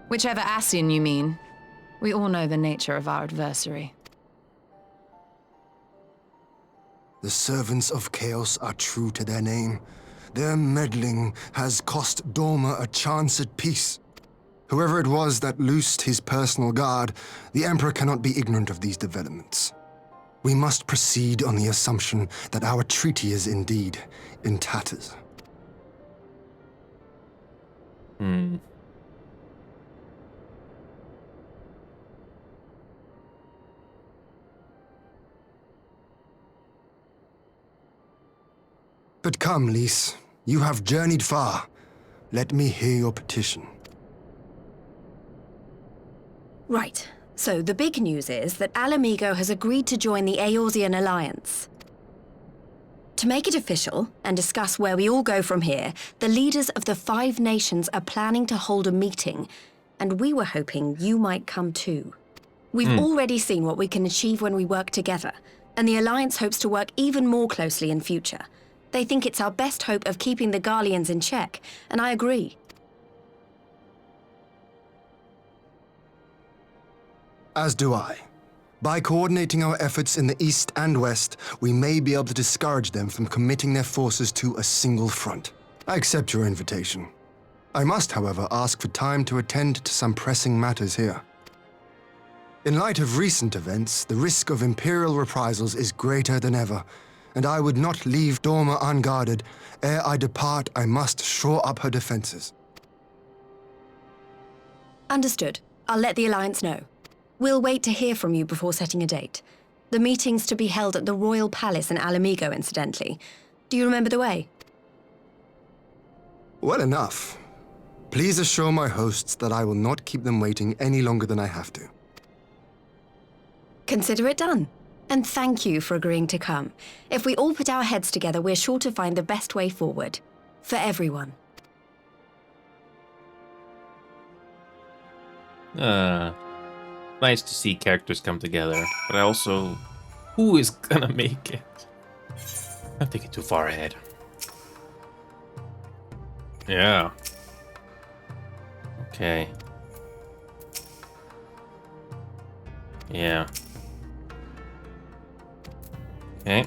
Whichever Ascian you mean. We all know the nature of our adversary. The servants of chaos are true to their name. Their meddling has cost Dorma a chance at peace. Whoever it was that loosed his personal guard, the Emperor cannot be ignorant of these developments. We must proceed on the assumption that our treaty is indeed in tatters. But come, Lys. You have journeyed far. Let me hear your petition. Right. So the big news is that Alamigo has agreed to join the Eorzean Alliance. To make it official and discuss where we all go from here, the leaders of the 5 nations are planning to hold a meeting, and we were hoping you might come too. We've already seen what we can achieve when we work together, and the Alliance hopes to work even more closely in future. They think it's our best hope of keeping the Garleans in check, and I agree. As do I. By coordinating our efforts in the east and west, we may be able to discourage them from committing their forces to a single front. I accept your invitation. I must, however, ask for time to attend to some pressing matters here. In light of recent events, the risk of Imperial reprisals is greater than ever, and I would not leave Dorma unguarded. Ere I depart, I must shore up her defenses. Understood. I'll let the Alliance know. We'll wait to hear from you before setting a date. The meeting's to be held at the Royal Palace in Alamigo, incidentally. Do you remember the way? Well enough. Please assure my hosts that I will not keep them waiting any longer than I have to. Consider it done. And thank you for agreeing to come. If we all put our heads together, we're sure to find the best way forward. For everyone. Nice to see characters come together, but also, who is gonna make it? I'm thinking too far ahead. Yeah. Okay. Yeah. Okay.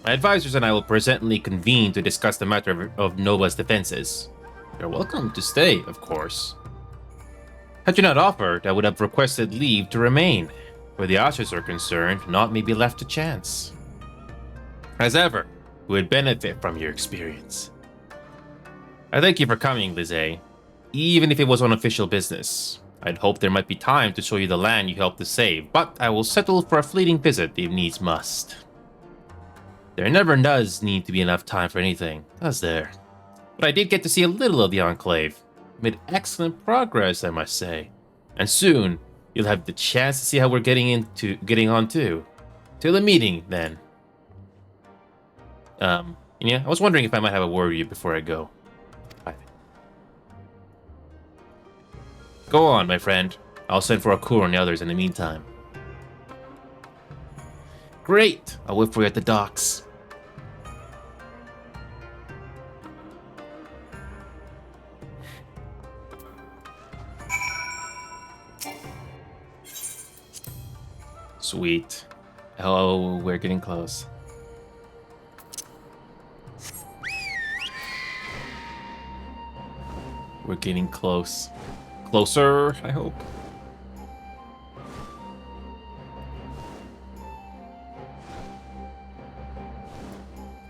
My advisors and I will presently convene to discuss the matter of Nova's defenses. You're welcome to stay, of course. Had you not offered, I would have requested leave to remain. Where the Ashers are concerned, naught may be left to chance. As ever, we would benefit from your experience. I thank you for coming, Lizzie. Even if it was on official business. I'd hoped there might be time to show you the land you helped to save, but I will settle for a fleeting visit if needs must. There never does need to be enough time for anything, does there? But I did get to see a little of the Enclave. Made excellent progress, I must say. And soon, you'll have the chance to see how we're getting on too. Till the meeting, then. Yeah, I was wondering if I might have a word with you before I go. Bye. Go on, my friend. I'll send for Akur and the others in the meantime. Great! I'll wait for you at the docks. Sweet. Oh, we're getting close. We're getting close. Closer, I hope.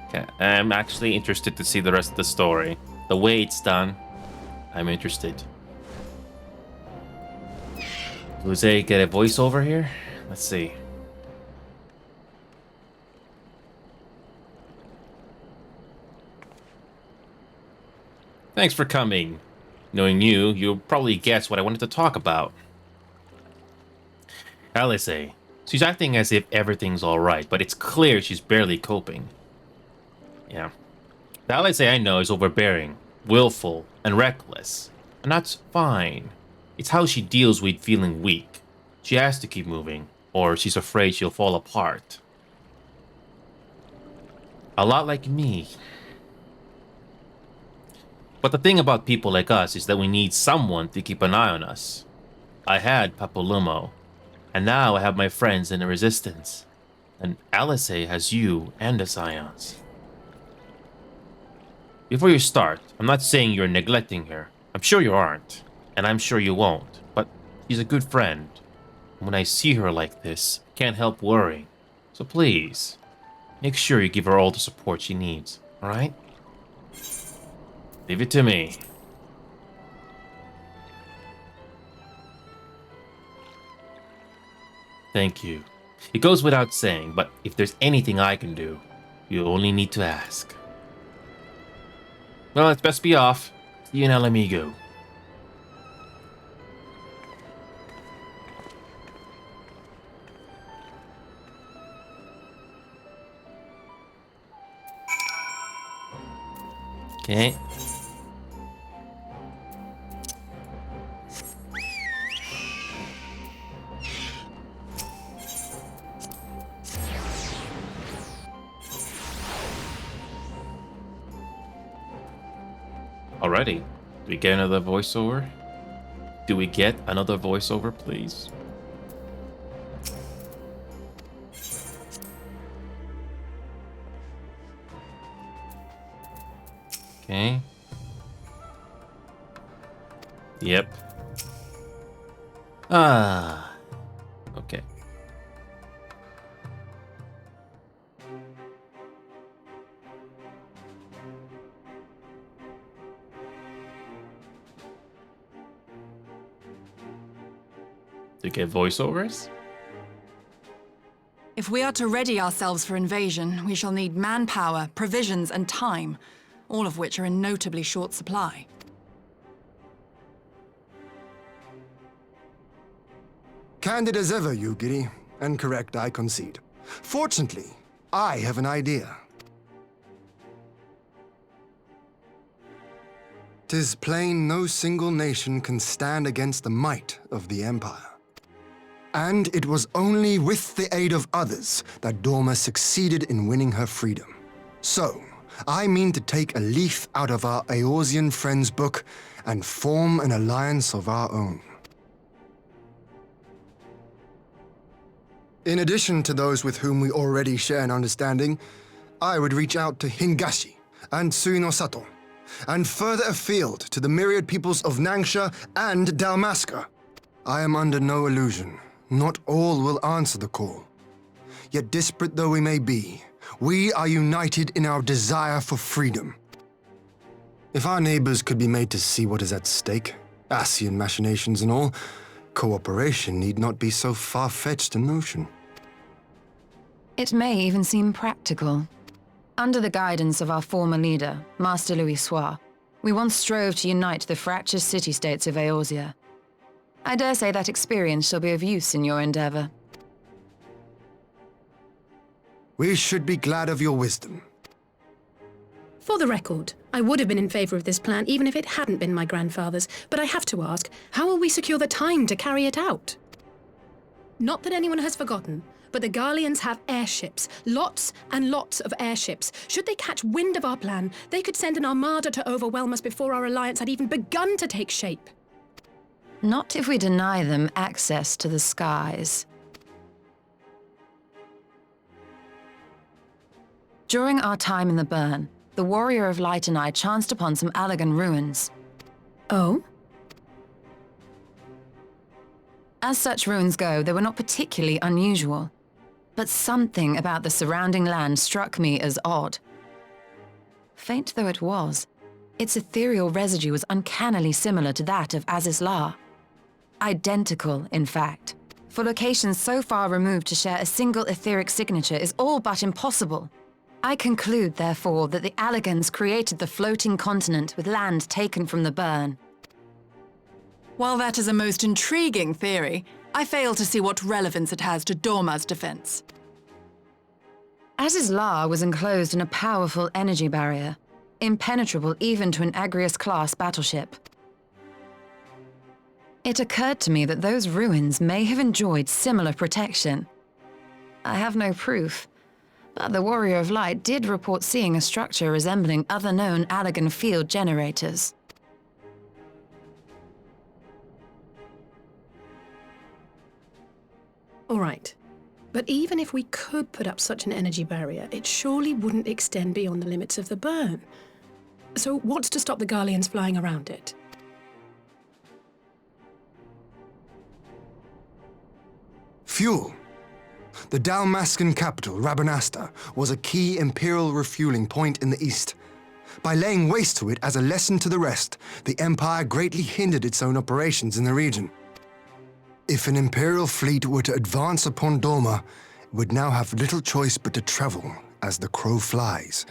Okay, I'm actually interested to see the rest of the story. The way it's done, I'm interested. Luce get a voiceover here? Let's see. Thanks for coming. Knowing you, you'll probably guess what I wanted to talk about. Alice, she's acting as if everything's alright, but it's clear she's barely coping. Yeah. The Alice I know is overbearing, willful, and reckless. And that's fine. It's how she deals with feeling weak. She has to keep moving, or she's afraid she'll fall apart. A lot like me. But the thing about people like us is that we need someone to keep an eye on us. I had Papolumo, and now I have my friends in the Resistance. And Alice has you and the Scions. Before you start, I'm not saying you're neglecting her. I'm sure you aren't, and I'm sure you won't, but she's a good friend. And when I see her like this, I can't help worrying. So please, make sure you give her all the support she needs, alright? Leave it to me. Thank you. It goes without saying, but if there's anything I can do, you only need to ask. Well, it's best be off. See you in El Amigo. Okay. Alrighty. Do we get another voiceover? Do we get another voiceover, please? Okay. Yep. Ah. Okay. To get voiceovers? If we are to ready ourselves for invasion, we shall need manpower, provisions, and time, all of which are in notably short supply. Candid as ever, Yugiri, and correct, I concede. Fortunately, I have an idea. 'Tis plain no single nation can stand against the might of the Empire. And it was only with the aid of others that Dorma succeeded in winning her freedom. So, I mean to take a leaf out of our Eorzean friends' book and form an alliance of our own. In addition to those with whom we already share an understanding, I would reach out to Hingashi and Suinosato, and further afield to the myriad peoples of Nangsha and Dalmasca. I am under no illusion. Not all will answer the call. Yet disparate though we may be, we are united in our desire for freedom. If our neighbors could be made to see what is at stake, Ascian machinations and all, cooperation need not be so far-fetched a notion. It may even seem practical. Under the guidance of our former leader, Master Louis Soir, we once strove to unite the fractious city-states of Eorzea. I dare say that experience shall be of use in your endeavor. We should be glad of your wisdom. For the record, I would have been in favor of this plan even if it hadn't been my grandfather's, but I have to ask, how will we secure the time to carry it out? Not that anyone has forgotten, but the Garleans have airships. Lots and lots of airships. Should they catch wind of our plan, they could send an armada to overwhelm us before our alliance had even begun to take shape. Not if we deny them access to the skies. During our time in the burn, the Warrior of Light and I chanced upon some Allagan ruins. Oh? As such ruins go, they were not particularly unusual. But something about the surrounding land struck me as odd. Faint though it was, its ethereal residue was uncannily similar to that of Azizlar. Identical, in fact. For locations so far removed to share a single etheric signature is all but impossible. I conclude, therefore, that the Allagans created the floating continent with land taken from the burn. While that is a most intriguing theory, I fail to see what relevance it has to Dorma's defense. Azizlar was enclosed in a powerful energy barrier, impenetrable even to an Agrius-class battleship. It occurred to me that those ruins may have enjoyed similar protection. I have no proof, but the Warrior of Light did report seeing a structure resembling other known Allagan field generators. All right. But even if we could put up such an energy barrier, it surely wouldn't extend beyond the limits of the burn. So what's to stop the Garleans flying around it? Fuel. The Dalmascan capital, Rabanasta, was a key Imperial refueling point in the east. By laying waste to it as a lesson to the rest, the Empire greatly hindered its own operations in the region. If an Imperial fleet were to advance upon Dorma, it would now have little choice but to travel, as the crow flies,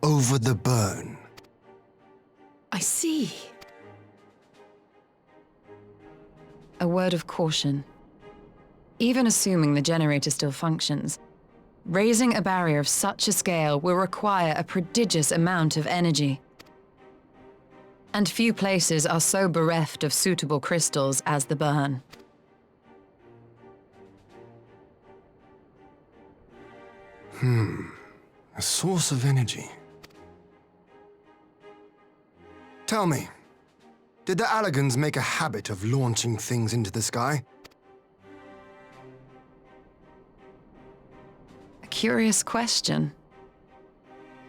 over the burn. I see. A word of caution. Even assuming the generator still functions, raising a barrier of such a scale will require a prodigious amount of energy. And few places are so bereft of suitable crystals as the burn. A source of energy. Tell me, did the Allagans make a habit of launching things into the sky? A curious question.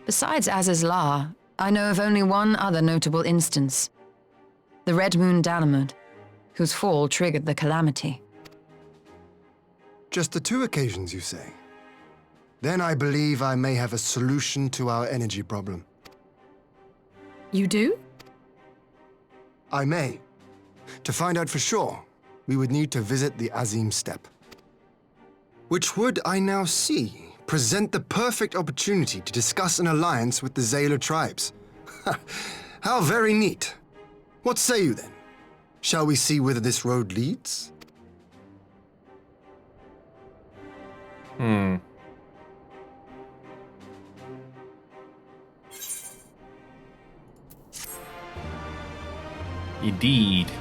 Besides Azizlar, I know of only one other notable instance. The Red Moon Dalamud, whose fall triggered the calamity. Just the two occasions, you say? Then I believe I may have a solution to our energy problem. You do? I may. To find out for sure, we would need to visit the Azim Steppe. Which would, I now see, present the perfect opportunity to discuss an alliance with the Zayla tribes. How very neat. What say you then? Shall we see whither this road leads? Indeed.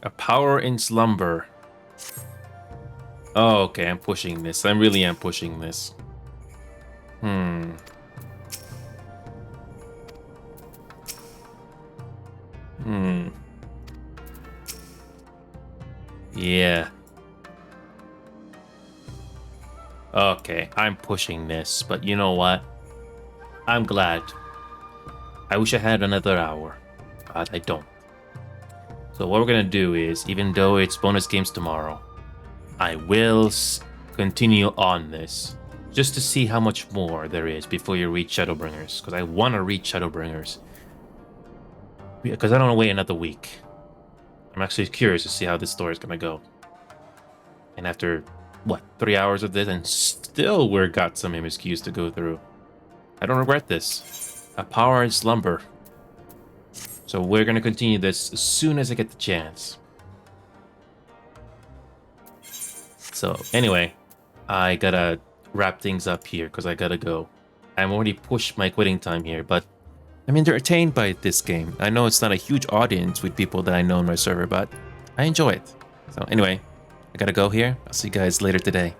A power in slumber. Oh, okay, I'm pushing this. I really am pushing this. Yeah. Okay, I'm pushing this, but you know what? I'm glad. I wish I had another hour, but I don't. So what we're gonna do is, even though it's bonus games tomorrow, I will continue on this, just to see how much more there is before you reach Shadowbringers, because I want to reach Shadowbringers. Because I don't want to wait another week. I'm actually curious to see how this story is gonna go. And after, what, 3 hours of this, and still we've got some MSQs to go through. I don't regret this. A power in slumber. So we're gonna continue this as soon as I get the chance. So anyway, I gotta wrap things up here because I gotta go. I'm already pushed my quitting time here, but I'm entertained by this game. I know it's not a huge audience with people that I know on my server, but I enjoy it. So anyway, I gotta go here. I'll see you guys later today.